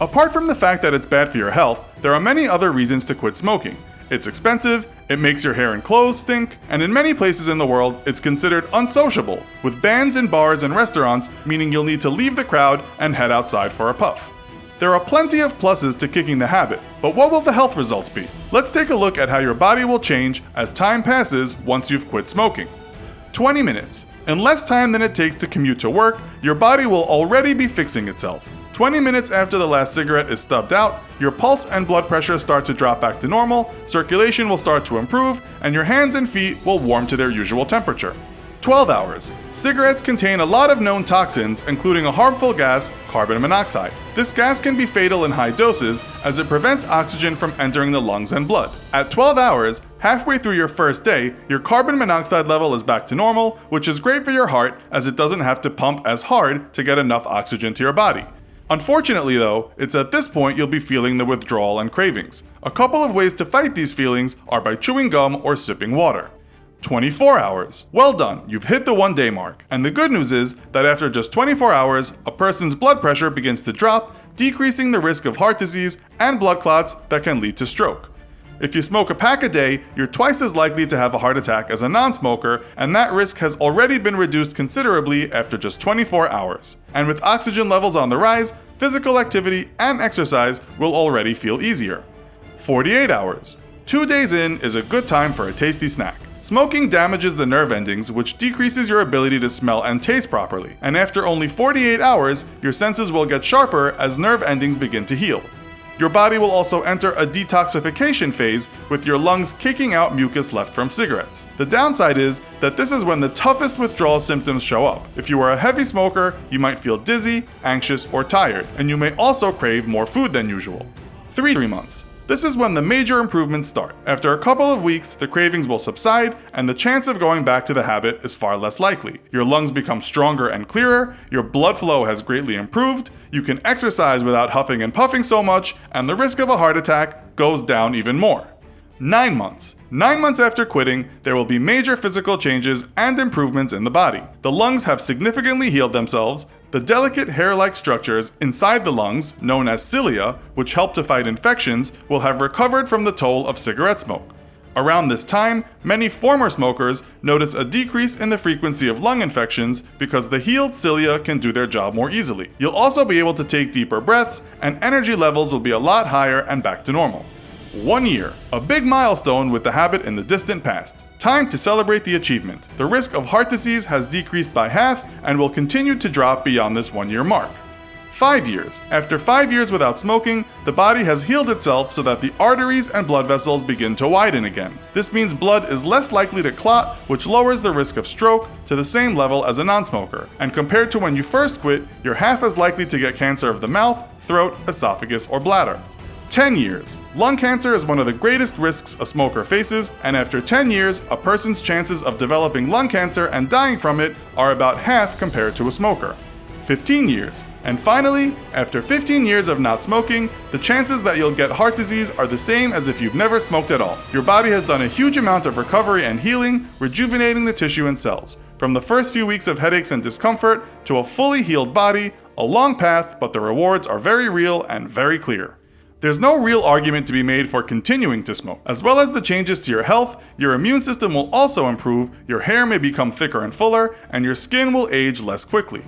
Apart from the fact that it's bad for your health, there are many other reasons to quit smoking. It's expensive, it makes your hair and clothes stink, and in many places in the world, it's considered unsociable, with bans in bars and restaurants meaning you'll need to leave the crowd and head outside for a puff. There are plenty of pluses to kicking the habit, but what will the health results be? Let's take a look at how your body will change as time passes once you've quit smoking. 20 minutes. In less time than it takes to commute to work, your body will already be fixing itself. 20 minutes after the last cigarette is stubbed out, your pulse and blood pressure start to drop back to normal, circulation will start to improve, and your hands and feet will warm to their usual temperature. 12 hours. Cigarettes contain a lot of known toxins, including a harmful gas, carbon monoxide. This gas can be fatal in high doses, as it prevents oxygen from entering the lungs and blood. At 12 hours, halfway through your first day, your carbon monoxide level is back to normal, which is great for your heart, as it doesn't have to pump as hard to get enough oxygen to your body. Unfortunately though, it's at this point you'll be feeling the withdrawal and cravings. A couple of ways to fight these feelings are by chewing gum or sipping water. 24 hours. Well done, you've hit the 1-day mark. And the good news is that after just 24 hours, a person's blood pressure begins to drop, decreasing the risk of heart disease and blood clots that can lead to stroke. If you smoke a pack a day, you're twice as likely to have a heart attack as a non-smoker, and that risk has already been reduced considerably after just 24 hours. And with oxygen levels on the rise, physical activity and exercise will already feel easier. 48 hours. 2 days in is a good time for a tasty snack. Smoking damages the nerve endings, which decreases your ability to smell and taste properly. And after only 48 hours, your senses will get sharper as nerve endings begin to heal. Your body will also enter a detoxification phase, with your lungs kicking out mucus left from cigarettes. The downside is that this is when the toughest withdrawal symptoms show up. If you are a heavy smoker, you might feel dizzy, anxious, or tired, and you may also crave more food than usual. 3 months. This is when the major improvements start. After a couple of weeks, the cravings will subside, and the chance of going back to the habit is far less likely. Your lungs become stronger and clearer, your blood flow has greatly improved, you can exercise without huffing and puffing so much, and the risk of a heart attack goes down even more. 9 months. 9 months after quitting, there will be major physical changes and improvements in the body. The lungs have significantly healed themselves. The delicate hair-like structures inside the lungs, known as cilia, which help to fight infections, will have recovered from the toll of cigarette smoke. Around this time, many former smokers notice a decrease in the frequency of lung infections because the healed cilia can do their job more easily. You'll also be able to take deeper breaths, and energy levels will be a lot higher and back to normal. 1 year, a big milestone with the habit in the distant past. Time to celebrate the achievement. The risk of heart disease has decreased by half and will continue to drop beyond this 1-year mark. 5 years. After 5 years without smoking, the body has healed itself so that the arteries and blood vessels begin to widen again. This means blood is less likely to clot, which lowers the risk of stroke to the same level as a non-smoker. And compared to when you first quit, you're half as likely to get cancer of the mouth, throat, esophagus, or bladder. 10 years. Lung cancer is one of the greatest risks a smoker faces, and after 10 years, a person's chances of developing lung cancer and dying from it are about half compared to a smoker. 15 years. And finally, after 15 years of not smoking, the chances that you'll get heart disease are the same as if you've never smoked at all. Your body has done a huge amount of recovery and healing, rejuvenating the tissue and cells. From the first few weeks of headaches and discomfort to a fully healed body, a long path, but the rewards are very real and very clear. There's no real argument to be made for continuing to smoke. As well as the changes to your health, your immune system will also improve, your hair may become thicker and fuller, and your skin will age less quickly.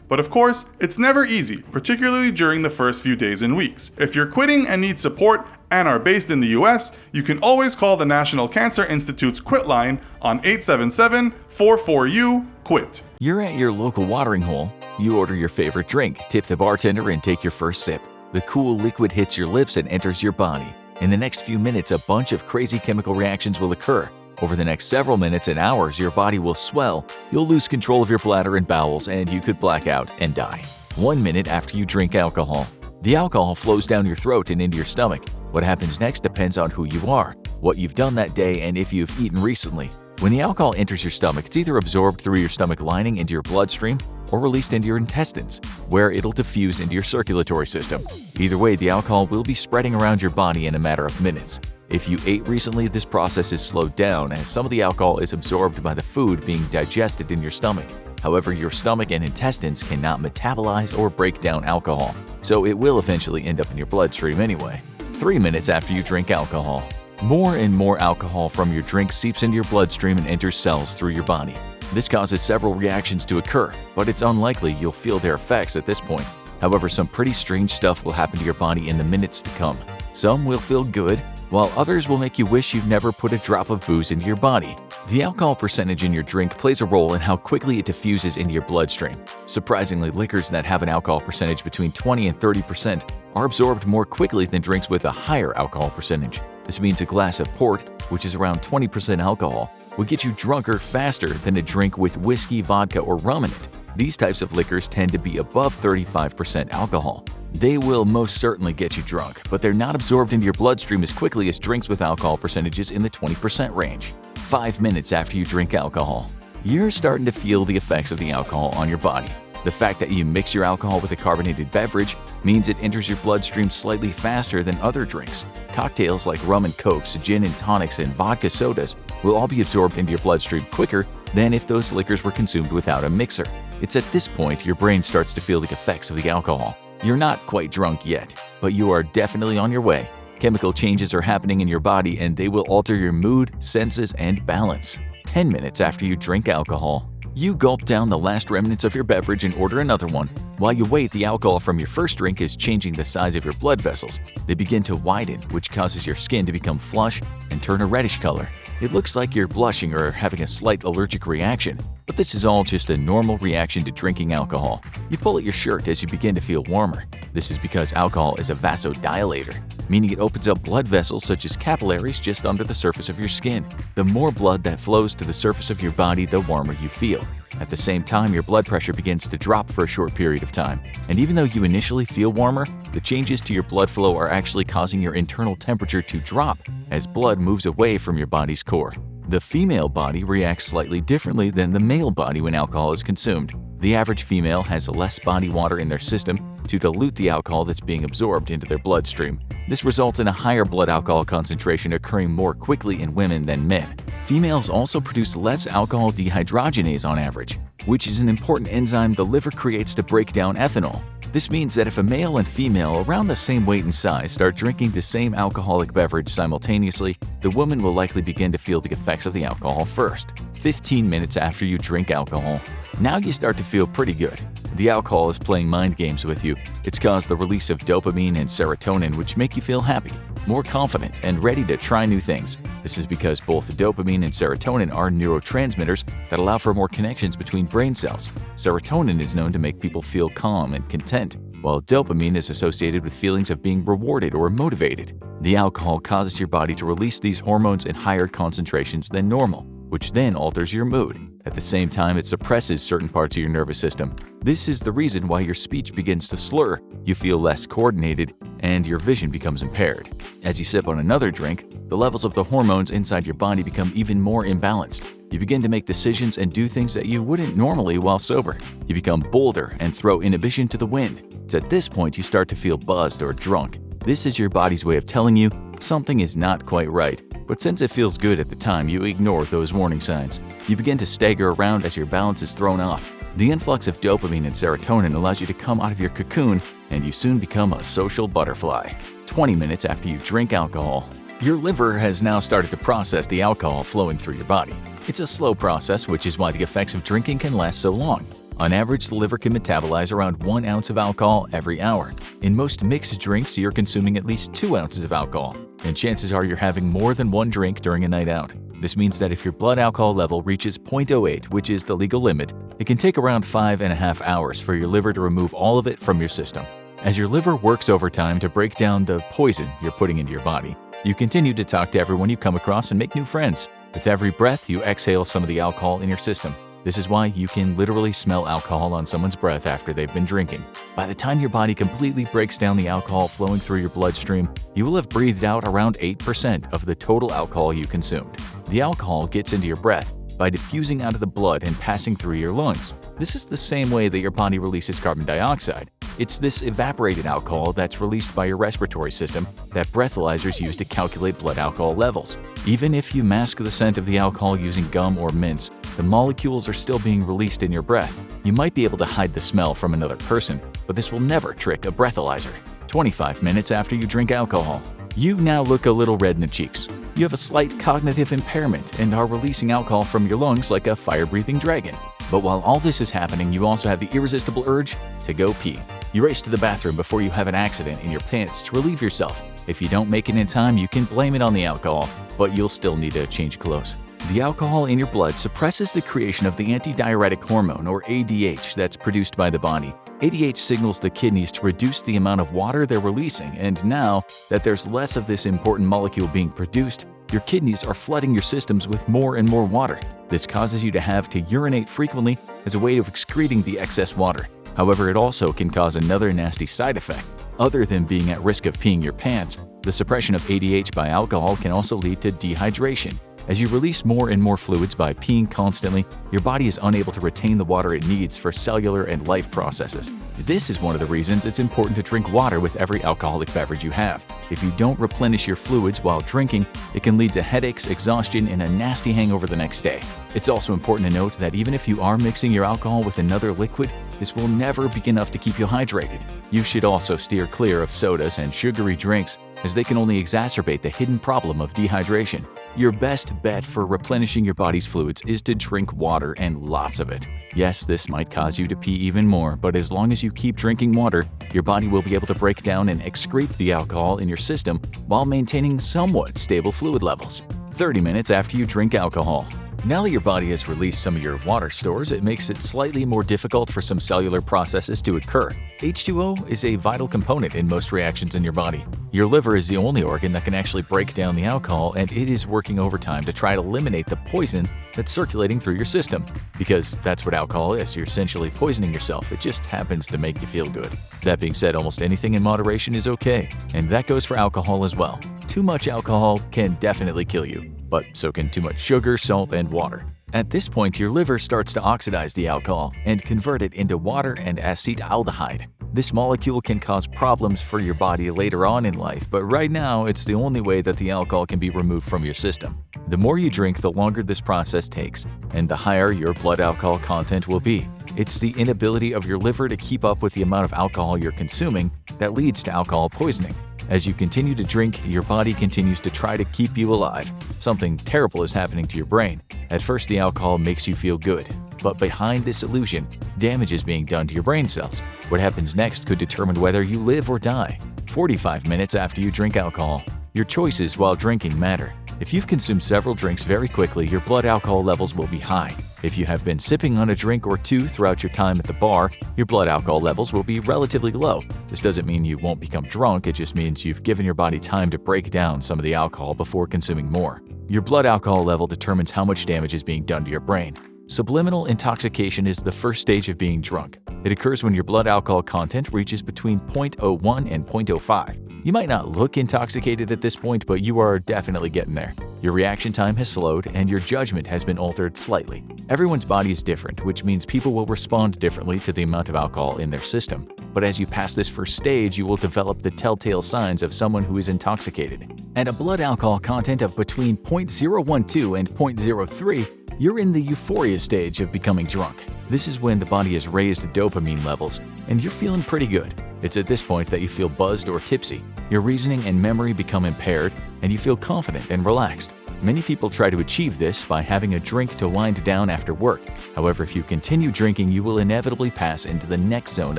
But of course, it's never easy, particularly during the first few days and weeks. If you're quitting and need support and are based in the US, you can always call the National Cancer Institute's Quit line on 877-44-U-QUIT. You're at your local watering hole. You order your favorite drink, tip the bartender, and take your first sip. The cool liquid hits your lips and enters your body. In the next few minutes, a bunch of crazy chemical reactions will occur. Over the next several minutes and hours, your body will swell, you'll lose control of your bladder and bowels, and you could black out and die. 1 minute after you drink alcohol. The alcohol flows down your throat and into your stomach. What happens next depends on who you are, what you've done that day, and if you've eaten recently. When the alcohol enters your stomach, it's either absorbed through your stomach lining into your bloodstream or released into your intestines, where it'll diffuse into your circulatory system. Either way, the alcohol will be spreading around your body in a matter of minutes. If you ate recently, this process is slowed down as some of the alcohol is absorbed by the food being digested in your stomach. However, your stomach and intestines cannot metabolize or break down alcohol, so it will eventually end up in your bloodstream anyway. 3 minutes after you drink alcohol. More and more alcohol from your drink seeps into your bloodstream and enters cells through your body. This causes several reactions to occur, but it's unlikely you'll feel their effects at this point. However, some pretty strange stuff will happen to your body in the minutes to come. Some will feel good, while others will make you wish you've never put a drop of booze into your body. The alcohol percentage in your drink plays a role in how quickly it diffuses into your bloodstream. Surprisingly, liquors that have an alcohol percentage between 20 and 30% are absorbed more quickly than drinks with a higher alcohol percentage. This means a glass of port, which is around 20% alcohol, will get you drunker faster than a drink with whiskey, vodka, or rum in it. These types of liquors tend to be above 35% alcohol. They will most certainly get you drunk, but they're not absorbed into your bloodstream as quickly as drinks with alcohol percentages in the 20% range. 5 minutes after you drink alcohol. You're starting to feel the effects of the alcohol on your body. The fact that you mix your alcohol with a carbonated beverage means it enters your bloodstream slightly faster than other drinks. Cocktails like rum and cokes, gin and tonics, and vodka sodas will all be absorbed into your bloodstream quicker than if those liquors were consumed without a mixer. It's at this point your brain starts to feel the effects of the alcohol. You're not quite drunk yet, but you are definitely on your way. Chemical changes are happening in your body and they will alter your mood, senses, and balance. 10 minutes after you drink alcohol. You gulp down the last remnants of your beverage and order another one. While you wait, the alcohol from your first drink is changing the size of your blood vessels. They begin to widen, which causes your skin to become flush and turn a reddish color. It looks like you're blushing or having a slight allergic reaction, but this is all just a normal reaction to drinking alcohol. You pull at your shirt as you begin to feel warmer. This is because alcohol is a vasodilator, meaning it opens up blood vessels such as capillaries just under the surface of your skin. The more blood that flows to the surface of your body, the warmer you feel. At the same time, your blood pressure begins to drop for a short period of time. And even though you initially feel warmer, the changes to your blood flow are actually causing your internal temperature to drop as blood moves away from your body's core. The female body reacts slightly differently than the male body when alcohol is consumed. The average female has less body water in their system to dilute the alcohol that's being absorbed into their bloodstream. This results in a higher blood alcohol concentration occurring more quickly in women than men. Females also produce less alcohol dehydrogenase on average, which is an important enzyme the liver creates to break down ethanol. This means that if a male and female around the same weight and size start drinking the same alcoholic beverage simultaneously, the woman will likely begin to feel the effects of the alcohol first. 15 minutes after you drink alcohol. Now you start to feel pretty good. The alcohol is playing mind games with you. It's caused the release of dopamine and serotonin, which make you feel happy, more confident, and ready to try new things. This is because both dopamine and serotonin are neurotransmitters that allow for more connections between brain cells. Serotonin is known to make people feel calm and content, while dopamine is associated with feelings of being rewarded or motivated. The alcohol causes your body to release these hormones in higher concentrations than normal, which then alters your mood. At the same time, it suppresses certain parts of your nervous system. This is the reason why your speech begins to slur, you feel less coordinated, and your vision becomes impaired. As you sip on another drink, the levels of the hormones inside your body become even more imbalanced. You begin to make decisions and do things that you wouldn't normally while sober. You become bolder and throw inhibition to the wind. It's at this point you start to feel buzzed or drunk. This is your body's way of telling you something is not quite right. But since it feels good at the time, you ignore those warning signs. You begin to stagger around as your balance is thrown off. The influx of dopamine and serotonin allows you to come out of your cocoon, and you soon become a social butterfly. 20 minutes after you drink alcohol. Your liver has now started to process the alcohol flowing through your body. It's a slow process, which is why the effects of drinking can last so long. On average, the liver can metabolize around 1 ounce of alcohol every hour. In most mixed drinks, you're consuming at least 2 ounces of alcohol, and chances are you're having more than one drink during a night out. This means that if your blood alcohol level reaches 0.08, which is the legal limit, it can take around 5.5 hours for your liver to remove all of it from your system. As your liver works overtime to break down the poison you're putting into your body, you continue to talk to everyone you come across and make new friends. With every breath, you exhale some of the alcohol in your system. This is why you can literally smell alcohol on someone's breath after they've been drinking. By the time your body completely breaks down the alcohol flowing through your bloodstream, you will have breathed out around 8% of the total alcohol you consumed. The alcohol gets into your breath by diffusing out of the blood and passing through your lungs. This is the same way that your body releases carbon dioxide. It's this evaporated alcohol that's released by your respiratory system that breathalyzers use to calculate blood alcohol levels. Even if you mask the scent of the alcohol using gum or mints, the molecules are still being released in your breath. You might be able to hide the smell from another person, but this will never trick a breathalyzer. 25 minutes after you drink alcohol. You now look a little red in the cheeks. You have a slight cognitive impairment and are releasing alcohol from your lungs like a fire-breathing dragon. But while all this is happening, you also have the irresistible urge to go pee. You race to the bathroom before you have an accident in your pants to relieve yourself. If you don't make it in time, you can blame it on the alcohol, but you'll still need to change clothes. The alcohol in your blood suppresses the creation of the antidiuretic hormone, or ADH, that's produced by the body. ADH signals the kidneys to reduce the amount of water they're releasing, and now that there's less of this important molecule being produced, your kidneys are flooding your systems with more and more water. This causes you to have to urinate frequently as a way of excreting the excess water. However, it also can cause another nasty side effect. Other than being at risk of peeing your pants, the suppression of ADH by alcohol can also lead to dehydration. As you release more and more fluids by peeing constantly, your body is unable to retain the water it needs for cellular and life processes. This is one of the reasons it's important to drink water with every alcoholic beverage you have. If you don't replenish your fluids while drinking, it can lead to headaches, exhaustion, and a nasty hangover the next day. It's also important to note that even if you are mixing your alcohol with another liquid, this will never be enough to keep you hydrated. You should also steer clear of sodas and sugary drinks, as they can only exacerbate the hidden problem of dehydration. Your best bet for replenishing your body's fluids is to drink water, and lots of it. Yes, this might cause you to pee even more, but as long as you keep drinking water, your body will be able to break down and excrete the alcohol in your system while maintaining somewhat stable fluid levels. 30 minutes after you drink alcohol. Now that your body has released some of your water stores, it makes it slightly more difficult for some cellular processes to occur. H2O is a vital component in most reactions in your body. Your liver is the only organ that can actually break down the alcohol, and it is working overtime to try to eliminate the poison that's circulating through your system. Because that's what alcohol is, you're essentially poisoning yourself. It just happens to make you feel good. That being said, almost anything in moderation is okay, and that goes for alcohol as well. Too much alcohol can definitely kill you, but so can too much sugar, salt, and water. At this point, your liver starts to oxidize the alcohol and convert it into water and acetaldehyde. This molecule can cause problems for your body later on in life, but right now, it's the only way that the alcohol can be removed from your system. The more you drink, the longer this process takes, and the higher your blood alcohol content will be. It's the inability of your liver to keep up with the amount of alcohol you're consuming that leads to alcohol poisoning. As you continue to drink, your body continues to try to keep you alive. Something terrible is happening to your brain. At first, the alcohol makes you feel good, but behind this illusion, damage is being done to your brain cells. What happens next could determine whether you live or die. 45 minutes after you drink alcohol. Your choices while drinking matter. If you've consumed several drinks very quickly, your blood alcohol levels will be high. If you have been sipping on a drink or two throughout your time at the bar, your blood alcohol levels will be relatively low. This doesn't mean you won't become drunk, it just means you've given your body time to break down some of the alcohol before consuming more. Your blood alcohol level determines how much damage is being done to your brain. Subliminal intoxication is the first stage of being drunk. It occurs when your blood alcohol content reaches between 0.01 and 0.05. You might not look intoxicated at this point, but you are definitely getting there. Your reaction time has slowed and your judgment has been altered slightly. Everyone's body is different, which means people will respond differently to the amount of alcohol in their system. But as you pass this first stage, you will develop the telltale signs of someone who is intoxicated. At a blood alcohol content of between 0.012 and 0.03, you're in the euphoria stage of becoming drunk. This is when the body has raised dopamine levels and you're feeling pretty good. It's at this point that you feel buzzed or tipsy. Your reasoning and memory become impaired and you feel confident and relaxed. Many people try to achieve this by having a drink to wind down after work. However, if you continue drinking, you will inevitably pass into the next zone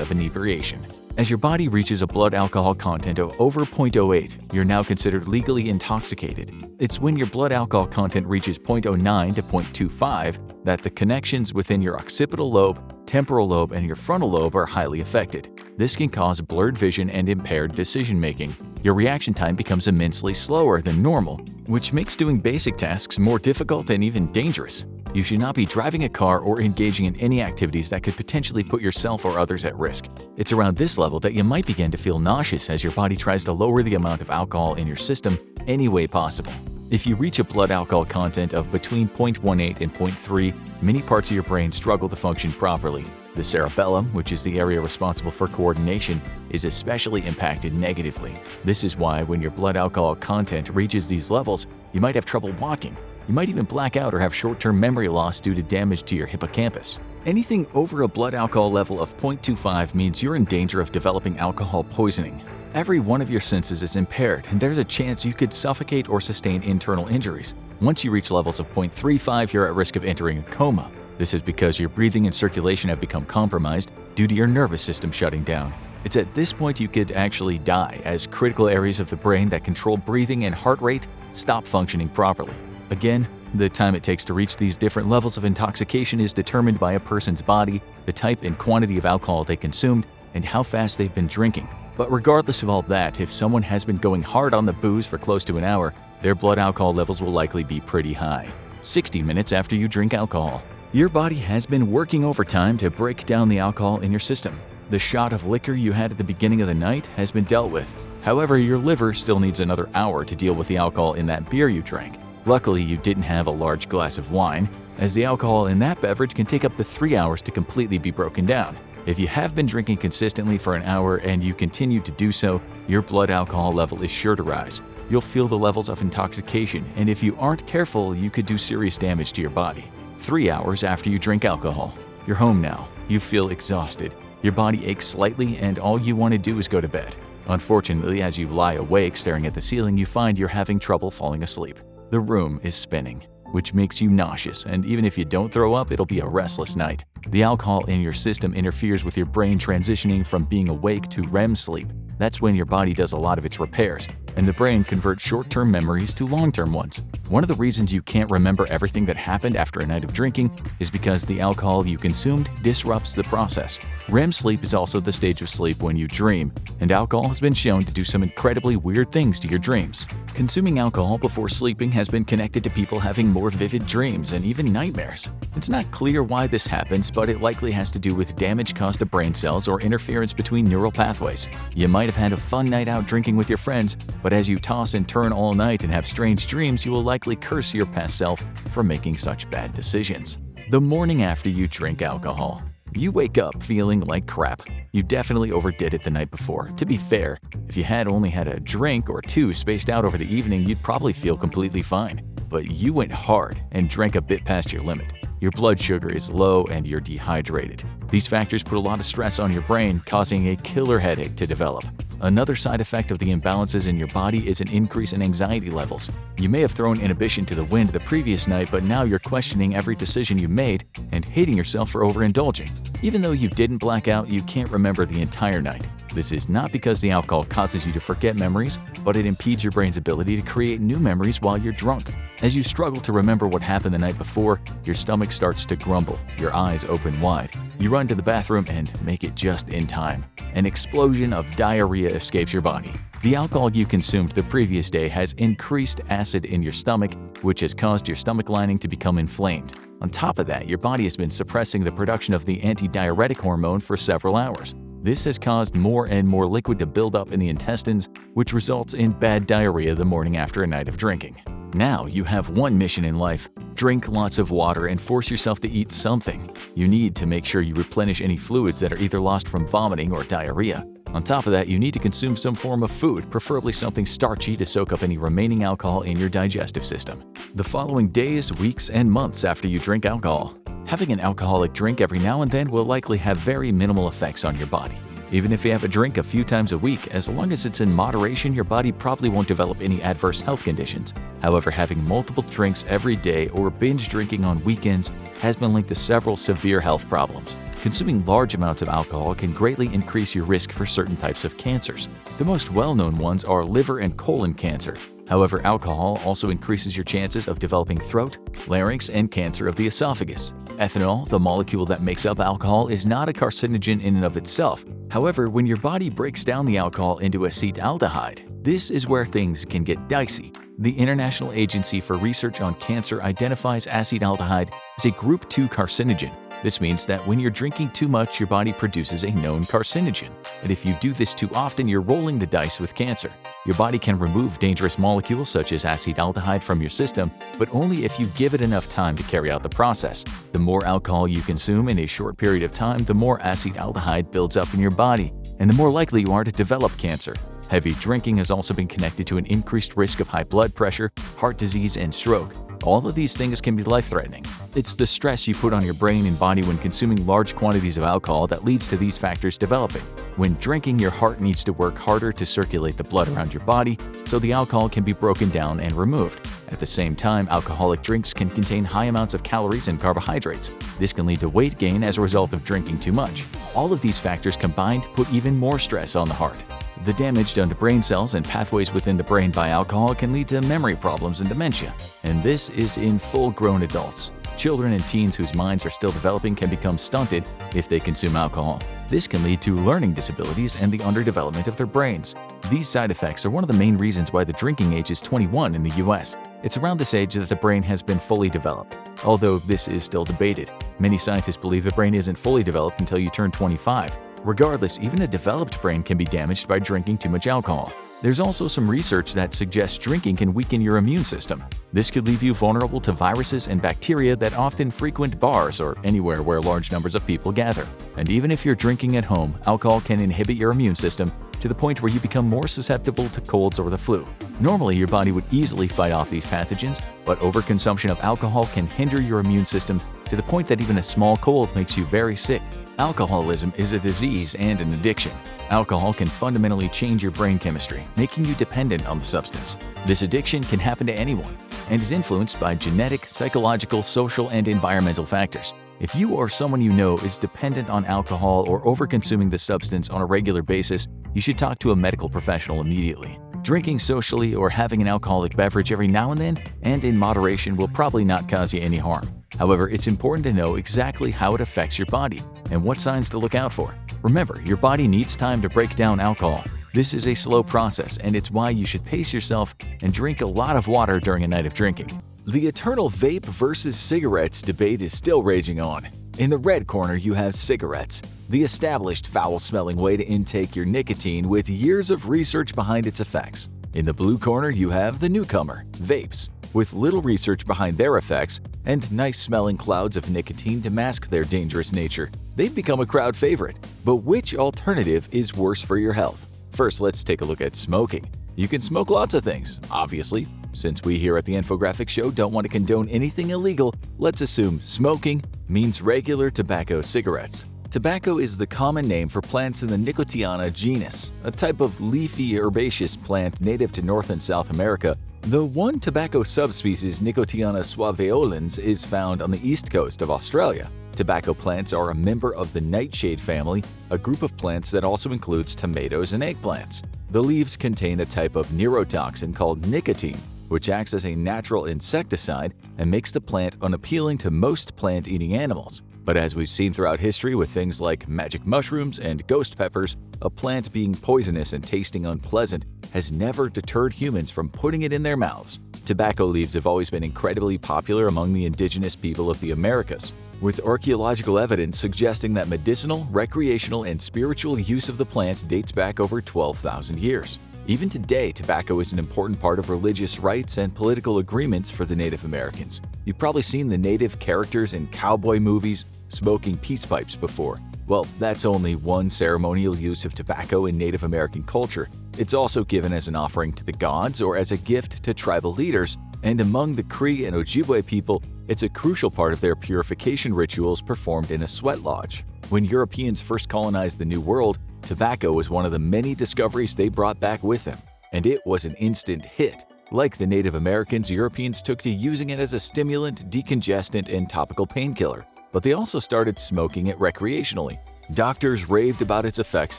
of inebriation. As your body reaches a blood alcohol content of over 0.08, you're now considered legally intoxicated. It's when your blood alcohol content reaches 0.09 to 0.25 that the connections within your occipital lobe, temporal lobe, and your frontal lobe are highly affected. This can cause blurred vision and impaired decision-making. Your reaction time becomes immensely slower than normal, which makes doing basic tasks more difficult and even dangerous. You should not be driving a car or engaging in any activities that could potentially put yourself or others at risk. It's around this level that you might begin to feel nauseous as your body tries to lower the amount of alcohol in your system any way possible. If you reach a blood alcohol content of between 0.18 and 0.3, many parts of your brain struggle to function properly. The cerebellum, which is the area responsible for coordination, is especially impacted negatively. This is why when your blood alcohol content reaches these levels, you might have trouble walking. You might even black out or have short-term memory loss due to damage to your hippocampus. Anything over a blood alcohol level of 0.25 means you're in danger of developing alcohol poisoning. Every one of your senses is impaired, and there's a chance you could suffocate or sustain internal injuries. Once you reach levels of 0.35, you're at risk of entering a coma. This is because your breathing and circulation have become compromised due to your nervous system shutting down. It's at this point you could actually die, as critical areas of the brain that control breathing and heart rate stop functioning properly. Again, the time it takes to reach these different levels of intoxication is determined by a person's body, the type and quantity of alcohol they consumed, and how fast they've been drinking. But regardless of all that, if someone has been going hard on the booze for close to an hour, their blood alcohol levels will likely be pretty high. 60 minutes after you drink alcohol. Your body has been working overtime to break down the alcohol in your system. The shot of liquor you had at the beginning of the night has been dealt with. However, your liver still needs another hour to deal with the alcohol in that beer you drank. Luckily, you didn't have a large glass of wine, as the alcohol in that beverage can take up to 3 hours to completely be broken down. If you have been drinking consistently for an hour and you continue to do so, your blood alcohol level is sure to rise. You'll feel the levels of intoxication, and if you aren't careful, you could do serious damage to your body. 3 hours after you drink alcohol. You're home now. You feel exhausted. Your body aches slightly, and all you want to do is go to bed. Unfortunately, as you lie awake staring at the ceiling, you find you're having trouble falling asleep. The room is spinning, which makes you nauseous, and even if you don't throw up, it'll be a restless night. The alcohol in your system interferes with your brain transitioning from being awake to REM sleep. That's when your body does a lot of its repairs, and the brain converts short-term memories to long-term ones. One of the reasons you can't remember everything that happened after a night of drinking is because the alcohol you consumed disrupts the process. REM sleep is also the stage of sleep when you dream, and alcohol has been shown to do some incredibly weird things to your dreams. Consuming alcohol before sleeping has been connected to people having more vivid dreams and even nightmares. It's not clear why this happens, but it likely has to do with damage caused to brain cells or interference between neural pathways. You might have had a fun night out drinking with your friends, but as you toss and turn all night and have strange dreams, you will likely curse your past self for making such bad decisions. The morning after you drink alcohol. You wake up feeling like crap. You definitely overdid it the night before. To be fair, if you had only had a drink or two spaced out over the evening, you'd probably feel completely fine. But you went hard and drank a bit past your limit. Your blood sugar is low and you're dehydrated. These factors put a lot of stress on your brain, causing a killer headache to develop. Another side effect of the imbalances in your body is an increase in anxiety levels. You may have thrown inhibition to the wind the previous night, but now you're questioning every decision you made and hating yourself for overindulging. Even though you didn't black out, you can't remember the entire night. This is not because the alcohol causes you to forget memories, but it impedes your brain's ability to create new memories while you're drunk. As you struggle to remember what happened the night before, your stomach starts to grumble, your eyes open wide. You run to the bathroom and make it just in time. An explosion of diarrhea escapes your body. The alcohol you consumed the previous day has increased acid in your stomach, which has caused your stomach lining to become inflamed. On top of that, your body has been suppressing the production of the antidiuretic hormone for several hours. This has caused more and more liquid to build up in the intestines, which results in bad diarrhea the morning after a night of drinking. Now you have one mission in life: drink lots of water and force yourself to eat something. You need to make sure you replenish any fluids that are either lost from vomiting or diarrhea. On top of that, you need to consume some form of food, preferably something starchy, to soak up any remaining alcohol in your digestive system. The following days, weeks, and months after you drink alcohol. Having an alcoholic drink every now and then will likely have very minimal effects on your body. Even if you have a drink a few times a week, as long as it's in moderation, your body probably won't develop any adverse health conditions. However, having multiple drinks every day or binge drinking on weekends has been linked to several severe health problems. Consuming large amounts of alcohol can greatly increase your risk for certain types of cancers. The most well-known ones are liver and colon cancer. However, alcohol also increases your chances of developing throat, larynx, and cancer of the esophagus. Ethanol, the molecule that makes up alcohol, is not a carcinogen in and of itself. However, when your body breaks down the alcohol into acetaldehyde, this is where things can get dicey. The International Agency for Research on Cancer identifies acetaldehyde as a Group 2 carcinogen. This means that when you're drinking too much, your body produces a known carcinogen. And if you do this too often, you're rolling the dice with cancer. Your body can remove dangerous molecules such as acetaldehyde from your system, but only if you give it enough time to carry out the process. The more alcohol you consume in a short period of time, the more acetaldehyde builds up in your body, and the more likely you are to develop cancer. Heavy drinking has also been connected to an increased risk of high blood pressure, heart disease, and stroke. All of these things can be life-threatening. It's the stress you put on your brain and body when consuming large quantities of alcohol that leads to these factors developing. When drinking, your heart needs to work harder to circulate the blood around your body, so the alcohol can be broken down and removed. At the same time, alcoholic drinks can contain high amounts of calories and carbohydrates. This can lead to weight gain as a result of drinking too much. All of these factors combined put even more stress on the heart. The damage done to brain cells and pathways within the brain by alcohol can lead to memory problems and dementia, and this is in full-grown adults. Children and teens whose minds are still developing can become stunted if they consume alcohol. This can lead to learning disabilities and the underdevelopment of their brains. These side effects are one of the main reasons why the drinking age is 21 in the US. It's around this age that the brain has been fully developed. Although this is still debated. Many scientists believe the brain isn't fully developed until you turn 25. Regardless, even a developed brain can be damaged by drinking too much alcohol. There's also some research that suggests drinking can weaken your immune system. This could leave you vulnerable to viruses and bacteria that often frequent bars or anywhere where large numbers of people gather. And even if you're drinking at home, alcohol can inhibit your immune system to the point where you become more susceptible to colds or the flu. Normally, your body would easily fight off these pathogens, but overconsumption of alcohol can hinder your immune system to the point that even a small cold makes you very sick. Alcoholism is a disease and an addiction. Alcohol can fundamentally change your brain chemistry, making you dependent on the substance. This addiction can happen to anyone and is influenced by genetic, psychological, social, and environmental factors. If you or someone you know is dependent on alcohol or overconsuming the substance on a regular basis, you should talk to a medical professional immediately. Drinking socially or having an alcoholic beverage every now and then and in moderation will probably not cause you any harm. However, it's important to know exactly how it affects your body and what signs to look out for. Remember, your body needs time to break down alcohol. This is a slow process, and it's why you should pace yourself and drink a lot of water during a night of drinking. The eternal vape versus cigarettes debate is still raging on. In the red corner, you have cigarettes, the established foul-smelling way to intake your nicotine with years of research behind its effects. In the blue corner, you have the newcomer, vapes, with little research behind their effects and nice-smelling clouds of nicotine to mask their dangerous nature. They've become a crowd favorite. But which alternative is worse for your health? First, let's take a look at smoking. You can smoke lots of things, obviously. Since we here at the Infographics Show don't want to condone anything illegal, let's assume smoking means regular tobacco cigarettes. Tobacco is the common name for plants in the Nicotiana genus, a type of leafy herbaceous plant native to North and South America. The one tobacco subspecies, Nicotiana suaveolens, is found on the east coast of Australia. Tobacco plants are a member of the nightshade family, a group of plants that also includes tomatoes and eggplants. The leaves contain a type of neurotoxin called nicotine, which acts as a natural insecticide and makes the plant unappealing to most plant-eating animals. But as we've seen throughout history with things like magic mushrooms and ghost peppers, a plant being poisonous and tasting unpleasant has never deterred humans from putting it in their mouths. Tobacco leaves have always been incredibly popular among the indigenous people of the Americas. with archaeological evidence suggesting that medicinal, recreational, and spiritual use of the plant dates back over 12,000 years. Even today, tobacco is an important part of religious rites and political agreements for the Native Americans. You've probably seen the native characters in cowboy movies smoking peace pipes before. Well, that's only one ceremonial use of tobacco in Native American culture. It's also given as an offering to the gods or as a gift to tribal leaders, and among the Cree and Ojibwe people, it's a crucial part of their purification rituals performed in a sweat lodge. When Europeans first colonized the New World, tobacco was one of the many discoveries they brought back with them, and it was an instant hit. Like the Native Americans, Europeans took to using it as a stimulant, decongestant, and topical painkiller, but they also started smoking it recreationally. Doctors raved about its effects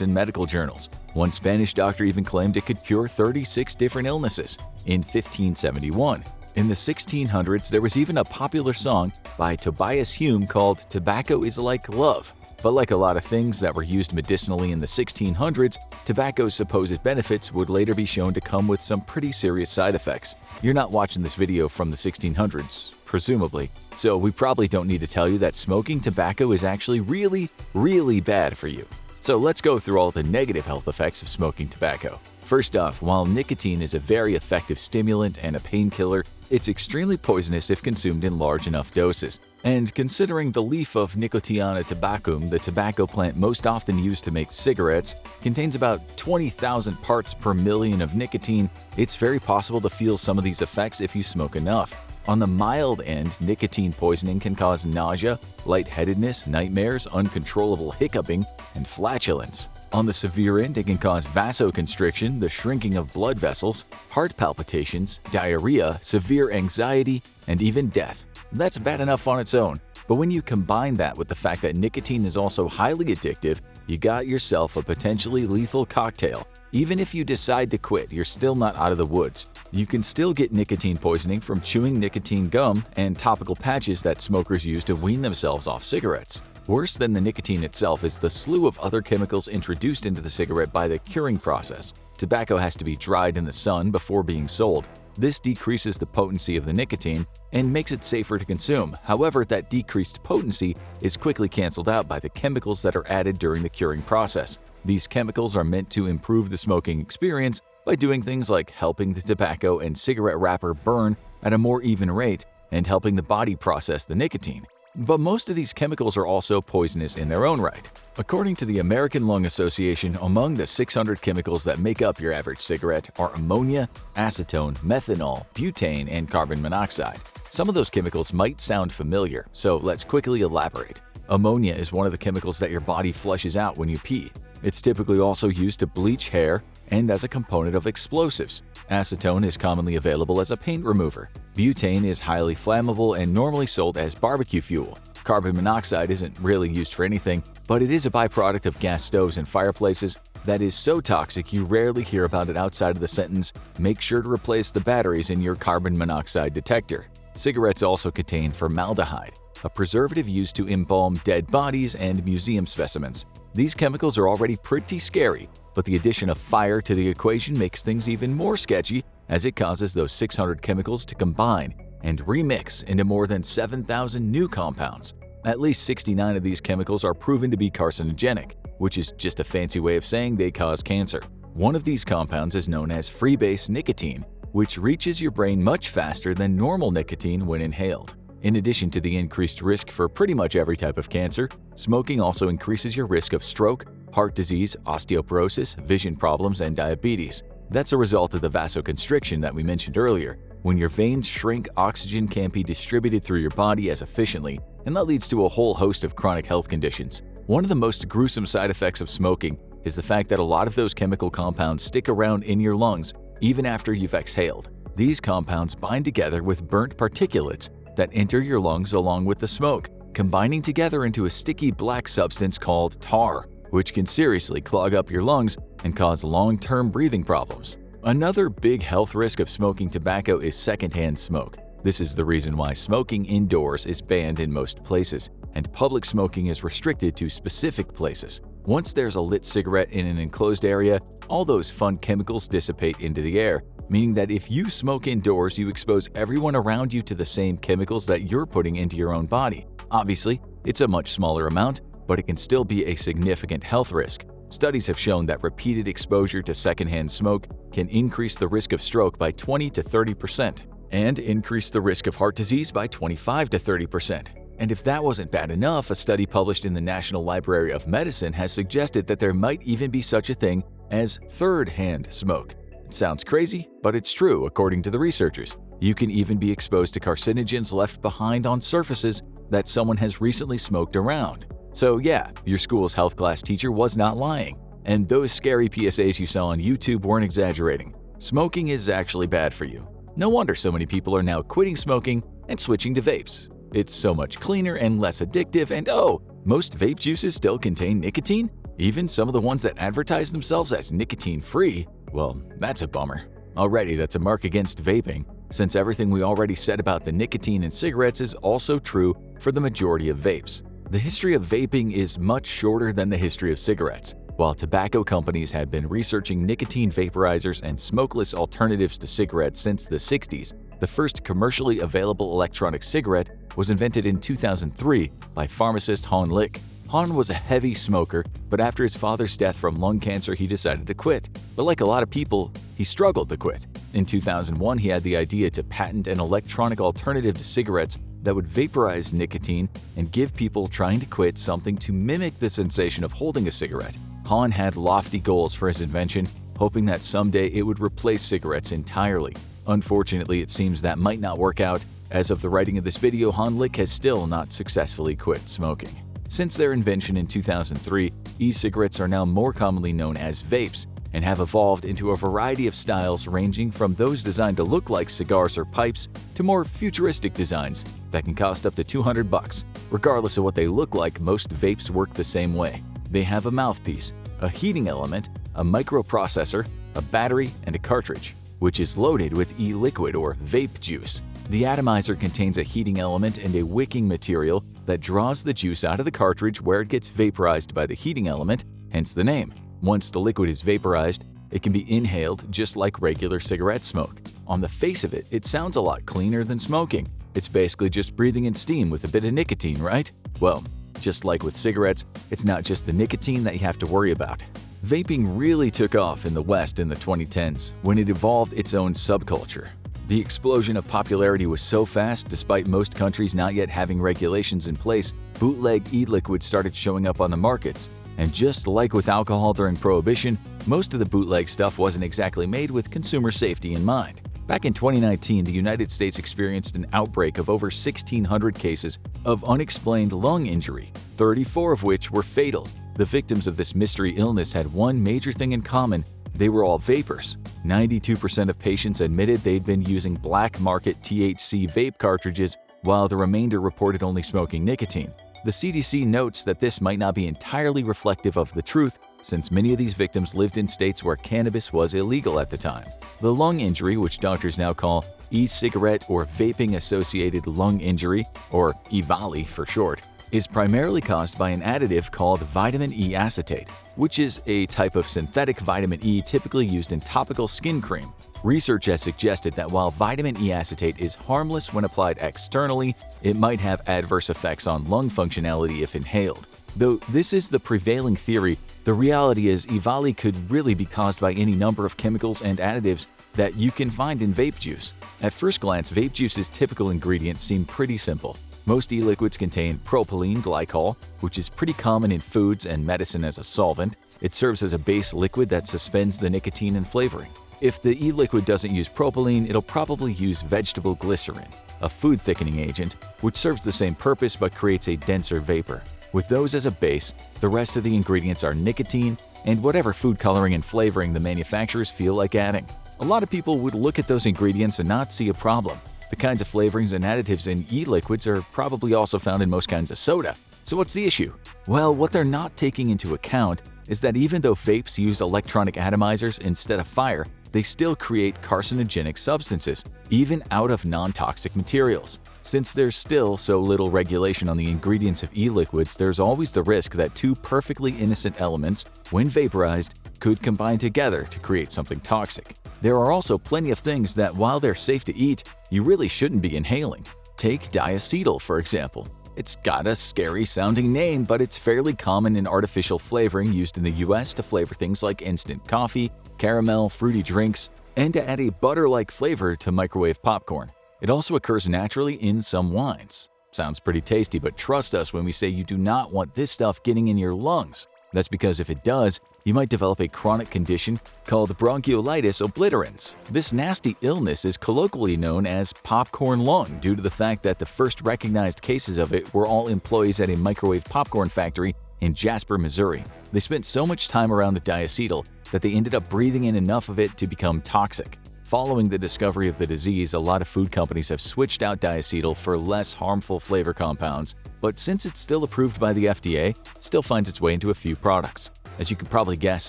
in medical journals. One Spanish doctor even claimed it could cure 36 different illnesses in 1571. In the 1600s, there was even a popular song by Tobias Hume called "Tobacco is Like Love." But like a lot of things that were used medicinally in the 1600s, tobacco's supposed benefits would later be shown to come with some pretty serious side effects. You're not watching this video from the 1600s, presumably, so we probably don't need to tell you that smoking tobacco is actually really bad for you. So let's go through all the negative health effects of smoking tobacco. First off, while nicotine is a very effective stimulant and a painkiller, it's extremely poisonous if consumed in large enough doses. And considering the leaf of Nicotiana tabacum, the tobacco plant most often used to make cigarettes, contains about 20,000 parts per million of nicotine, it's very possible to feel some of these effects if you smoke enough. On the mild end, nicotine poisoning can cause nausea, lightheadedness, nightmares, uncontrollable hiccuping, and flatulence. On the severe end, it can cause vasoconstriction, the shrinking of blood vessels, heart palpitations, diarrhea, severe anxiety, and even death. That's bad enough on its own, but when you combine that with the fact that nicotine is also highly addictive, you got yourself a potentially lethal cocktail. Even if you decide to quit, you're still not out of the woods. You can still get nicotine poisoning from chewing nicotine gum and topical patches that smokers use to wean themselves off cigarettes. Worse than the nicotine itself is the slew of other chemicals introduced into the cigarette by the curing process. Tobacco has to be dried in the sun before being sold. This decreases the potency of the nicotine and makes it safer to consume. However, that decreased potency is quickly canceled out by the chemicals that are added during the curing process. These chemicals are meant to improve the smoking experience by doing things like helping the tobacco and cigarette wrapper burn at a more even rate and helping the body process the nicotine. But most of these chemicals are also poisonous in their own right. According to the American Lung Association, among the 600 chemicals that make up your average cigarette are ammonia, acetone, methanol, butane, and carbon monoxide. Some of those chemicals might sound familiar, so let's quickly elaborate. Ammonia is one of the chemicals that your body flushes out when you pee. It's typically also used to bleach hair and as a component of explosives. Acetone is commonly available as a paint remover. Butane is highly flammable and normally sold as barbecue fuel. Carbon monoxide isn't really used for anything, but it is a byproduct of gas stoves and fireplaces that is so toxic you rarely hear about it outside of the sentence, "Make sure to replace the batteries in your carbon monoxide detector." Cigarettes also contain formaldehyde, a preservative used to embalm dead bodies and museum specimens. These chemicals are already pretty scary, but the addition of fire to the equation makes things even more sketchy as it causes those 600 chemicals to combine and remix into more than 7,000 new compounds. At least 69 of these chemicals are proven to be carcinogenic, which is just a fancy way of saying they cause cancer. One of these compounds is known as freebase nicotine, which reaches your brain much faster than normal nicotine when inhaled. In addition to the increased risk for pretty much every type of cancer, smoking also increases your risk of stroke, heart disease, osteoporosis, vision problems, and diabetes. That's a result of the vasoconstriction that we mentioned earlier. When your veins shrink, oxygen can't be distributed through your body as efficiently, and that leads to a whole host of chronic health conditions. One of the most gruesome side effects of smoking is the fact that a lot of those chemical compounds stick around in your lungs even after you've exhaled. These compounds bind together with burnt particulates that enter your lungs along with the smoke, combining together into a sticky black substance called tar, which can seriously clog up your lungs and cause long-term breathing problems. Another big health risk of smoking tobacco is secondhand smoke. This is the reason why smoking indoors is banned in most places, and public smoking is restricted to specific places. Once there's a lit cigarette in an enclosed area, all those fun chemicals dissipate into the air, meaning that if you smoke indoors, you expose everyone around you to the same chemicals that you're putting into your own body. Obviously, it's a much smaller amount, but it can still be a significant health risk. Studies have shown that repeated exposure to secondhand smoke can increase the risk of stroke by 20 to 30% and increase the risk of heart disease by 25 to 30%. And if that wasn't bad enough, a study published in the National Library of Medicine has suggested that there might even be such a thing as third-hand smoke. It sounds crazy, but it's true according to the researchers. You can even be exposed to carcinogens left behind on surfaces that someone has recently smoked around. So yeah, your school's health class teacher was not lying. And those scary PSAs you saw on YouTube weren't exaggerating. Smoking is actually bad for you. No wonder so many people are now quitting smoking and switching to vapes. It's so much cleaner and less addictive, and oh, most vape juices still contain nicotine? Even some of the ones that advertise themselves as nicotine-free? Well, that's a bummer. Already, that's a mark against vaping, since everything we already said about the nicotine in cigarettes is also true for the majority of vapes. The history of vaping is much shorter than the history of cigarettes. While tobacco companies had been researching nicotine vaporizers and smokeless alternatives to cigarettes since the 60s, the first commercially available electronic cigarette was invented in 2003 by pharmacist Han Lick. Han was a heavy smoker, but after his father's death from lung cancer, he decided to quit. But like a lot of people, he struggled to quit. In 2001, he had the idea to patent an electronic alternative to cigarettes that would vaporize nicotine and give people trying to quit something to mimic the sensation of holding a cigarette. Han had lofty goals for his invention, hoping that someday it would replace cigarettes entirely. Unfortunately, it seems that might not work out. As of the writing of this video, Han Lick has still not successfully quit smoking. Since their invention in 2003, e-cigarettes are now more commonly known as vapes and have evolved into a variety of styles ranging from those designed to look like cigars or pipes to more futuristic designs that can cost up to $200. Regardless of what they look like, most vapes work the same way. They have a mouthpiece, a heating element, a microprocessor, a battery, and a cartridge, which is loaded with e-liquid or vape juice. The atomizer contains a heating element and a wicking material that draws the juice out of the cartridge where it gets vaporized by the heating element, hence the name. Once the liquid is vaporized, it can be inhaled just like regular cigarette smoke. On the face of it, it sounds a lot cleaner than smoking. It's basically just breathing in steam with a bit of nicotine, right? Well, just like with cigarettes, it's not just the nicotine that you have to worry about. Vaping really took off in the West in the 2010s when it evolved its own subculture. The explosion of popularity was so fast, despite most countries not yet having regulations in place, bootleg e-liquids started showing up on the markets. And just like with alcohol during Prohibition, most of the bootleg stuff wasn't exactly made with consumer safety in mind. Back in 2019, the United States experienced an outbreak of over 1,600 cases of unexplained lung injury, 34 of which were fatal. The victims of this mystery illness had one major thing in common: they were all vapers. 92% of patients admitted they'd been using black market THC vape cartridges, while the remainder reported only smoking nicotine. The CDC notes that this might not be entirely reflective of the truth, since many of these victims lived in states where cannabis was illegal at the time. The lung injury, which doctors now call e-cigarette or vaping-associated lung injury, or EVALI for short, is primarily caused by an additive called vitamin E acetate, which is a type of synthetic vitamin E typically used in topical skin cream. Research has suggested that while vitamin E acetate is harmless when applied externally, it might have adverse effects on lung functionality if inhaled. Though this is the prevailing theory, the reality is EVALI could really be caused by any number of chemicals and additives that you can find in vape juice. At first glance, vape juice's typical ingredients seem pretty simple. Most e-liquids contain propylene glycol, which is pretty common in foods and medicine as a solvent. It serves as a base liquid that suspends the nicotine and flavoring. If the e-liquid doesn't use propylene, it'll probably use vegetable glycerin, a food thickening agent, which serves the same purpose but creates a denser vapor. With those as a base, the rest of the ingredients are nicotine and whatever food coloring and flavoring the manufacturers feel like adding. A lot of people would look at those ingredients and not see a problem. The kinds of flavorings and additives in e-liquids are probably also found in most kinds of soda. So what's the issue? Well, what they're not taking into account is that even though vapes use electronic atomizers instead of fire, they still create carcinogenic substances, even out of non-toxic materials. Since there's still so little regulation on the ingredients of e-liquids, there's always the risk that two perfectly innocent elements, when vaporized, could combine together to create something toxic. There are also plenty of things that, while they're safe to eat, you really shouldn't be inhaling. Take diacetyl, for example. It's got a scary sounding name, but it's fairly common in artificial flavoring used in the US to flavor things like instant coffee, caramel, fruity drinks, and to add a butter-like flavor to microwave popcorn. It also occurs naturally in some wines. Sounds pretty tasty, but trust us when we say you do not want this stuff getting in your lungs. That's because if it does, you might develop a chronic condition called bronchiolitis obliterans. This nasty illness is colloquially known as popcorn lung due to the fact that the first recognized cases of it were all employees at a microwave popcorn factory in Jasper, Missouri. They spent so much time around the diacetyl that they ended up breathing in enough of it to become toxic. Following the discovery of the disease, a lot of food companies have switched out diacetyl for less harmful flavor compounds, but since it's still approved by the FDA, it still finds its way into a few products. As you can probably guess,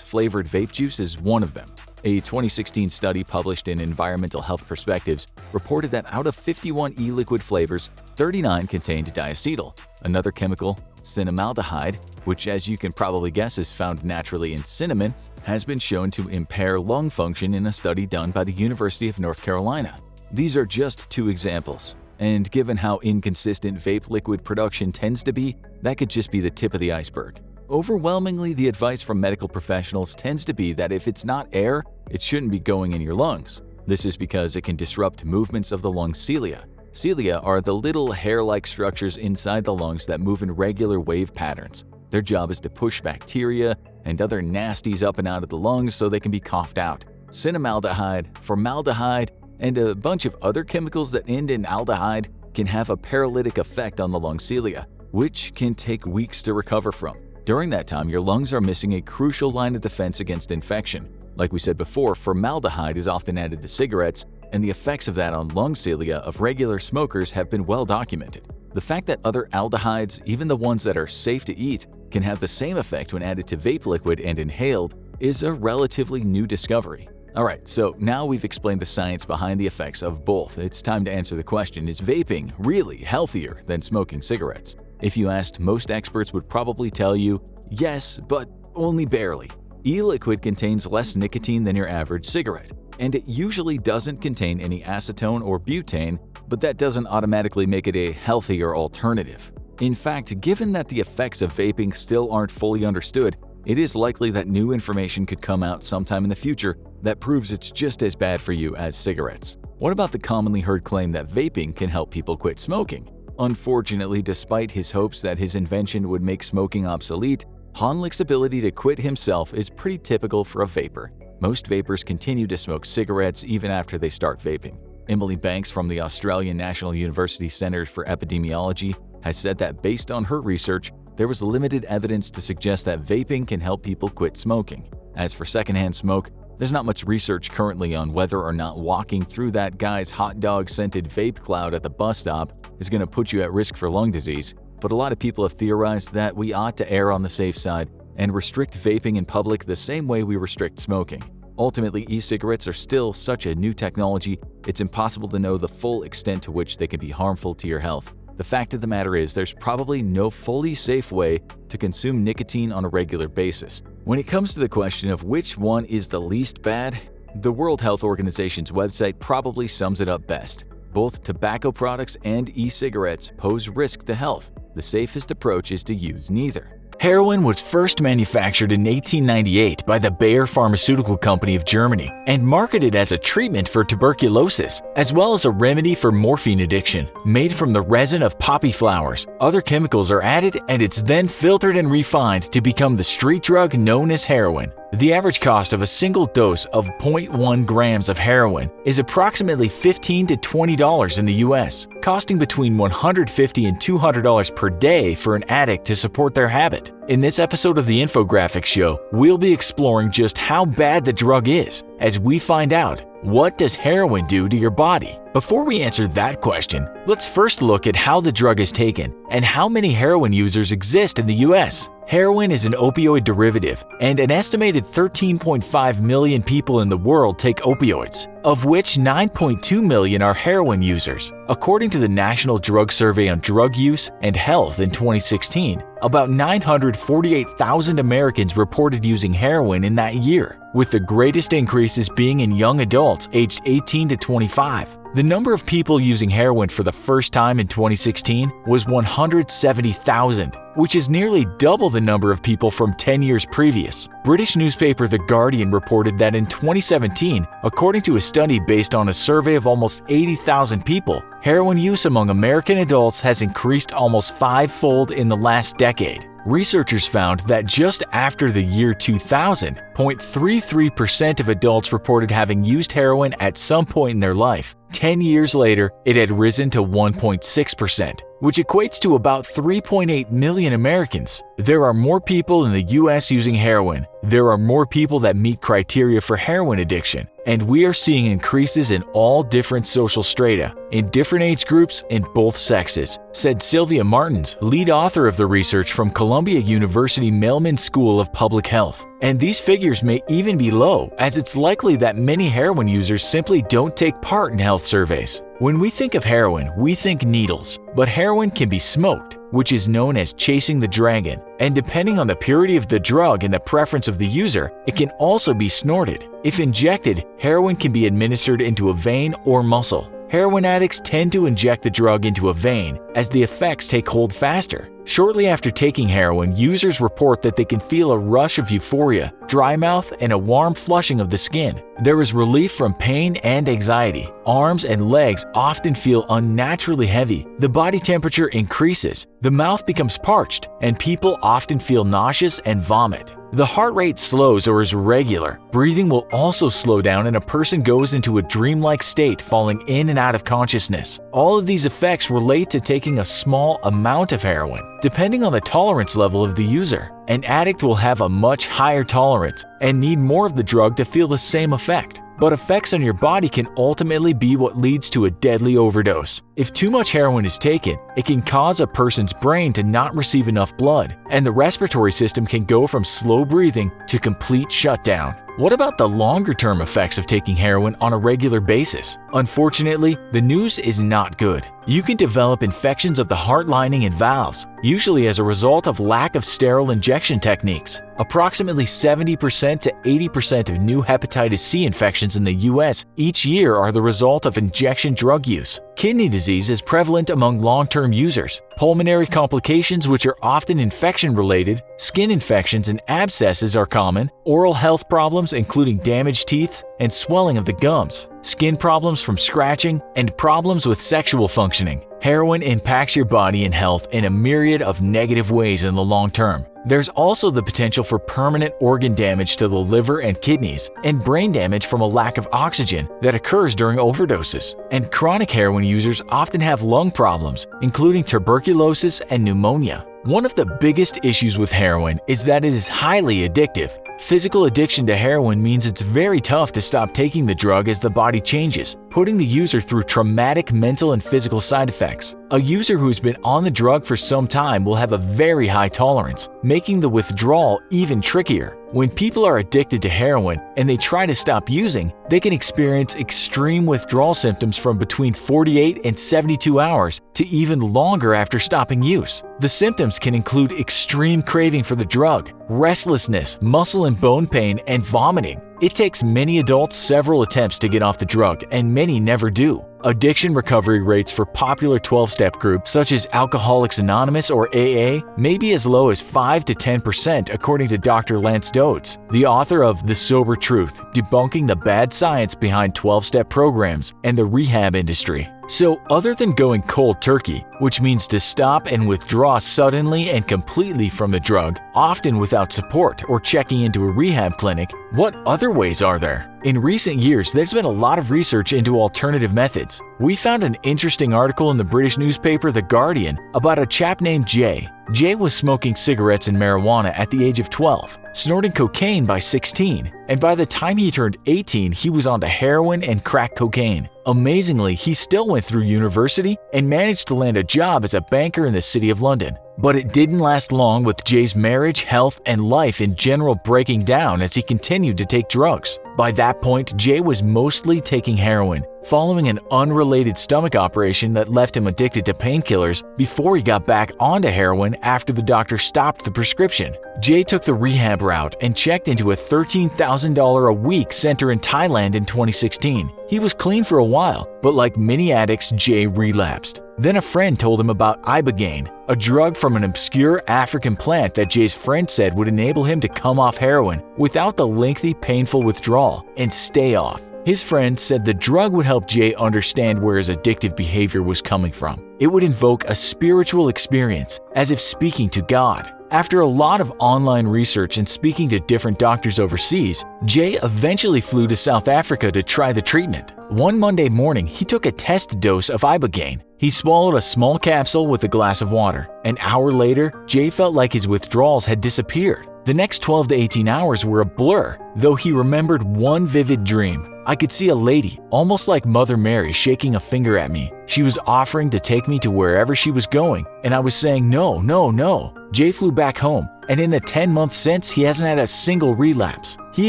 flavored vape juice is one of them. A 2016 study published in Environmental Health Perspectives reported that out of 51 e-liquid flavors, 39 contained diacetyl, another chemical, cinnamaldehyde, which as you can probably guess is found naturally in cinnamon, has been shown to impair lung function in a study done by the University of North Carolina. These are just two examples, and given how inconsistent vape liquid production tends to be, that could just be the tip of the iceberg. Overwhelmingly, the advice from medical professionals tends to be that if it's not air, it shouldn't be going in your lungs. This is because it can disrupt movements of the lung cilia. Cilia are the little hair-like structures inside the lungs that move in regular wave patterns. Their job is to push bacteria and other nasties up and out of the lungs so they can be coughed out. Cinnamaldehyde, formaldehyde, and a bunch of other chemicals that end in aldehyde can have a paralytic effect on the lung cilia, which can take weeks to recover from. During that time, your lungs are missing a crucial line of defense against infection. Like we said before, formaldehyde is often added to cigarettes, and the effects of that on lung cilia of regular smokers have been well documented. The fact that other aldehydes, even the ones that are safe to eat, can have the same effect when added to vape liquid and inhaled is a relatively new discovery. Alright, so now we've explained the science behind the effects of both. It's time to answer the question, is vaping really healthier than smoking cigarettes? If you asked, most experts would probably tell you, yes, but only barely. E-liquid contains less nicotine than your average cigarette, and it usually doesn't contain any acetone or butane, but that doesn't automatically make it a healthier alternative. In fact, given that the effects of vaping still aren't fully understood, it is likely that new information could come out sometime in the future that proves it's just as bad for you as cigarettes. What about the commonly heard claim that vaping can help people quit smoking? Unfortunately, despite his hopes that his invention would make smoking obsolete, Honlick's ability to quit himself is pretty typical for a vapor. Most vapors continue to smoke cigarettes even after they start vaping. Emily Banks from the Australian National University Centre for Epidemiology has said that based on her research, there was limited evidence to suggest that vaping can help people quit smoking. As for secondhand smoke, there's not much research currently on whether or not walking through that guy's hot dog-scented vape cloud at the bus stop is going to put you at risk for lung disease, but a lot of people have theorized that we ought to err on the safe side and restrict vaping in public the same way we restrict smoking. Ultimately, e-cigarettes are still such a new technology, it's impossible to know the full extent to which they can be harmful to your health. The fact of the matter is, there's probably no fully safe way to consume nicotine on a regular basis. When it comes to the question of which one is the least bad, the World Health Organization's website probably sums it up best. Both tobacco products and e-cigarettes pose risk to health. The safest approach is to use neither. Heroin was first manufactured in 1898 by the Bayer Pharmaceutical Company of Germany and marketed as a treatment for tuberculosis, as well as a remedy for morphine addiction. Made from the resin of poppy flowers, other chemicals are added and it's then filtered and refined to become the street drug known as heroin. The average cost of a single dose of 0.1 grams of heroin is approximately $15 to $20 in the US, costing between $150 and $200 per day for an addict to support their habit. In this episode of the Infographics Show, we'll be exploring just how bad the drug is as we find out, what does heroin do to your body? Before we answer that question, let's first look at how the drug is taken and how many heroin users exist in the US. Heroin is an opioid derivative, and an estimated 13.5 million people in the world take opioids. of which 9.2 million are heroin users. According to the National Drug Survey on Drug Use and Health in 2016, about 948,000 Americans reported using heroin in that year, with the greatest increases being in young adults aged 18 to 25. The number of people using heroin for the first time in 2016 was 170,000, which is nearly double the number of people from 10 years previous. British newspaper The Guardian reported that in 2017, according to a study based on a survey of almost 80,000 people, heroin use among American adults has increased almost five-fold in the last decade. Researchers found that just after the year 2000, 0.33% of adults reported having used heroin at some point in their life. 10 years later, it had risen to 1.6%, which equates to about 3.8 million Americans. There are more people in the US using heroin. There are more people that meet criteria for heroin addiction, and we are seeing increases in all different social strata, in different age groups, in both sexes, said Sylvia Martins, lead author of the research from Columbia University Mailman School of Public Health. And these figures may even be low, as it's likely that many heroin users simply don't take part in health surveys. When we think of heroin, we think needles, but heroin can be smoked, which is known as chasing the dragon, and depending on the purity of the drug and the preference of the user, it can also be snorted. If injected, heroin can be administered into a vein or muscle. Heroin addicts tend to inject the drug into a vein as the effects take hold faster. Shortly after taking heroin, users report that they can feel a rush of euphoria, dry mouth, and a warm flushing of the skin. There is relief from pain and anxiety. Arms and legs often feel unnaturally heavy. The body temperature increases, the mouth becomes parched, and people often feel nauseous and vomit. The heart rate slows or is irregular. Breathing will also slow down and a person goes into a dreamlike state, falling in and out of consciousness. All of these effects relate to taking a small amount of heroin. Depending on the tolerance level of the user, an addict will have a much higher tolerance and need more of the drug to feel the same effect. But effects on your body can ultimately be what leads to a deadly overdose. If too much heroin is taken, it can cause a person's brain to not receive enough blood, and the respiratory system can go from slow breathing to complete shutdown. What about the longer-term effects of taking heroin on a regular basis? Unfortunately, the news is not good. You can develop infections of the heart lining and valves, usually as a result of lack of sterile injection techniques. Approximately 70% to 80% of new hepatitis C infections in the US each year are the result of injection drug use. Kidney disease is prevalent among long-term users. Pulmonary complications, which are often infection-related, skin infections and abscesses are common. Oral health problems, including damaged teeth and swelling of the gums, skin problems from scratching, and problems with sexual functioning. Heroin impacts your body and health in a myriad of negative ways in the long term. There's also the potential for permanent organ damage to the liver and kidneys, and brain damage from a lack of oxygen that occurs during overdoses. And chronic heroin users often have lung problems, including tuberculosis and pneumonia. One of the biggest issues with heroin is that it is highly addictive. Physical addiction to heroin means it's very tough to stop taking the drug as the body changes, putting the user through traumatic mental and physical side effects. A user who's been on the drug for some time will have a very high tolerance, making the withdrawal even trickier. When people are addicted to heroin and they try to stop using, they can experience extreme withdrawal symptoms from between 48 and 72 hours to even longer after stopping use. The symptoms can include extreme craving for the drug, restlessness, muscle and bone pain, and vomiting. It takes many adults several attempts to get off the drug, and many never do. Addiction recovery rates for popular 12-step groups such as Alcoholics Anonymous or AA may be as low as 5 to 10% according to Dr. Lance Dodds, the author of The Sober Truth, Debunking the Bad Science Behind 12-Step Programs and the Rehab Industry. So other than going cold turkey, which means to stop and withdraw suddenly and completely from the drug, often without support or checking into a rehab clinic, what other ways are there? In recent years, there's been a lot of research into alternative methods. We found an interesting article in the British newspaper The Guardian about a chap named Jay. Jay was smoking cigarettes and marijuana at the age of 12, snorting cocaine by 16, and by the time he turned 18, he was onto heroin and crack cocaine. Amazingly, he still went through university and managed to land a job as a banker in the City of London. But it didn't last long, with Jay's marriage, health, and life in general breaking down as he continued to take drugs. By that point, Jay was mostly taking heroin, following an unrelated stomach operation that left him addicted to painkillers before he got back onto heroin after the doctor stopped the prescription. Jay took the rehab route and checked into a $13,000 a week center in Thailand in 2016. He was clean for a while, but like many addicts, Jay relapsed. Then a friend told him about ibogaine, a drug from an obscure African plant that Jay's friend said would enable him to come off heroin without the lengthy, painful withdrawal and stay off. His friend said the drug would help Jay understand where his addictive behavior was coming from. It would invoke a spiritual experience, as if speaking to God. After a lot of online research and speaking to different doctors overseas, Jay eventually flew to South Africa to try the treatment. One Monday morning, he took a test dose of ibogaine. He swallowed a small capsule with a glass of water. An hour later, Jay felt like his withdrawals had disappeared. The next 12 to 18 hours were a blur, though he remembered one vivid dream. I could see a lady, almost like Mother Mary, shaking a finger at me. She was offering to take me to wherever she was going, and I was saying no, no, no. Jay flew back home, and in the 10 months since, he hasn't had a single relapse. He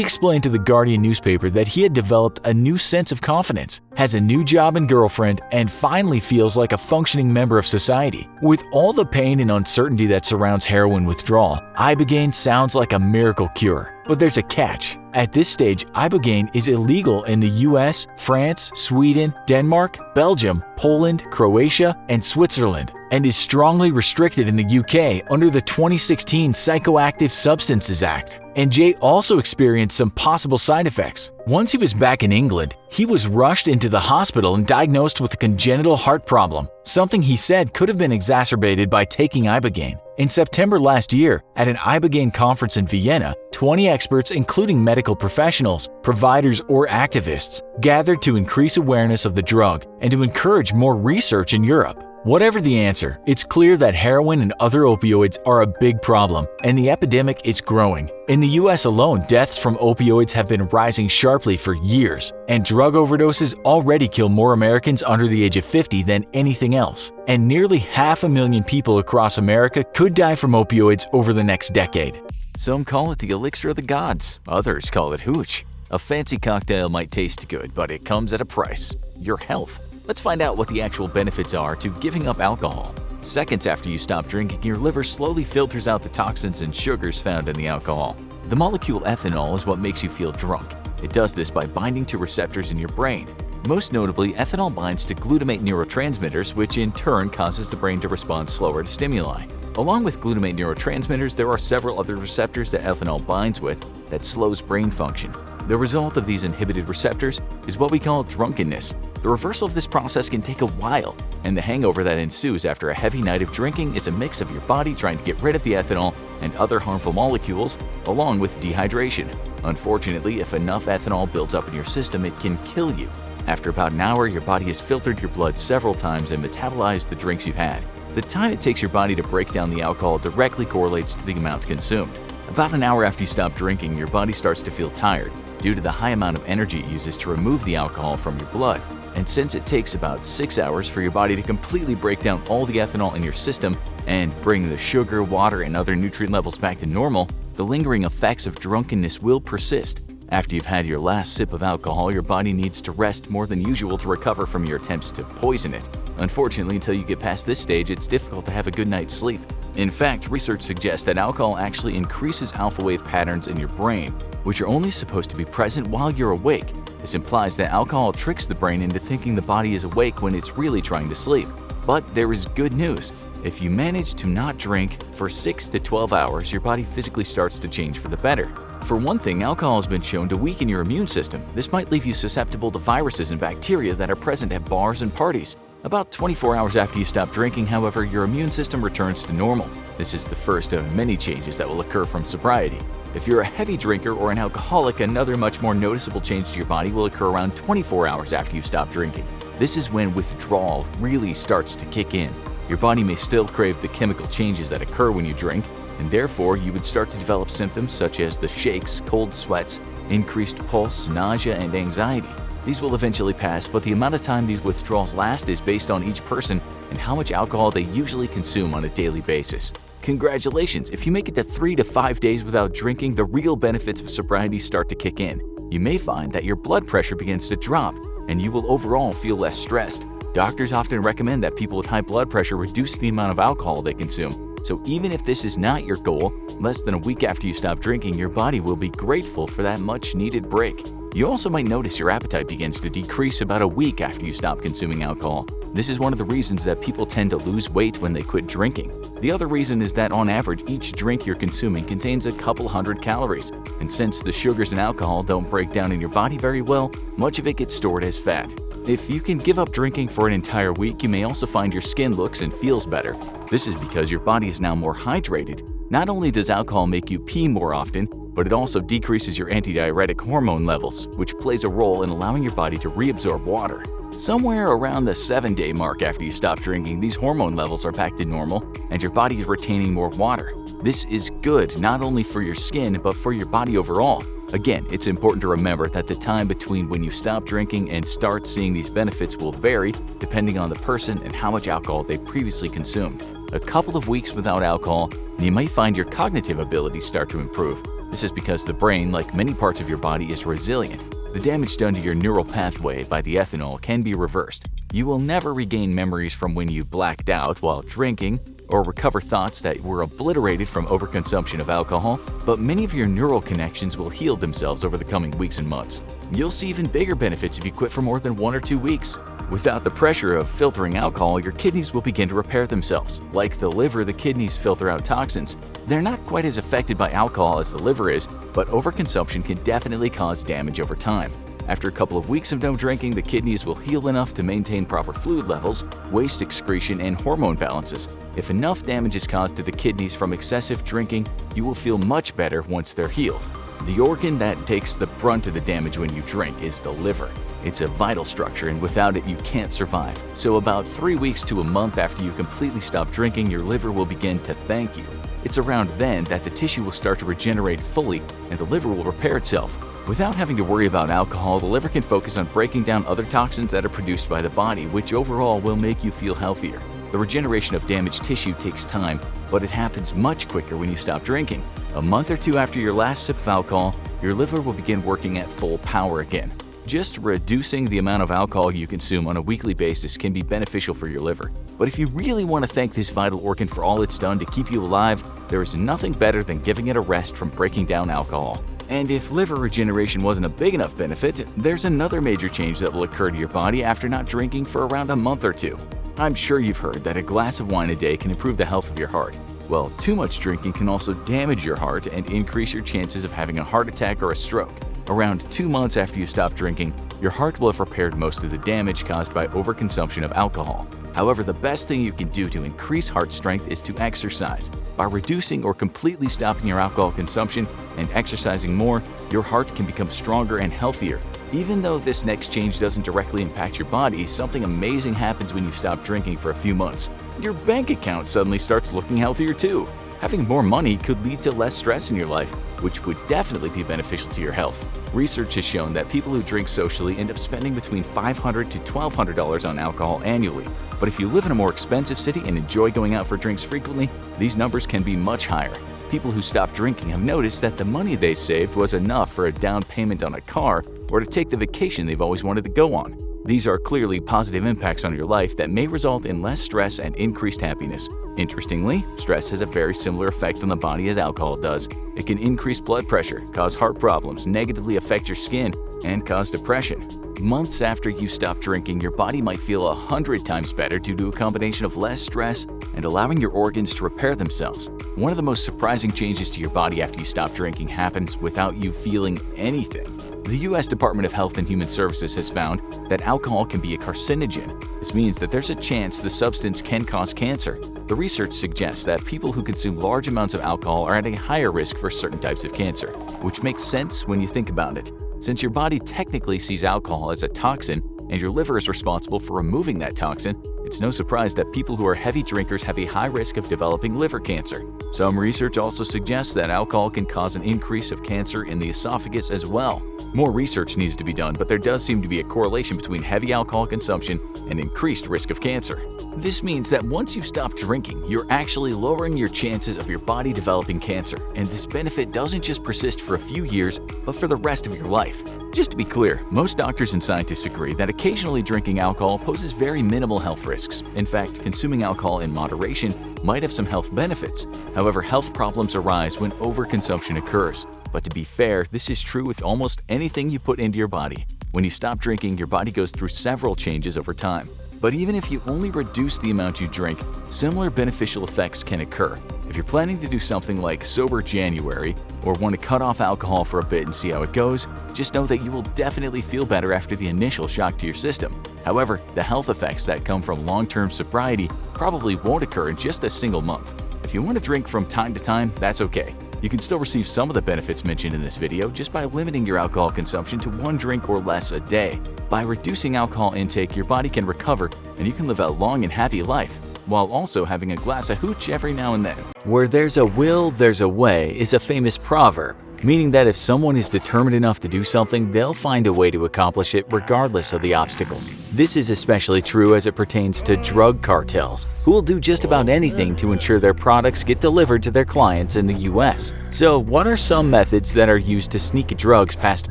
explained to the Guardian newspaper that he had developed a new sense of confidence, has a new job and girlfriend, and finally feels like a functioning member of society. With all the pain and uncertainty that surrounds heroin withdrawal, ibogaine sounds like a miracle cure. But there's a catch. At this stage, ibogaine is illegal in the US, France, Sweden, Denmark, Belgium, Poland, Croatia, and Switzerland, and is strongly restricted in the UK under the 2016 Psychoactive Substances Act. And Jay also experienced some possible side effects. Once he was back in England, he was rushed into the hospital and diagnosed with a congenital heart problem, something he said could have been exacerbated by taking ibogaine. In September last year, at an ibogaine conference in Vienna, 20 experts, including medical professionals, providers, or activists, gathered to increase awareness of the drug and to encourage more research in Europe. Whatever the answer, it's clear that heroin and other opioids are a big problem, and the epidemic is growing. In the US alone, deaths from opioids have been rising sharply for years, and drug overdoses already kill more Americans under the age of 50 than anything else. And nearly 500,000 people across America could die from opioids over the next decade. Some call it the elixir of the gods, others call it hooch. A fancy cocktail might taste good, but it comes at a price: your health. Let's find out what the actual benefits are to giving up alcohol. Seconds after you stop drinking, your liver slowly filters out the toxins and sugars found in the alcohol. The molecule ethanol is what makes you feel drunk. It does this by binding to receptors in your brain. Most notably, ethanol binds to glutamate neurotransmitters, which in turn causes the brain to respond slower to stimuli. Along with glutamate neurotransmitters, there are several other receptors that ethanol binds with that slows brain function. The result of these inhibited receptors is what we call drunkenness. The reversal of this process can take a while, and the hangover that ensues after a heavy night of drinking is a mix of your body trying to get rid of the ethanol and other harmful molecules, along with dehydration. Unfortunately, if enough ethanol builds up in your system, it can kill you. After about an hour, your body has filtered your blood several times and metabolized the drinks you've had. The time it takes your body to break down the alcohol directly correlates to the amount consumed. About an hour after you stop drinking, your body starts to feel tired due to the high amount of energy it uses to remove the alcohol from your blood. And since it takes about 6 hours for your body to completely break down all the ethanol in your system and bring the sugar, water, and other nutrient levels back to normal, the lingering effects of drunkenness will persist. After you've had your last sip of alcohol, your body needs to rest more than usual to recover from your attempts to poison it. Unfortunately, until you get past this stage, it's difficult to have a good night's sleep. In fact, research suggests that alcohol actually increases alpha wave patterns in your brain, which are only supposed to be present while you're awake. This implies that alcohol tricks the brain into thinking the body is awake when it's really trying to sleep. But there is good news. If you manage to not drink for 6 to 12 hours, your body physically starts to change for the better. For one thing, alcohol has been shown to weaken your immune system. This might leave you susceptible to viruses and bacteria that are present at bars and parties. About 24 hours after you stop drinking, however, your immune system returns to normal. This is the first of many changes that will occur from sobriety. If you're a heavy drinker or an alcoholic, another much more noticeable change to your body will occur around 24 hours after you stop drinking. This is when withdrawal really starts to kick in. Your body may still crave the chemical changes that occur when you drink, and therefore you would start to develop symptoms such as the shakes, cold sweats, increased pulse, nausea, and anxiety. These will eventually pass, but the amount of time these withdrawals last is based on each person and how much alcohol they usually consume on a daily basis. Congratulations! If you make it to 3 to 5 days without drinking, the real benefits of sobriety start to kick in. You may find that your blood pressure begins to drop, and you will overall feel less stressed. Doctors often recommend that people with high blood pressure reduce the amount of alcohol they consume. So even if this is not your goal, less than a week after you stop drinking, your body will be grateful for that much-needed break. You also might notice your appetite begins to decrease about a week after you stop consuming alcohol. This is one of the reasons that people tend to lose weight when they quit drinking. The other reason is that on average, each drink you're consuming contains a couple hundred calories. And since the sugars in alcohol don't break down in your body very well, much of it gets stored as fat. If you can give up drinking for an entire week, you may also find your skin looks and feels better. This is because your body is now more hydrated. Not only does alcohol make you pee more often, but it also decreases your antidiuretic hormone levels, which plays a role in allowing your body to reabsorb water. Somewhere around the 7-day mark after you stop drinking, these hormone levels are back to normal and your body is retaining more water. This is good not only for your skin, but for your body overall. Again, it's important to remember that the time between when you stop drinking and start seeing these benefits will vary depending on the person and how much alcohol they previously consumed. A couple of weeks without alcohol, and you might find your cognitive abilities start to improve. This is because the brain, like many parts of your body, is resilient. The damage done to your neural pathway by the ethanol can be reversed. You will never regain memories from when you blacked out while drinking or recover thoughts that were obliterated from overconsumption of alcohol, but many of your neural connections will heal themselves over the coming weeks and months. You'll see even bigger benefits if you quit for more than 1 or 2 weeks. Without the pressure of filtering alcohol, your kidneys will begin to repair themselves. Like the liver, the kidneys filter out toxins. They're not quite as affected by alcohol as the liver is, but overconsumption can definitely cause damage over time. After a couple of weeks of no drinking, the kidneys will heal enough to maintain proper fluid levels, waste excretion, and hormone balances. If enough damage is caused to the kidneys from excessive drinking, you will feel much better once they're healed. The organ that takes the brunt of the damage when you drink is the liver. It's a vital structure, and without it, you can't survive. So about 3 weeks to a month after you completely stop drinking, your liver will begin to thank you. It's around then that the tissue will start to regenerate fully and the liver will repair itself. Without having to worry about alcohol, the liver can focus on breaking down other toxins that are produced by the body, which overall will make you feel healthier. The regeneration of damaged tissue takes time, but it happens much quicker when you stop drinking. A month or 2 after your last sip of alcohol, your liver will begin working at full power again. Just reducing the amount of alcohol you consume on a weekly basis can be beneficial for your liver. But if you really want to thank this vital organ for all it's done to keep you alive, there is nothing better than giving it a rest from breaking down alcohol. And if liver regeneration wasn't a big enough benefit, there's another major change that will occur to your body after not drinking for around a month or 2. I'm sure you've heard that a glass of wine a day can improve the health of your heart. Well, too much drinking can also damage your heart and increase your chances of having a heart attack or a stroke. Around 2 months after you stop drinking, your heart will have repaired most of the damage caused by overconsumption of alcohol. However, the best thing you can do to increase heart strength is to exercise. By reducing or completely stopping your alcohol consumption and exercising more, your heart can become stronger and healthier. Even though this next change doesn't directly impact your body, something amazing happens when you stop drinking for a few months. Your bank account suddenly starts looking healthier too. Having more money could lead to less stress in your life, which would definitely be beneficial to your health. Research has shown that people who drink socially end up spending between $500 to $1,200 on alcohol annually. But if you live in a more expensive city and enjoy going out for drinks frequently, these numbers can be much higher. People who stop drinking have noticed that the money they saved was enough for a down payment on a car or to take the vacation they've always wanted to go on. These are clearly positive impacts on your life that may result in less stress and increased happiness. Interestingly, stress has a very similar effect on the body as alcohol does. It can increase blood pressure, cause heart problems, negatively affect your skin, and cause depression. Months after you stop drinking, your body might feel 100 times better due to a combination of less stress and allowing your organs to repair themselves. One of the most surprising changes to your body after you stop drinking happens without you feeling anything. The U.S. Department of Health and Human Services has found that alcohol can be a carcinogen. This means that there's a chance the substance can cause cancer. The research suggests that people who consume large amounts of alcohol are at a higher risk for certain types of cancer, which makes sense when you think about it. Since your body technically sees alcohol as a toxin and your liver is responsible for removing that toxin, It's no surprise that people who are heavy drinkers have a high risk of developing liver cancer. Some research also suggests that alcohol can cause an increase of cancer in the esophagus as well. More research needs to be done, but there does seem to be a correlation between heavy alcohol consumption and increased risk of cancer. This means that once you stop drinking, you're actually lowering your chances of your body developing cancer, and this benefit doesn't just persist for a few years, but for the rest of your life. Just to be clear, most doctors and scientists agree that occasionally drinking alcohol poses very minimal health risks. In fact, consuming alcohol in moderation might have some health benefits. However, health problems arise when overconsumption occurs. But to be fair, this is true with almost anything you put into your body. When you stop drinking, your body goes through several changes over time. But even if you only reduce the amount you drink, similar beneficial effects can occur. If you're planning to do something like Sober January, or want to cut off alcohol for a bit and see how it goes, just know that you will definitely feel better after the initial shock to your system. However, the health effects that come from long-term sobriety probably won't occur in just a single month. If you want to drink from time to time, that's okay. You can still receive some of the benefits mentioned in this video just by limiting your alcohol consumption to 1 drink or less a day. By reducing alcohol intake, your body can recover and you can live a long and happy life, while also having a glass of hooch every now and then. Where there's a will, there's a way is a famous proverb, meaning that if someone is determined enough to do something, they'll find a way to accomplish it regardless of the obstacles. This is especially true as it pertains to drug cartels, who will do just about anything to ensure their products get delivered to their clients in the US. So, what are some methods that are used to sneak drugs past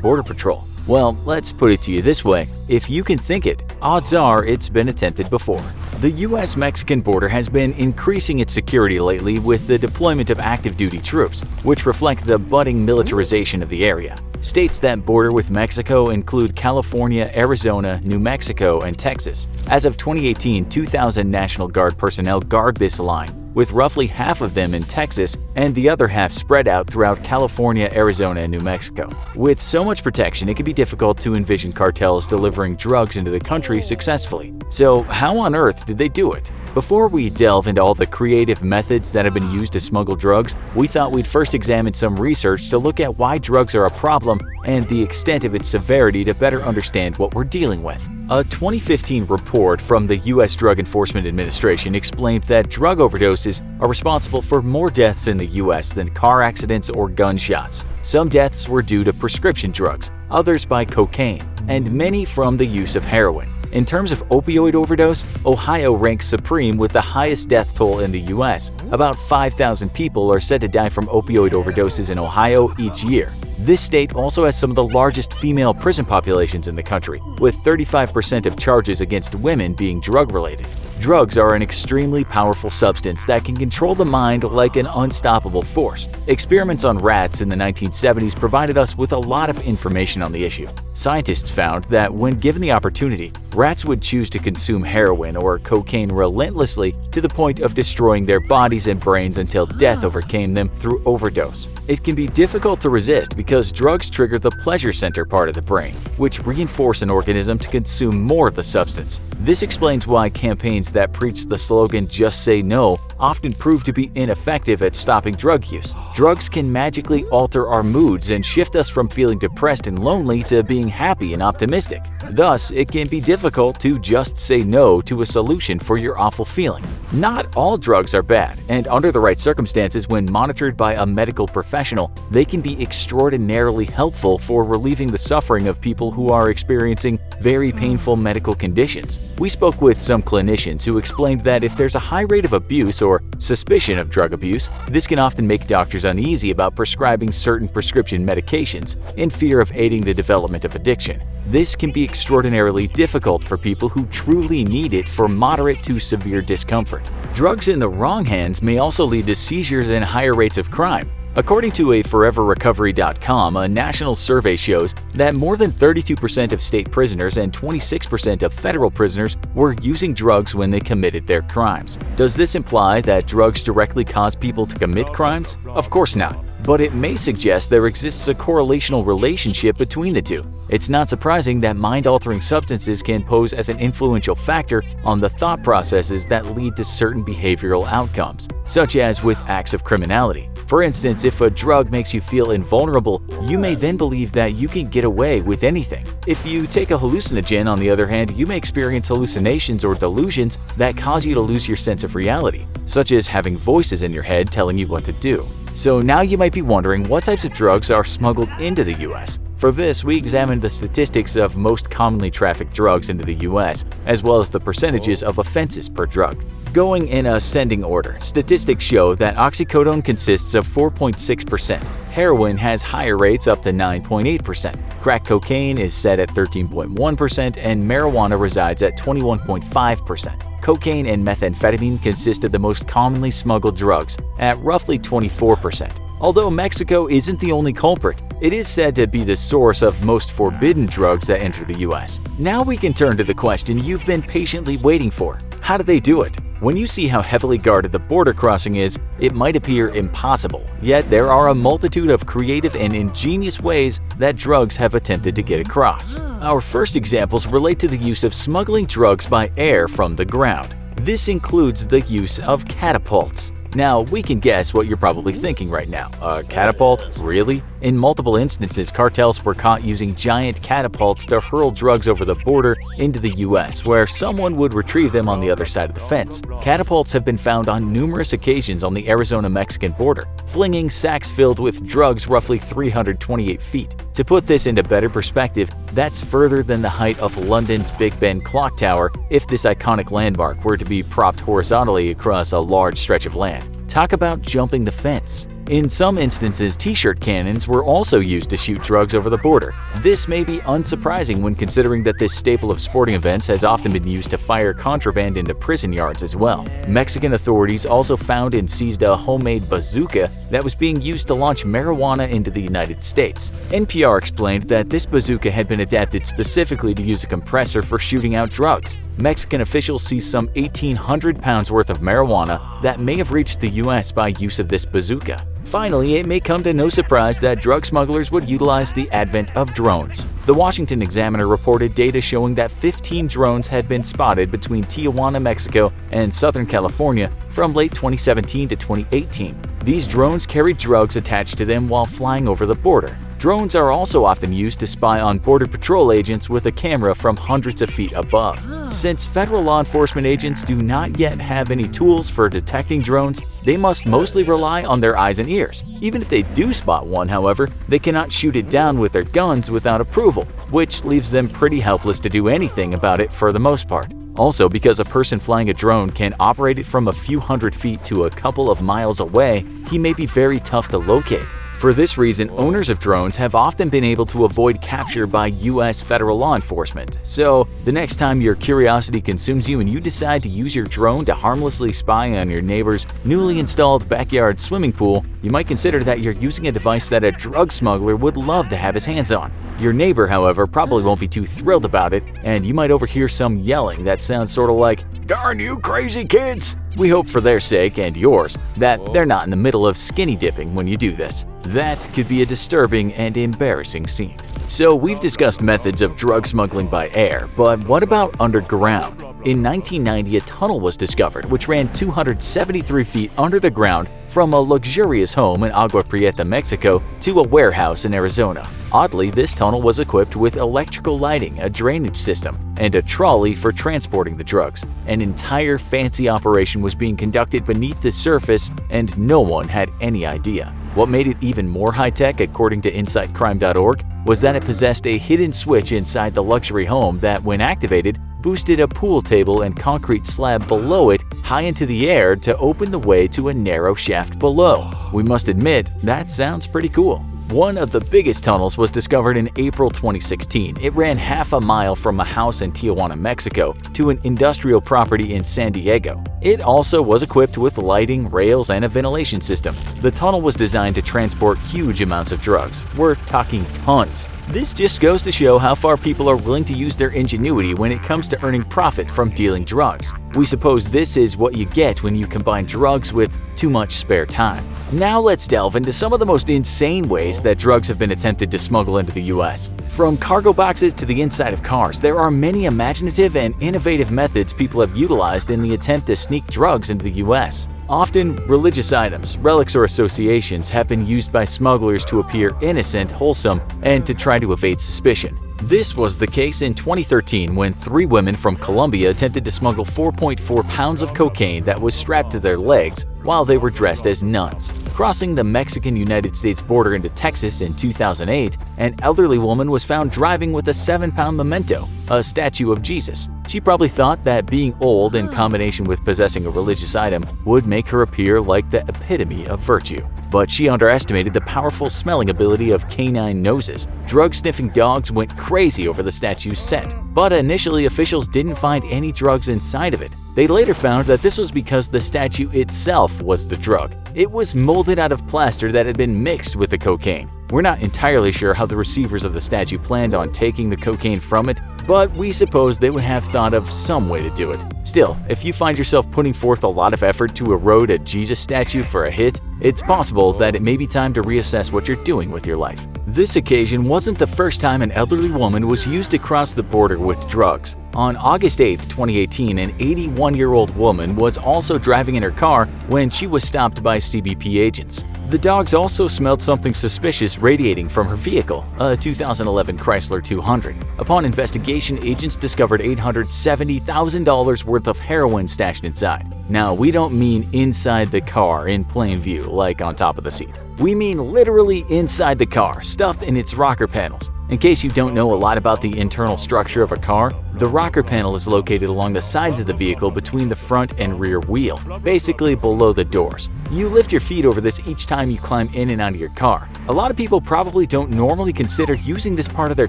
Border Patrol? Well, let's put it to you this way. If you can think it, odds are it's been attempted before. The US-Mexican border has been increasing its security lately with the deployment of active duty troops, which reflect the budding militarization of the area. States that border with Mexico include California, Arizona, New Mexico, and Texas. As of 2018, 2,000 National Guard personnel guard this line, with roughly half of them in Texas and the other half spread out throughout California, Arizona, and New Mexico. With so much protection, it can be difficult to envision cartels delivering drugs into the country successfully. So how on earth did they do it? Before we delve into all the creative methods that have been used to smuggle drugs, we thought we'd first examine some research to look at why drugs are a problem and the extent of its severity to better understand what we're dealing with. A 2015 report from the U.S. Drug Enforcement Administration explained that drug overdoses are responsible for more deaths in the U.S. than car accidents or gunshots. Some deaths were due to prescription drugs, others by cocaine, and many from the use of heroin. In terms of opioid overdose, Ohio ranks supreme with the highest death toll in the U.S. About 5,000 people are said to die from opioid overdoses in Ohio each year. This state also has some of the largest female prison populations in the country, with 35% of charges against women being drug-related. Drugs are an extremely powerful substance that can control the mind like an unstoppable force. Experiments on rats in the 1970s provided us with a lot of information on the issue. Scientists found that when given the opportunity, rats would choose to consume heroin or cocaine relentlessly to the point of destroying their bodies and brains until death overcame them through overdose. It can be difficult to resist because drugs trigger the pleasure center part of the brain, which reinforce an organism to consume more of the substance. This explains why campaigns that preach the slogan "Just Say No" often prove to be ineffective at stopping drug use. Drugs can magically alter our moods and shift us from feeling depressed and lonely to being happy and optimistic. Thus, it can be difficult to just say no to a solution for your awful feeling. Not all drugs are bad, and under the right circumstances, when monitored by a medical professional, they can be extraordinarily helpful for relieving the suffering of people who are experiencing very painful medical conditions. We spoke with some clinicians who explained that if there's a high rate of abuse or suspicion of drug abuse, this can often make doctors uneasy about prescribing certain prescription medications in fear of aiding the development of addiction. This can be extraordinarily difficult for people who truly need it for moderate to severe discomfort. Drugs in the wrong hands may also lead to seizures and higher rates of crime. According to a ForeverRecovery.com, a national survey shows that more than 32% of state prisoners and 26% of federal prisoners were using drugs when they committed their crimes. Does this imply that drugs directly cause people to commit crimes? Of course not. but it may suggest there exists a correlational relationship between the two. It's not surprising that mind-altering substances can pose as an influential factor on the thought processes that lead to certain behavioral outcomes, such as with acts of criminality. For instance, if a drug makes you feel invulnerable, you may then believe that you can get away with anything. If you take a hallucinogen, on the other hand, you may experience hallucinations or delusions that cause you to lose your sense of reality, such as having voices in your head telling you what to do. So now you might be wondering what types of drugs are smuggled into the US. For this, we examined the statistics of most commonly trafficked drugs into the US, as well as the percentages of offenses per drug. Going in ascending order, statistics show that oxycodone consists of 4.6%, heroin has higher rates up to 9.8%, crack cocaine is set at 13.1%, and marijuana resides at 21.5%. Cocaine and methamphetamine consist of the most commonly smuggled drugs at roughly 24%. Although Mexico isn't the only culprit, it is said to be the source of most forbidden drugs that enter the US. Now we can turn to the question you've been patiently waiting for. How do they do it? When you see how heavily guarded the border crossing is, it might appear impossible, yet there are a multitude of creative and ingenious ways that drugs have attempted to get across. Our first examples relate to the use of smuggling drugs by air from the ground. This includes the use of catapults. Now, we can guess what you're probably thinking right now. A catapult? Really? In multiple instances, cartels were caught using giant catapults to hurl drugs over the border into the US, where someone would retrieve them on the other side of the fence. Catapults have been found on numerous occasions on the Arizona-Mexican border, flinging sacks filled with drugs roughly 328 feet. To put this into better perspective, that's further than the height of London's Big Ben clock tower if this iconic landmark were to be propped horizontally across a large stretch of land. Talk about jumping the fence. In some instances, t-shirt cannons were also used to shoot drugs over the border. This may be unsurprising when considering that this staple of sporting events has often been used to fire contraband into prison yards as well. Mexican authorities also found and seized a homemade bazooka that was being used to launch marijuana into the United States. NPR explained that this bazooka had been adapted specifically to use a compressor for shooting out drugs. Mexican officials seized some 1,800 pounds worth of marijuana that may have reached the US by use of this bazooka. Finally, it may come to no surprise that drug smugglers would utilize the advent of drones. The Washington Examiner reported data showing that 15 drones had been spotted between Tijuana, Mexico, and Southern California from late 2017 to 2018. These drones carried drugs attached to them while flying over the border. Drones are also often used to spy on Border Patrol agents with a camera from hundreds of feet above. Since federal law enforcement agents do not yet have any tools for detecting drones, they must mostly rely on their eyes and ears. Even if they do spot one, however, they cannot shoot it down with their guns without approval, which leaves them pretty helpless to do anything about it for the most part. Also, because a person flying a drone can operate it from a few hundred feet to a couple of miles away, he may be very tough to locate. For this reason, owners of drones have often been able to avoid capture by US federal law enforcement. So, the next time your curiosity consumes you and you decide to use your drone to harmlessly spy on your neighbor's newly installed backyard swimming pool, you might consider that you're using a device that a drug smuggler would love to have his hands on. Your neighbor, however, probably won't be too thrilled about it, and you might overhear some yelling that sounds sort of like, "Darn you crazy kids!" We hope for their sake and yours that they're not in the middle of skinny dipping when you do this. That could be a disturbing and embarrassing scene. So we've discussed methods of drug smuggling by air, but what about underground? In 1990, a tunnel was discovered which ran 273 feet under the ground from a luxurious home in Agua Prieta, Mexico, to a warehouse in Arizona. Oddly, this tunnel was equipped with electrical lighting, a drainage system, and a trolley for transporting the drugs. An entire fancy operation was being conducted beneath the surface, and no one had any idea. What made it even more high-tech, according to InsightCrime.org, was that it possessed a hidden switch inside the luxury home that, when activated, boosted a pool table and concrete slab below it high into the air to open the way to a narrow shaft below. We must admit, that sounds pretty cool. One of the biggest tunnels was discovered in April 2016. It ran half a mile from a house in Tijuana, Mexico, to an industrial property in San Diego. It also was equipped with lighting, rails, and a ventilation system. The tunnel was designed to transport huge amounts of drugs. We're talking tons. This just goes to show how far people are willing to use their ingenuity when it comes to earning profit from dealing drugs. We suppose this is what you get when you combine drugs with too much spare time. Now let's delve into some of the most insane ways that drugs have been attempted to smuggle into the US. From cargo boxes to the inside of cars, there are many imaginative and innovative methods people have utilized in the attempt to sneak drugs into the US. Often, religious items, relics, or associations have been used by smugglers to appear innocent, wholesome, and to try to evade suspicion. This was the case in 2013 when 3 women from Colombia attempted to smuggle 4.4 pounds of cocaine that was strapped to their legs while they were dressed as nuns. Crossing the Mexican-United States border into Texas in 2008, an elderly woman was found driving with a 7-pound memento, a statue of Jesus. She probably thought that being old in combination with possessing a religious item would make her appear like the epitome of virtue. But she underestimated the powerful smelling ability of canine noses. Drug-sniffing dogs went crazy over the statue's scent, but initially officials didn't find any drugs inside of it. They later found that this was because the statue itself was the drug. It was molded out of plaster that had been mixed with the cocaine. We're not entirely sure how the receivers of the statue planned on taking the cocaine from it, but we suppose they would have thought of some way to do it. Still, if you find yourself putting forth a lot of effort to erode a Jesus statue for a hit, it's possible that it may be time to reassess what you're doing with your life. This occasion wasn't the first time an elderly woman was used to cross the border with drugs. On August 8, 2018, an 81-year-old woman was also driving in her car when she was stopped by CBP agents. The dogs also smelled something suspicious radiating from her vehicle, a 2011 Chrysler 200. Upon investigation, agents discovered $870,000 worth of heroin stashed inside. Now, we don't mean inside the car in plain view, like on top of the seat. We mean literally inside the car, stuffed in its rocker panels. In case you don't know a lot about the internal structure of a car, the rocker panel is located along the sides of the vehicle between the front and rear wheel, basically below the doors. You lift your feet over this each time you climb in and out of your car. A lot of people probably don't normally consider using this part of their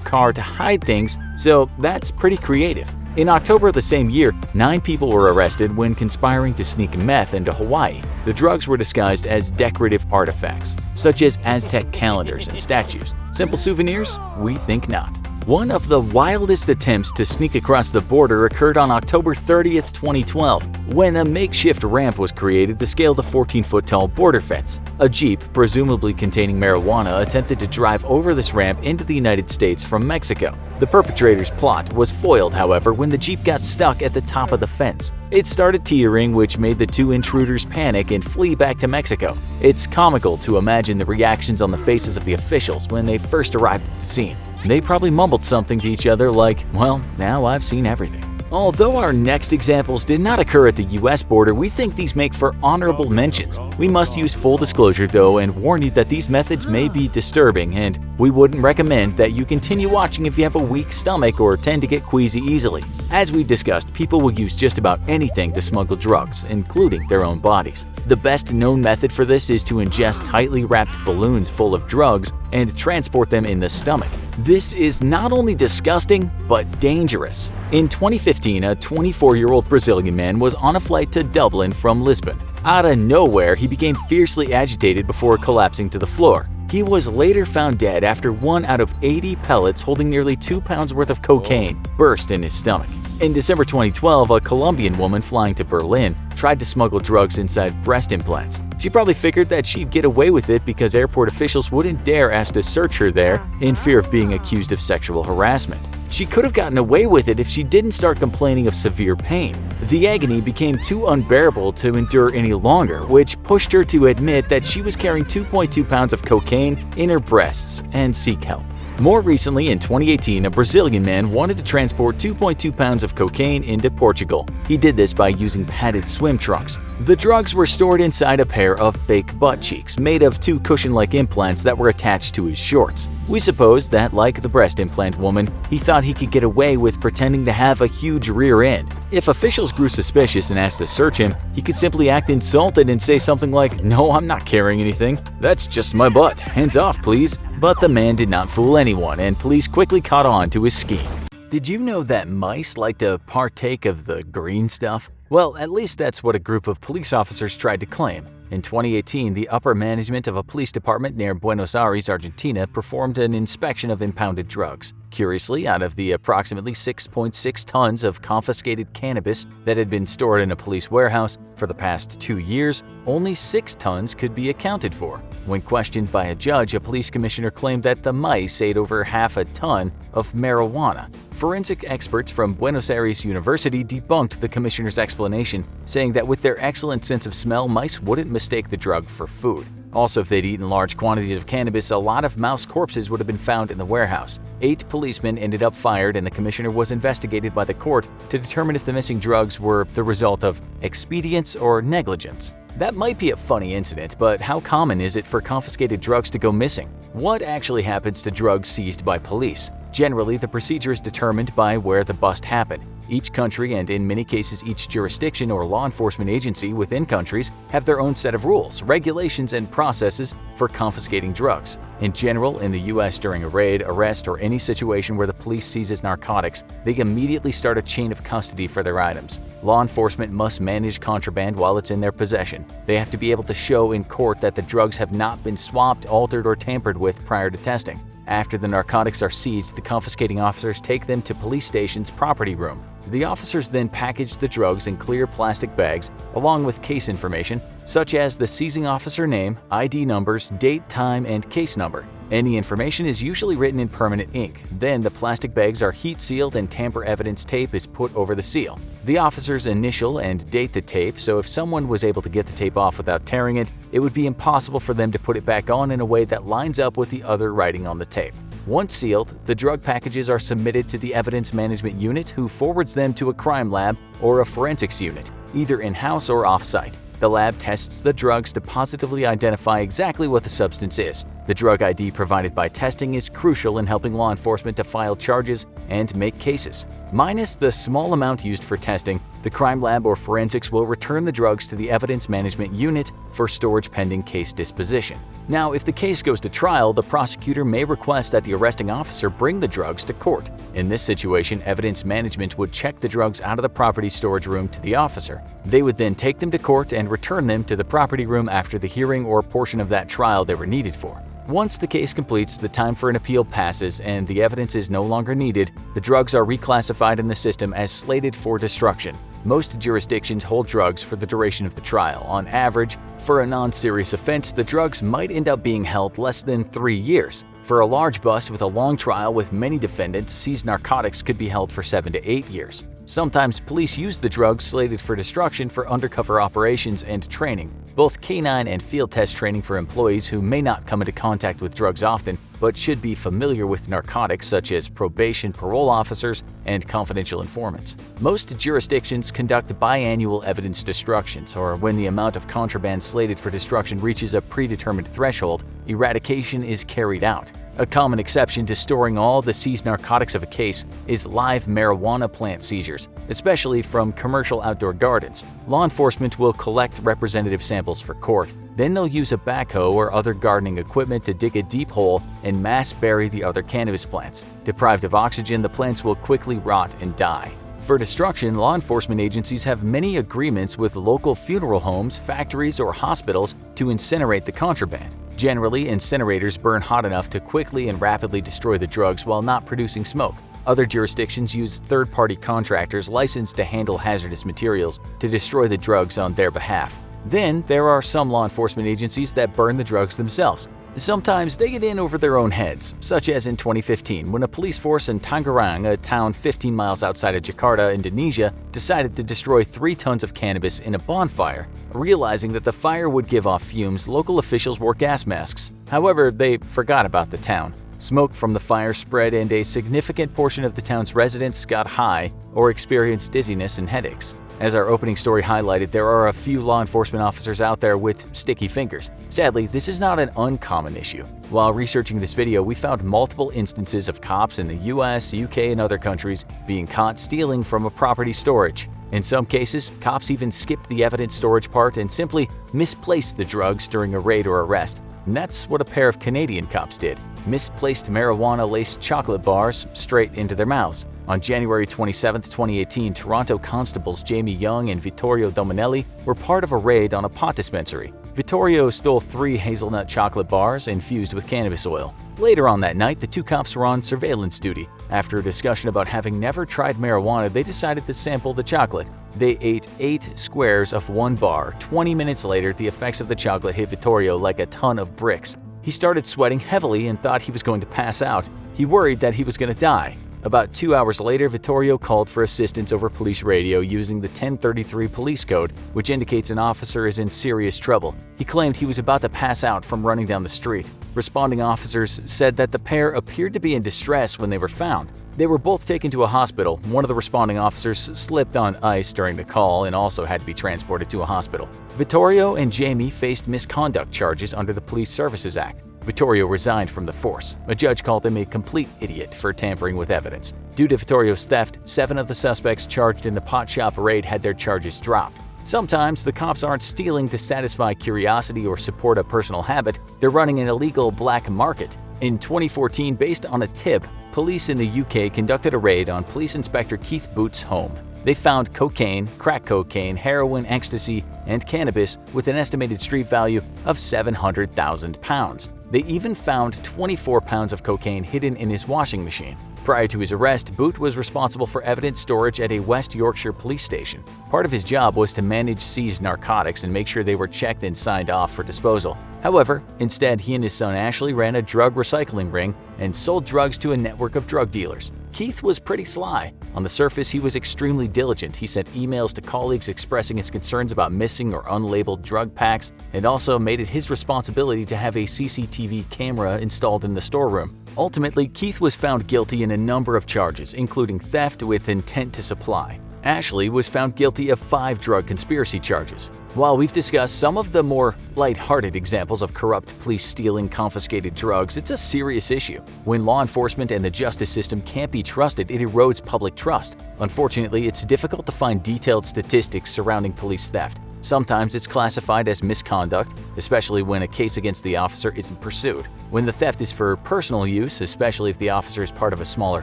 car to hide things, so that's pretty creative. In October of the same year, 9 people were arrested when conspiring to sneak meth into Hawaii. The drugs were disguised as decorative artifacts, such as Aztec calendars and statues. Simple souvenirs? We think not. One of the wildest attempts to sneak across the border occurred on October 30, 2012, when a makeshift ramp was created to scale the 14-foot-tall border fence. A Jeep, presumably containing marijuana, attempted to drive over this ramp into the United States from Mexico. The perpetrator's plot was foiled, however, when the Jeep got stuck at the top of the fence. It started teetering, which made the 2 intruders panic and flee back to Mexico. It's comical to imagine the reactions on the faces of the officials when they first arrived at the scene. They probably mumbled something to each other like, "Well, now I've seen everything." Although our next examples did not occur at the US border, we think these make for honorable mentions. We must use full disclosure though and warn you that these methods may be disturbing, and we wouldn't recommend that you continue watching if you have a weak stomach or tend to get queasy easily. As we've discussed, people will use just about anything to smuggle drugs, including their own bodies. The best known method for this is to ingest tightly wrapped balloons full of drugs and transport them in the stomach. This is not only disgusting, but dangerous. In 2015, a 24-year-old Brazilian man was on a flight to Dublin from Lisbon. Out of nowhere, he became fiercely agitated before collapsing to the floor. He was later found dead after 1 out of 80 pellets holding nearly 2 pounds worth of cocaine burst in his stomach. In December 2012, a Colombian woman flying to Berlin tried to smuggle drugs inside breast implants. She probably figured that she'd get away with it because airport officials wouldn't dare ask to search her there in fear of being accused of sexual harassment. She could have gotten away with it if she didn't start complaining of severe pain. The agony became too unbearable to endure any longer, which pushed her to admit that she was carrying 2.2 pounds of cocaine in her breasts and seek help. More recently, in 2018, a Brazilian man wanted to transport 2.2 pounds of cocaine into Portugal. He did this by using padded swim trunks. The drugs were stored inside a pair of fake butt cheeks made of 2 cushion-like implants that were attached to his shorts. We suppose that, like the breast implant woman, he thought he could get away with pretending to have a huge rear end. If officials grew suspicious and asked to search him, he could simply act insulted and say something like, "No, I'm not carrying anything. That's just my butt. Hands off, please." But the man did not fool anyone, and police quickly caught on to his scheme. Did you know that mice like to partake of the green stuff? Well, at least that's what a group of police officers tried to claim. In 2018, the upper management of a police department near Buenos Aires, Argentina, performed an inspection of impounded drugs. Curiously, out of the approximately 6.6 tons of confiscated cannabis that had been stored in a police warehouse for the past 2 years, only 6 tons could be accounted for. When questioned by a judge, a police commissioner claimed that the mice ate over half a ton of marijuana. Forensic experts from Buenos Aires University debunked the commissioner's explanation, saying that with their excellent sense of smell, mice wouldn't mistake the drug for food. Also, if they'd eaten large quantities of cannabis, a lot of mouse corpses would have been found in the warehouse. 8 policemen ended up fired, and the commissioner was investigated by the court to determine if the missing drugs were the result of expedience or negligence. That might be a funny incident, but how common is it for confiscated drugs to go missing? What actually happens to drugs seized by police? Generally, the procedure is determined by where the bust happened. Each country, and in many cases each jurisdiction or law enforcement agency within countries, have their own set of rules, regulations, and processes for confiscating drugs. In general, in the US, during a raid, arrest, or any situation where the police seizes narcotics, they immediately start a chain of custody for their items. Law enforcement must manage contraband while it's in their possession. They have to be able to show in court that the drugs have not been swapped, altered, or tampered with prior to testing. After the narcotics are seized, the confiscating officers take them to police station's property room. The officers then package the drugs in clear plastic bags along with case information, such as the seizing officer name, ID numbers, date, time, and case number. Any information is usually written in permanent ink. Then the plastic bags are heat sealed and tamper evidence tape is put over the seal. The officers initial and date the tape, so if someone was able to get the tape off without tearing it, it would be impossible for them to put it back on in a way that lines up with the other writing on the tape. Once sealed, the drug packages are submitted to the evidence management unit, who forwards them to a crime lab or a forensics unit, either in-house or off-site. The lab tests the drugs to positively identify exactly what the substance is. The drug ID provided by testing is crucial in helping law enforcement to file charges and make cases. Minus the small amount used for testing, the crime lab or forensics will return the drugs to the evidence management unit for storage pending case disposition. Now, if the case goes to trial, the prosecutor may request that the arresting officer bring the drugs to court. In this situation, evidence management would check the drugs out of the property storage room to the officer. They would then take them to court and return them to the property room after the hearing or portion of that trial they were needed for. Once the case completes, the time for an appeal passes and the evidence is no longer needed, the drugs are reclassified in the system as slated for destruction. Most jurisdictions hold drugs for the duration of the trial. On average, for a non-serious offense, the drugs might end up being held less than 3 years. For a large bust with a long trial with many defendants, seized narcotics could be held for 7 to 8 years. Sometimes police use the drugs slated for destruction for undercover operations and training, both canine and field test training for employees who may not come into contact with drugs often, but should be familiar with narcotics, such as probation, parole officers, and confidential informants. Most jurisdictions conduct biannual evidence destructions, or when the amount of contraband slated for destruction reaches a predetermined threshold, eradication is carried out. A common exception to storing all the seized narcotics of a case is live marijuana plant seizures, especially from commercial outdoor gardens. Law enforcement will collect representative samples for court. Then they'll use a backhoe or other gardening equipment to dig a deep hole and mass bury the other cannabis plants. Deprived of oxygen, the plants will quickly rot and die. For destruction, law enforcement agencies have many agreements with local funeral homes, factories, or hospitals to incinerate the contraband. Generally, incinerators burn hot enough to quickly and rapidly destroy the drugs while not producing smoke. Other jurisdictions use third-party contractors licensed to handle hazardous materials to destroy the drugs on their behalf. Then, there are some law enforcement agencies that burn the drugs themselves. Sometimes they get in over their own heads, such as in 2015 when a police force in Tangerang, a town 15 miles outside of Jakarta, Indonesia, decided to destroy 3 tons of cannabis in a bonfire. Realizing that the fire would give off fumes, local officials wore gas masks. However, they forgot about the town. Smoke from the fire spread and a significant portion of the town's residents got high or experienced dizziness and headaches. As our opening story highlighted, there are a few law enforcement officers out there with sticky fingers. Sadly, this is not an uncommon issue. While researching this video, we found multiple instances of cops in the US, UK, and other countries being caught stealing from a property storage. In some cases, cops even skipped the evidence storage part and simply misplaced the drugs during a raid or arrest. And that's what a pair of Canadian cops did. misplaced marijuana-laced chocolate bars straight into their mouths. On January 27, 2018, Toronto constables Jamie Young and Vittorio Dominelli were part of a raid on a pot dispensary. Vittorio stole 3 hazelnut chocolate bars infused with cannabis oil. Later on that night, the 2 cops were on surveillance duty. After a discussion about having never tried marijuana, they decided to sample the chocolate. They ate 8 squares of 1 bar. 20 minutes later, the effects of the chocolate hit Vittorio like a ton of bricks. He started sweating heavily and thought he was going to pass out. He worried that he was going to die. About 2 hours later, Vittorio called for assistance over police radio using the 1033 police code, which indicates an officer is in serious trouble. He claimed he was about to pass out from running down the street. Responding officers said that the pair appeared to be in distress when they were found. They were both taken to a hospital. One of the responding officers slipped on ice during the call and also had to be transported to a hospital. Vittorio and Jamie faced misconduct charges under the Police Services Act. Vittorio resigned from the force. A judge called him a complete idiot for tampering with evidence. Due to Vittorio's theft, 7 of the suspects charged in the pot shop raid had their charges dropped. Sometimes the cops aren't stealing to satisfy curiosity or support a personal habit, they're running an illegal black market. In 2014, based on a tip, police in the UK conducted a raid on Police Inspector Keith Booth's home. They found cocaine, crack cocaine, heroin, ecstasy, and cannabis with an estimated street value of £700,000. They even found 24 pounds of cocaine hidden in his washing machine. Prior to his arrest, Booth was responsible for evidence storage at a West Yorkshire police station. Part of his job was to manage seized narcotics and make sure they were checked and signed off for disposal. However, instead, he and his son Ashley ran a drug recycling ring and sold drugs to a network of drug dealers. Keith was pretty sly. On the surface, he was extremely diligent. He sent emails to colleagues expressing his concerns about missing or unlabeled drug packs, and also made it his responsibility to have a CCTV camera installed in the storeroom. Ultimately, Keith was found guilty in a number of charges, including theft with intent to supply. Ashley was found guilty of 5 drug conspiracy charges. While we've discussed some of the more light-hearted examples of corrupt police stealing confiscated drugs, it's a serious issue. When law enforcement and the justice system can't be trusted, it erodes public trust. Unfortunately, it's difficult to find detailed statistics surrounding police theft. Sometimes it's classified as misconduct, especially when a case against the officer isn't pursued. When the theft is for personal use, especially if the officer is part of a smaller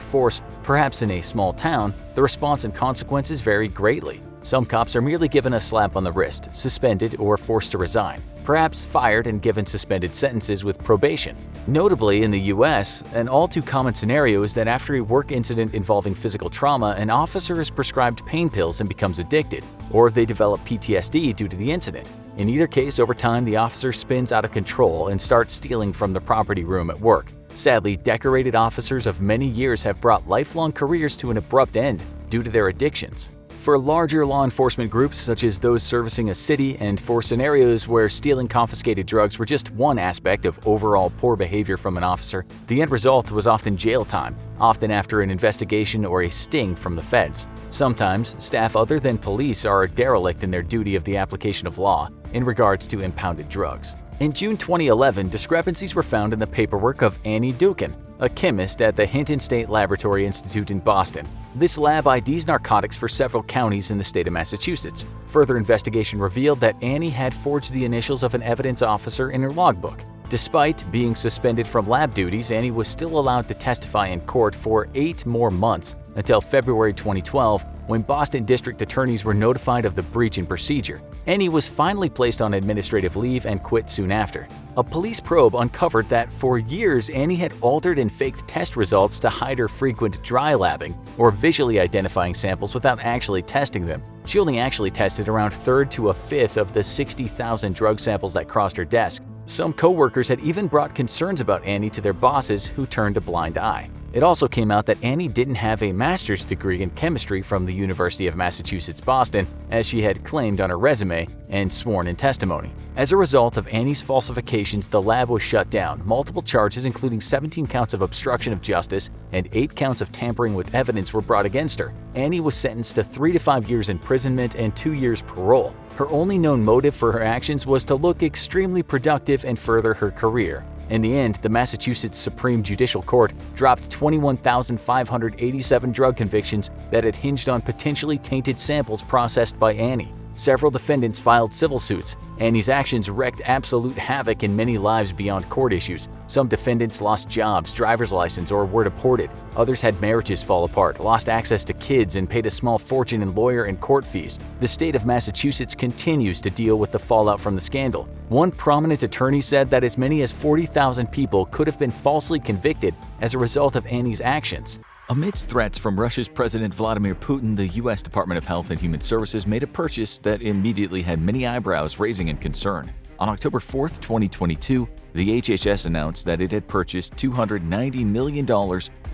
force, perhaps in a small town, the response and consequences vary greatly. Some cops are merely given a slap on the wrist, suspended, or forced to resign, perhaps fired and given suspended sentences with probation. Notably, in the US, an all-too-common scenario is that after a work incident involving physical trauma, an officer is prescribed pain pills and becomes addicted, or they develop PTSD due to the incident. In either case, over time, the officer spins out of control and starts stealing from the property room at work. Sadly, decorated officers of many years have brought lifelong careers to an abrupt end due to their addictions. For larger law enforcement groups, such as those servicing a city, and for scenarios where stealing confiscated drugs were just one aspect of overall poor behavior from an officer, the end result was often jail time, often after an investigation or a sting from the feds. Sometimes, staff other than police are derelict in their duty of the application of law in regards to impounded drugs. In June 2011, discrepancies were found in the paperwork of Annie Dukin, a chemist at the Hinton State Laboratory Institute in Boston. This lab IDs narcotics for several counties in the state of Massachusetts. Further investigation revealed that Annie had forged the initials of an evidence officer in her logbook. Despite being suspended from lab duties, Annie was still allowed to testify in court for 8 more months, until February 2012, when Boston district attorneys were notified of the breach in procedure. Annie was finally placed on administrative leave and quit soon after. A police probe uncovered that for years Annie had altered and faked test results to hide her frequent dry labbing, or visually identifying samples without actually testing them. She only actually tested around 1/3 to 1/5 of the 60,000 drug samples that crossed her desk. Some co-workers had even brought concerns about Annie to their bosses, who turned a blind eye. It also came out that Annie didn't have a master's degree in chemistry from the University of Massachusetts Boston, as she had claimed on her resume and sworn in testimony. As a result of Annie's falsifications, the lab was shut down. Multiple charges, including 17 counts of obstruction of justice and 8 counts of tampering with evidence, were brought against her. Annie was sentenced to 3 to 5 years imprisonment and 2 years parole. Her only known motive for her actions was to look extremely productive and further her career. In the end, the Massachusetts Supreme Judicial Court dropped 21,587 drug convictions that had hinged on potentially tainted samples processed by Annie. Several defendants filed civil suits. Annie's actions wreaked absolute havoc in many lives beyond court issues. Some defendants lost jobs, driver's license, or were deported. Others had marriages fall apart, lost access to kids, and paid a small fortune in lawyer and court fees. The state of Massachusetts continues to deal with the fallout from the scandal. One prominent attorney said that as many as 40,000 people could have been falsely convicted as a result of Annie's actions. Amidst threats from Russia's President Vladimir Putin, the U.S. Department of Health and Human Services made a purchase that immediately had many eyebrows raising in concern. On October 4, 2022, the HHS announced that it had purchased $290 million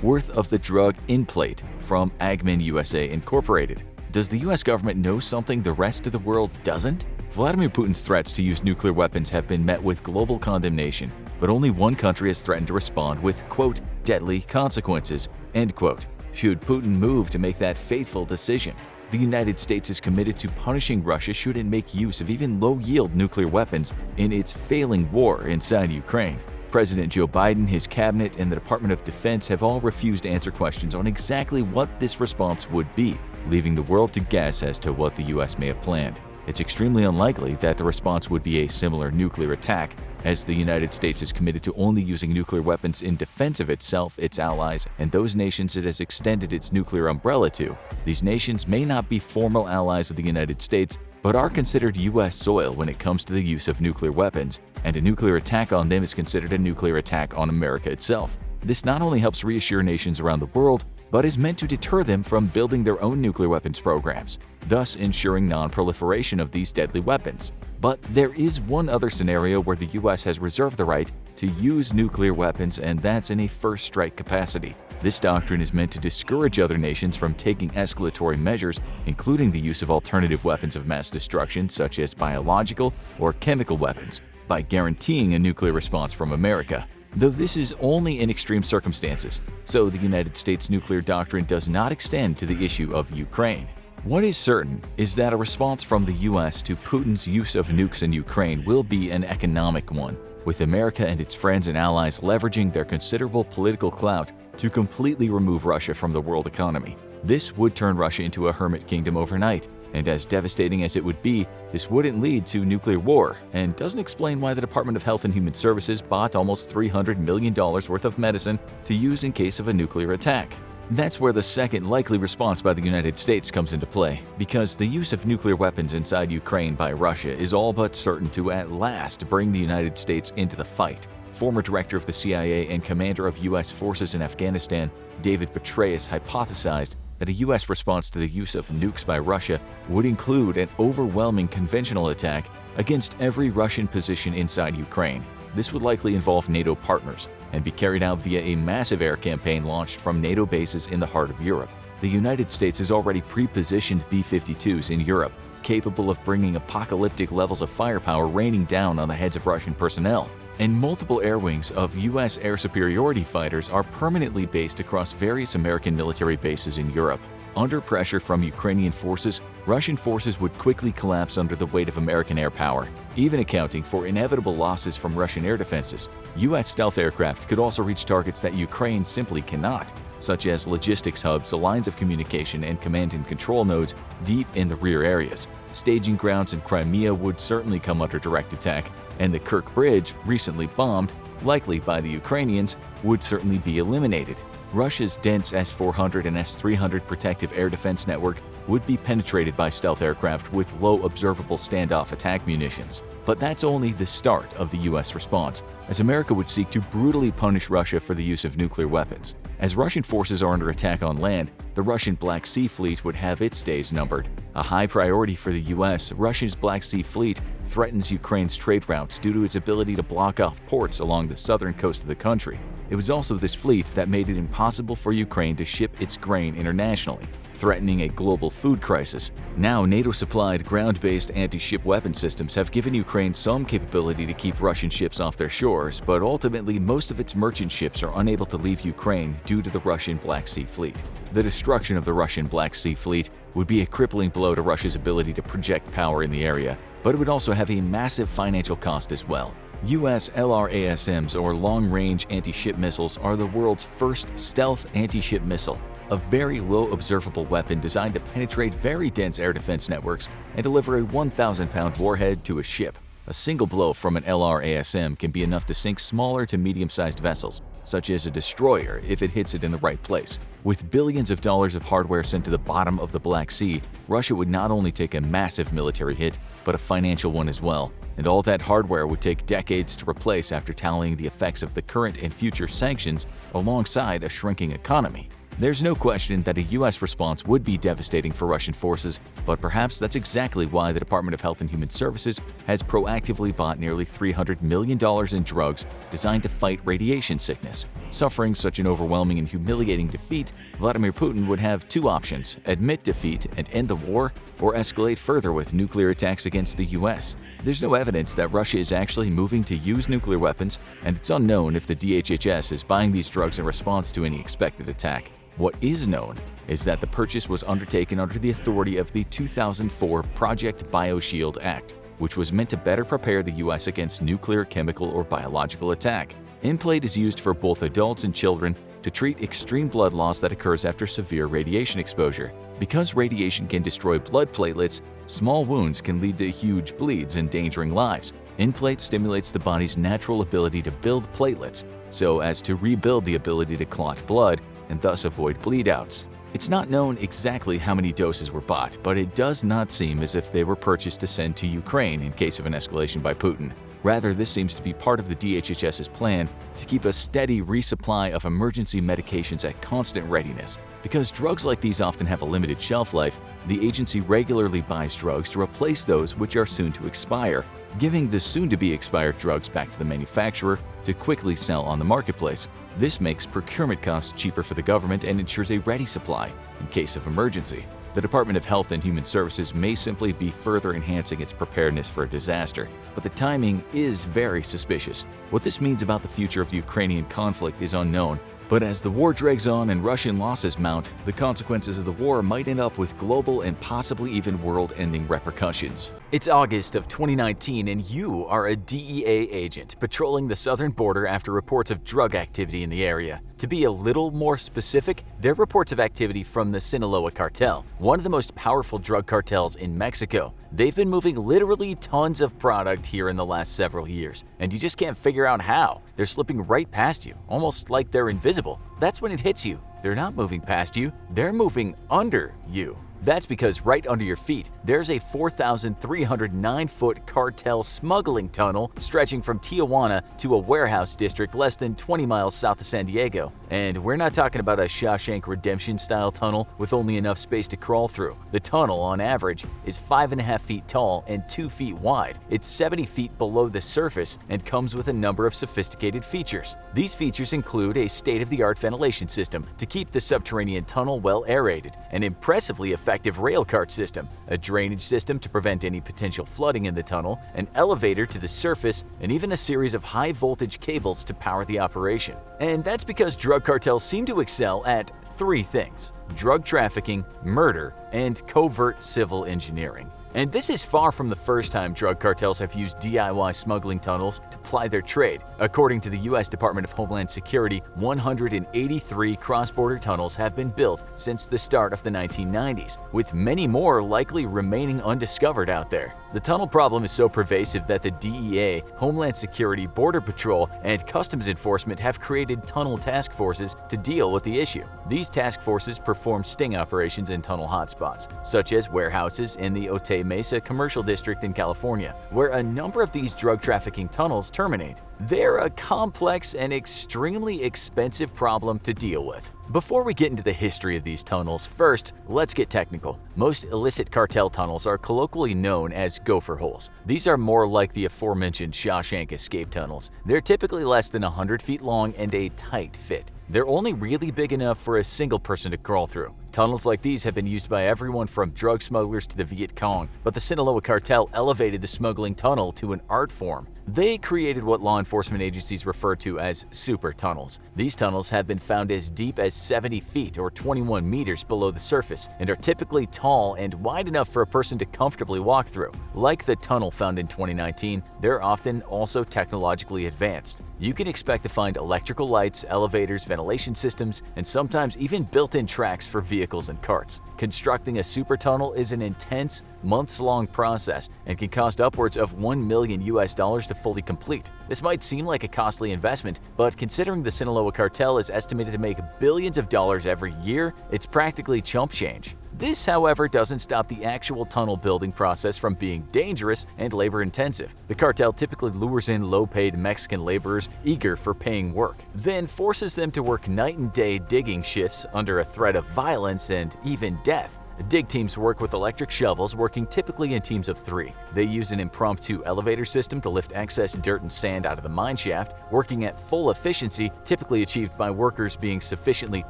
worth of the drug Inplate from Agmin USA Incorporated. Does the U.S. government know something the rest of the world doesn't? Vladimir Putin's threats to use nuclear weapons have been met with global condemnation, but only one country has threatened to respond with, quote, deadly consequences, end quote, should Putin move to make that faithful decision. The United States is committed to punishing Russia should it make use of even low-yield nuclear weapons in its failing war inside Ukraine. President Joe Biden, his cabinet, and the Department of Defense have all refused to answer questions on exactly what this response would be, leaving the world to guess as to what the U.S. may have planned. It's extremely unlikely that the response would be a similar nuclear attack, as the United States is committed to only using nuclear weapons in defense of itself, its allies, and those nations it has extended its nuclear umbrella to. These nations may not be formal allies of the United States, but are considered U.S. soil when it comes to the use of nuclear weapons, and a nuclear attack on them is considered a nuclear attack on America itself. This not only helps reassure nations around the world, but is meant to deter them from building their own nuclear weapons programs, thus ensuring non-proliferation of these deadly weapons. But there is one other scenario where the U.S. has reserved the right to use nuclear weapons, and that's in a first strike capacity. This doctrine is meant to discourage other nations from taking escalatory measures, including the use of alternative weapons of mass destruction such as biological or chemical weapons, by guaranteeing a nuclear response from America. Though this is only in extreme circumstances, so the United States nuclear doctrine does not extend to the issue of Ukraine. What is certain is that a response from the U.S. to Putin's use of nukes in Ukraine will be an economic one, with America and its friends and allies leveraging their considerable political clout to completely remove Russia from the world economy. This would turn Russia into a hermit kingdom overnight, and as devastating as it would be, this wouldn't lead to nuclear war, and doesn't explain why the Department of Health and Human Services bought almost $300 million worth of medicine to use in case of a nuclear attack. That's where the second likely response by the United States comes into play, because the use of nuclear weapons inside Ukraine by Russia is all but certain to at last bring the United States into the fight. Former director of the CIA and commander of U.S. forces in Afghanistan, David Petraeus, hypothesized that a U.S. response to the use of nukes by Russia would include an overwhelming conventional attack against every Russian position inside Ukraine. This would likely involve NATO partners and be carried out via a massive air campaign launched from NATO bases in the heart of Europe. The United States has already pre-positioned B-52s in Europe, capable of bringing apocalyptic levels of firepower raining down on the heads of Russian personnel. And multiple air wings of U.S. air superiority fighters are permanently based across various American military bases in Europe. Under pressure from Ukrainian forces, Russian forces would quickly collapse under the weight of American air power, even accounting for inevitable losses from Russian air defenses. U.S. stealth aircraft could also reach targets that Ukraine simply cannot, such as logistics hubs, lines of communication, and command and control nodes deep in the rear areas. Staging grounds in Crimea would certainly come under direct attack, and the Kerch Bridge, recently bombed, likely by the Ukrainians, would certainly be eliminated. Russia's dense S-400 and S-300 protective air defense network would be penetrated by stealth aircraft with low observable standoff attack munitions. But that's only the start of the U.S. response, as America would seek to brutally punish Russia for the use of nuclear weapons. As Russian forces are under attack on land, the Russian Black Sea Fleet would have its days numbered. A high priority for the U.S., Russia's Black Sea Fleet threatens Ukraine's trade routes due to its ability to block off ports along the southern coast of the country. It was also this fleet that made it impossible for Ukraine to ship its grain internationally, threatening a global food crisis. Now, NATO-supplied ground-based anti-ship weapon systems have given Ukraine some capability to keep Russian ships off their shores, but ultimately most of its merchant ships are unable to leave Ukraine due to the Russian Black Sea Fleet. The destruction of the Russian Black Sea Fleet would be a crippling blow to Russia's ability to project power in the area, but it would also have a massive financial cost as well. U.S. LRASMs, or long-range anti-ship missiles, are the world's first stealth anti-ship missile. a very low observable weapon designed to penetrate very dense air defense networks and deliver a 1,000-pound warhead to a ship. A single blow from an LRASM can be enough to sink smaller to medium-sized vessels, such as a destroyer, if it hits it in the right place. With billions of dollars of hardware sent to the bottom of the Black Sea, Russia would not only take a massive military hit, but a financial one as well. And all that hardware would take decades to replace after tallying the effects of the current and future sanctions alongside a shrinking economy. There's no question that a U.S. response would be devastating for Russian forces, but perhaps that's exactly why the Department of Health and Human Services has proactively bought nearly $300 million in drugs designed to fight radiation sickness. Suffering such an overwhelming and humiliating defeat, Vladimir Putin would have two options: admit defeat and end the war, or escalate further with nuclear attacks against the U.S. There's no evidence that Russia is actually moving to use nuclear weapons, and it's unknown if the DHHS is buying these drugs in response to any expected attack. What is known is that the purchase was undertaken under the authority of the 2004 Project BioShield Act, which was meant to better prepare the U.S. against nuclear, chemical, or biological attack. Nplate is used for both adults and children to treat extreme blood loss that occurs after severe radiation exposure. Because radiation can destroy blood platelets, small wounds can lead to huge bleeds, endangering lives. Nplate stimulates the body's natural ability to build platelets, so as to rebuild the ability to clot blood and thus avoid bleedouts. It's not known exactly how many doses were bought, but it does not seem as if they were purchased to send to Ukraine in case of an escalation by Putin. Rather, this seems to be part of the DHHS's plan to keep a steady resupply of emergency medications at constant readiness. Because drugs like these often have a limited shelf life, the agency regularly buys drugs to replace those which are soon to expire, giving the soon-to-be expired drugs back to the manufacturer to quickly sell on the marketplace. This makes procurement costs cheaper for the government and ensures a ready supply in case of emergency. The Department of Health and Human Services may simply be further enhancing its preparedness for a disaster, but the timing is very suspicious. What this means about the future of the Ukrainian conflict is unknown, but as the war drags on and Russian losses mount, the consequences of the war might end up with global and possibly even world-ending repercussions. It's August of 2019 and you are a DEA agent patrolling the southern border after reports of drug activity in the area. To be a little more specific, they're reports of activity from the Sinaloa cartel, one of the most powerful drug cartels in Mexico. They've been moving literally tons of product here in the last several years, and you just can't figure out how. They're slipping right past you, almost like they're invisible. That's when it hits you. They're not moving past you, they're moving under you. That's because right under your feet, there's a 4,309-foot cartel smuggling tunnel stretching from Tijuana to a warehouse district less than 20 miles south of San Diego. And we're not talking about a Shawshank Redemption-style tunnel with only enough space to crawl through. The tunnel, on average, is 5.5 feet tall and 2 feet wide. It's 70 feet below the surface and comes with a number of sophisticated features. These features include a state-of-the-art ventilation system to keep the subterranean tunnel well aerated, an impressively effective rail cart system, a drainage system to prevent any potential flooding in the tunnel, an elevator to the surface, and even a series of high-voltage cables to power the operation. And that's because drug cartels seem to excel at three things: drug trafficking, murder, and covert civil engineering. And this is far from the first time drug cartels have used DIY smuggling tunnels to ply their trade. According to the U.S. Department of Homeland Security, 183 cross-border tunnels have been built since the start of the 1990s, with many more likely remaining undiscovered out there. The tunnel problem is so pervasive that the DEA, Homeland Security, Border Patrol, and Customs Enforcement have created tunnel task forces to deal with the issue. These task forces perform sting operations in tunnel hotspots, such as warehouses in the Otay Mesa Commercial District in California, where a number of these drug trafficking tunnels terminate. They're a complex and extremely expensive problem to deal with. Before we get into the history of these tunnels, first, let's get technical. Most illicit cartel tunnels are colloquially known as gopher holes. These are more like the aforementioned Shawshank escape tunnels. They're typically less than 100 feet long and a tight fit. They're only really big enough for a single person to crawl through. Tunnels like these have been used by everyone from drug smugglers to the Viet Cong, but the Sinaloa cartel elevated the smuggling tunnel to an art form. They created what law enforcement agencies refer to as super tunnels. These tunnels have been found as deep as 70 feet or 21 meters below the surface and are typically tall and wide enough for a person to comfortably walk through. Like the tunnel found in 2019, they're often also technologically advanced. You can expect to find electrical lights, elevators, ventilation systems, and sometimes even built-in tracks for vehicles and carts. Constructing a super tunnel is an intense, months-long process and can cost upwards of $1 million to fully complete. This might seem like a costly investment, but considering the Sinaloa cartel is estimated to make billions of dollars every year, it's practically chump change. This, however, doesn't stop the actual tunnel building process from being dangerous and labor-intensive. The cartel typically lures in low-paid Mexican laborers eager for paying work, then forces them to work night and day digging shifts under a threat of violence and even death. Dig teams work with electric shovels, working typically in teams of 3. They use an impromptu elevator system to lift excess dirt and sand out of the mine shaft, working at full efficiency, typically achieved by workers being sufficiently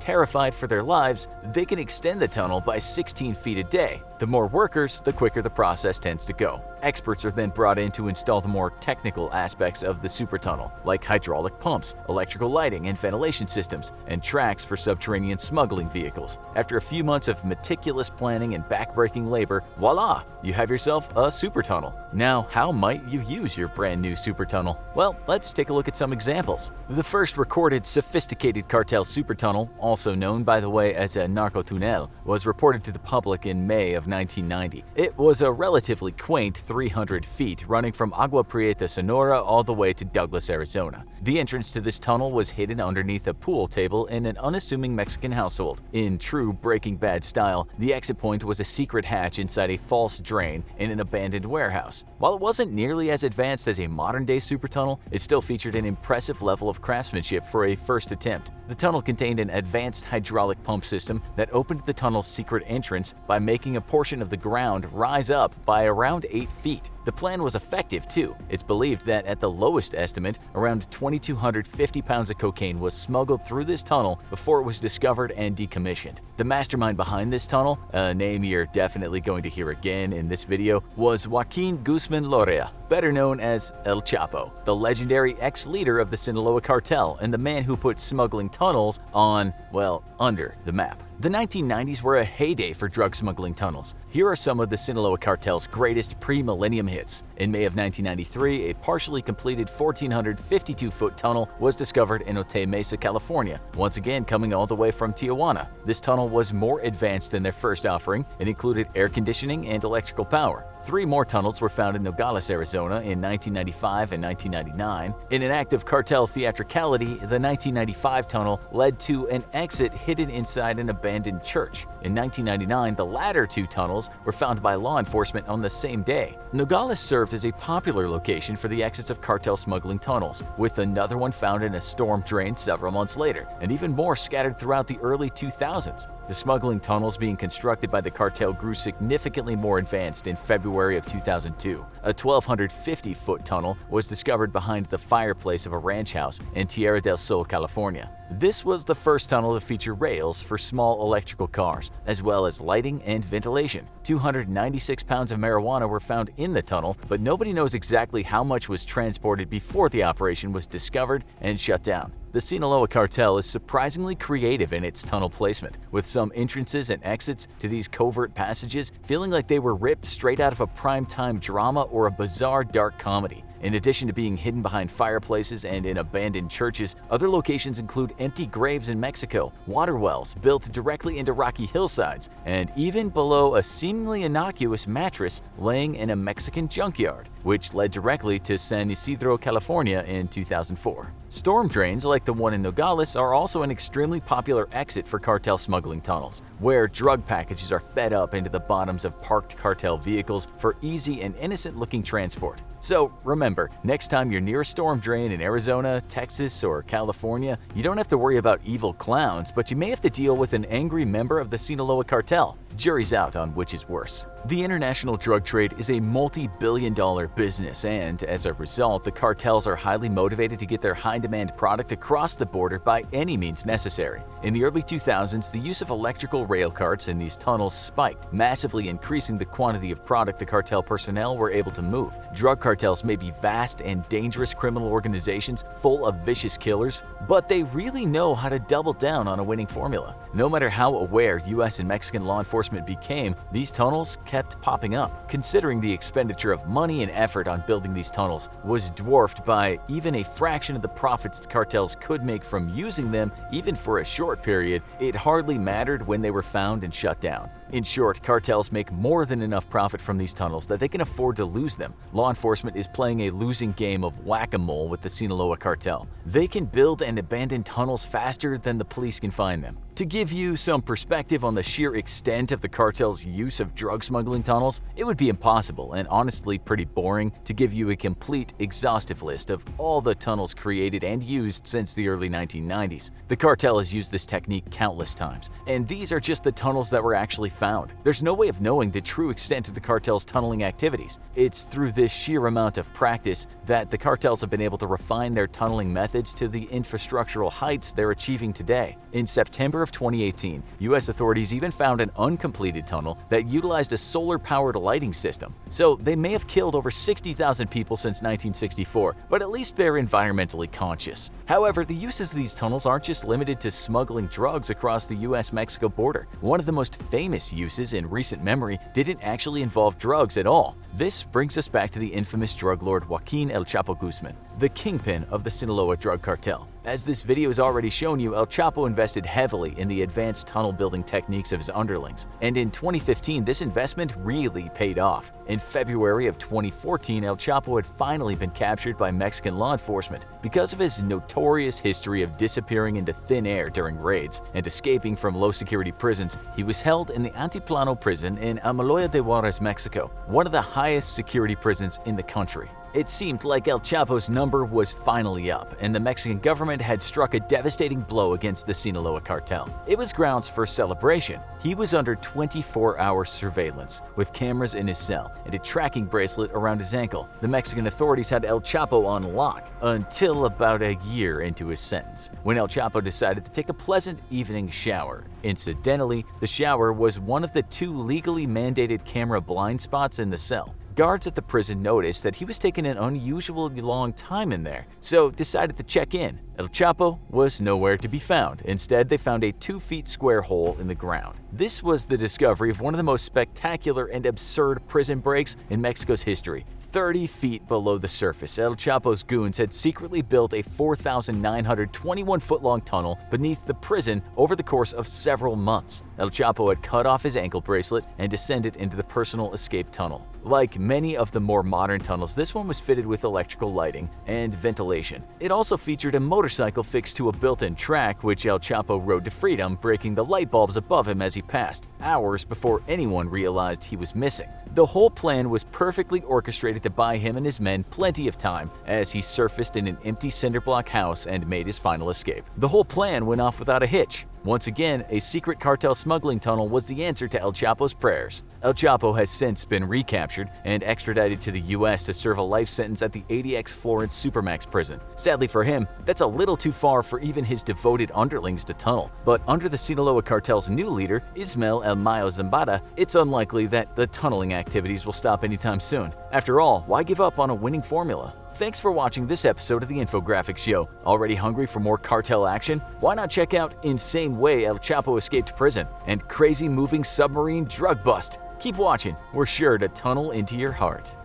terrified for their lives. They can extend the tunnel by 16 feet a day. The more workers, the quicker the process tends to go. Experts are then brought in to install the more technical aspects of the super tunnel, like hydraulic pumps, electrical lighting and ventilation systems, and tracks for subterranean smuggling vehicles. After a few months of meticulous planning and backbreaking labor, voila! You have yourself a super tunnel. Now, how might you use your brand new super tunnel? Well, let's take a look at some examples. The first recorded sophisticated cartel super tunnel, also known by the way as a narco-tunnel, was reported to the public in May of 1990. It was a relatively quaint 300 feet running from Agua Prieta, Sonora all the way to Douglas, Arizona. The entrance to this tunnel was hidden underneath a pool table in an unassuming Mexican household. In true Breaking Bad style, the exit point was a secret hatch inside a false drain in an abandoned warehouse. While it wasn't nearly as advanced as a modern-day super tunnel, it still featured an impressive level of craftsmanship for a first attempt. The tunnel contained an advanced hydraulic pump system that opened the tunnel's secret entrance by making a portion of the ground rise up by around 8 feet. The plan was effective too. It's believed that at the lowest estimate, around 2,250 pounds of cocaine was smuggled through this tunnel before it was discovered and decommissioned. The mastermind behind this tunnel, a name you're definitely going to hear again in this video, was Joaquin Guzman Lorea, better known as El Chapo, the legendary ex-leader of the Sinaloa cartel and the man who put smuggling tunnels on, well, under the map. The 1990s were a heyday for drug smuggling tunnels. Here are some of the Sinaloa cartel's greatest pre-millennium hits. In May of 1993, a partially completed 1,452-foot tunnel was discovered in Otay Mesa, California, once again coming all the way from Tijuana. This tunnel was more advanced than their first offering. It included air conditioning and electrical power. 3 more tunnels were found in Nogales, Arizona in 1995 and 1999. In an act of cartel theatricality, the 1995 tunnel led to an exit hidden inside an abandoned church. In 1999, the latter 2 tunnels were found by law enforcement on the same day. Nogales served as a popular location for the exits of cartel smuggling tunnels, with another one found in a storm drain several months later, and even more scattered throughout the early 2000s. The smuggling tunnels being constructed by the cartel grew significantly more advanced in February of 2002. A 1,250-foot tunnel was discovered behind the fireplace of a ranch house in Tierra del Sol, California. This was the first tunnel to feature rails for small electrical cars, as well as lighting and ventilation. 296 pounds of marijuana were found in the tunnel, but nobody knows exactly how much was transported before the operation was discovered and shut down. The Sinaloa cartel is surprisingly creative in its tunnel placement, with some entrances and exits to these covert passages feeling like they were ripped straight out of a primetime drama or a bizarre dark comedy. In addition to being hidden behind fireplaces and in abandoned churches, other locations include empty graves in Mexico, water wells built directly into rocky hillsides, and even below a seemingly innocuous mattress laying in a Mexican junkyard, which led directly to San Isidro, California in 2004. Storm drains like the one in Nogales are also an extremely popular exit for cartel smuggling tunnels, where drug packages are fed up into the bottoms of parked cartel vehicles for easy and innocent-looking transport. So remember, next time you're near a storm drain in Arizona, Texas, or California, you don't have to worry about evil clowns, but you may have to deal with an angry member of the Sinaloa cartel. Jury's out on which is worse. The international drug trade is a multi-billion-dollar business, and as a result, the cartels are highly motivated to get their high-demand product across the border by any means necessary. In the early 2000s, the use of electrical rail carts in these tunnels spiked, massively increasing the quantity of product the cartel personnel were able to move. Drug cartels may be vast and dangerous criminal organizations full of vicious killers, but they really know how to double down on a winning formula. No matter how aware US and Mexican law enforcement became, these tunnels kept popping up. Considering the expenditure of money and effort on building these tunnels was dwarfed by even a fraction of the profits the cartels could make from using them, even for a short period, it hardly mattered when they were found and shut down. In short, cartels make more than enough profit from these tunnels that they can afford to lose them. Law enforcement is playing a losing game of whack-a-mole with the Sinaloa cartel. They can build and abandon tunnels faster than the police can find them. To give you some perspective on the sheer extent of the cartel's use of drug smuggling tunnels, it would be impossible and honestly pretty boring to give you a complete, exhaustive list of all the tunnels created and used since the early 1990s. The cartel has used this technique countless times, and these are just the tunnels that were actually found. There's no way of knowing the true extent of the cartel's tunneling activities. It's through this sheer amount of practice that the cartels have been able to refine their tunneling methods to the infrastructural heights they're achieving today. In September of 2018, US authorities even found an uncompleted tunnel that utilized a solar-powered lighting system. So they may have killed over 60,000 people since 1964, but at least they're environmentally conscious. However, the uses of these tunnels aren't just limited to smuggling drugs across the US-Mexico border. One of the most famous uses in recent memory didn't actually involve drugs at all. This brings us back to the infamous drug lord Joaquin El Chapo Guzman, the kingpin of the Sinaloa drug cartel. As this video has already shown you, El Chapo invested heavily in the advanced tunnel building techniques of his underlings, and in 2015 this investment really paid off. In February of 2014, El Chapo had finally been captured by Mexican law enforcement. Because of his notorious history of disappearing into thin air during raids and escaping from low-security prisons, he was held in the Altiplano prison in Amaloya de Juarez, Mexico, one of the highest security prisons in the country. It seemed like El Chapo's number was finally up, and the Mexican government had struck a devastating blow against the Sinaloa cartel. It was grounds for celebration. He was under 24-hour surveillance, with cameras in his cell and a tracking bracelet around his ankle. The Mexican authorities had El Chapo on lock until about a year into his sentence, when El Chapo decided to take a pleasant evening shower. Incidentally, the shower was one of the 2 legally mandated camera blind spots in the cell. Guards at the prison noticed that he was taking an unusually long time in there, so decided to check in. El Chapo was nowhere to be found. Instead, they found a 2-foot square hole in the ground. This was the discovery of one of the most spectacular and absurd prison breaks in Mexico's history. 30 feet below the surface, El Chapo's goons had secretly built a 4,921-foot-long tunnel beneath the prison over the course of several months. El Chapo had cut off his ankle bracelet and descended into the personal escape tunnel. Like many of the more modern tunnels, this one was fitted with electrical lighting and ventilation. It also featured a motorcycle fixed to a built-in track, which El Chapo rode to freedom, breaking the light bulbs above him as he passed, hours before anyone realized he was missing. The whole plan was perfectly orchestrated to buy him and his men plenty of time as he surfaced in an empty cinderblock house and made his final escape. The whole plan went off without a hitch. Once again, a secret cartel smuggling tunnel was the answer to El Chapo's prayers. El Chapo has since been recaptured and extradited to the US to serve a life sentence at the ADX Florence Supermax prison. Sadly for him, that's a little too far for even his devoted underlings to tunnel. But under the Sinaloa cartel's new leader, Ismael El Mayo Zambada, it's unlikely that the tunneling activities will stop anytime soon. After all, why give up on a winning formula? Thanks for watching this episode of the Infographics Show. Already hungry for more cartel action? Why not check out Insane Way El Chapo Escaped Prison and Crazy Moving Submarine Drug Bust? Keep watching, we're sure to tunnel into your heart.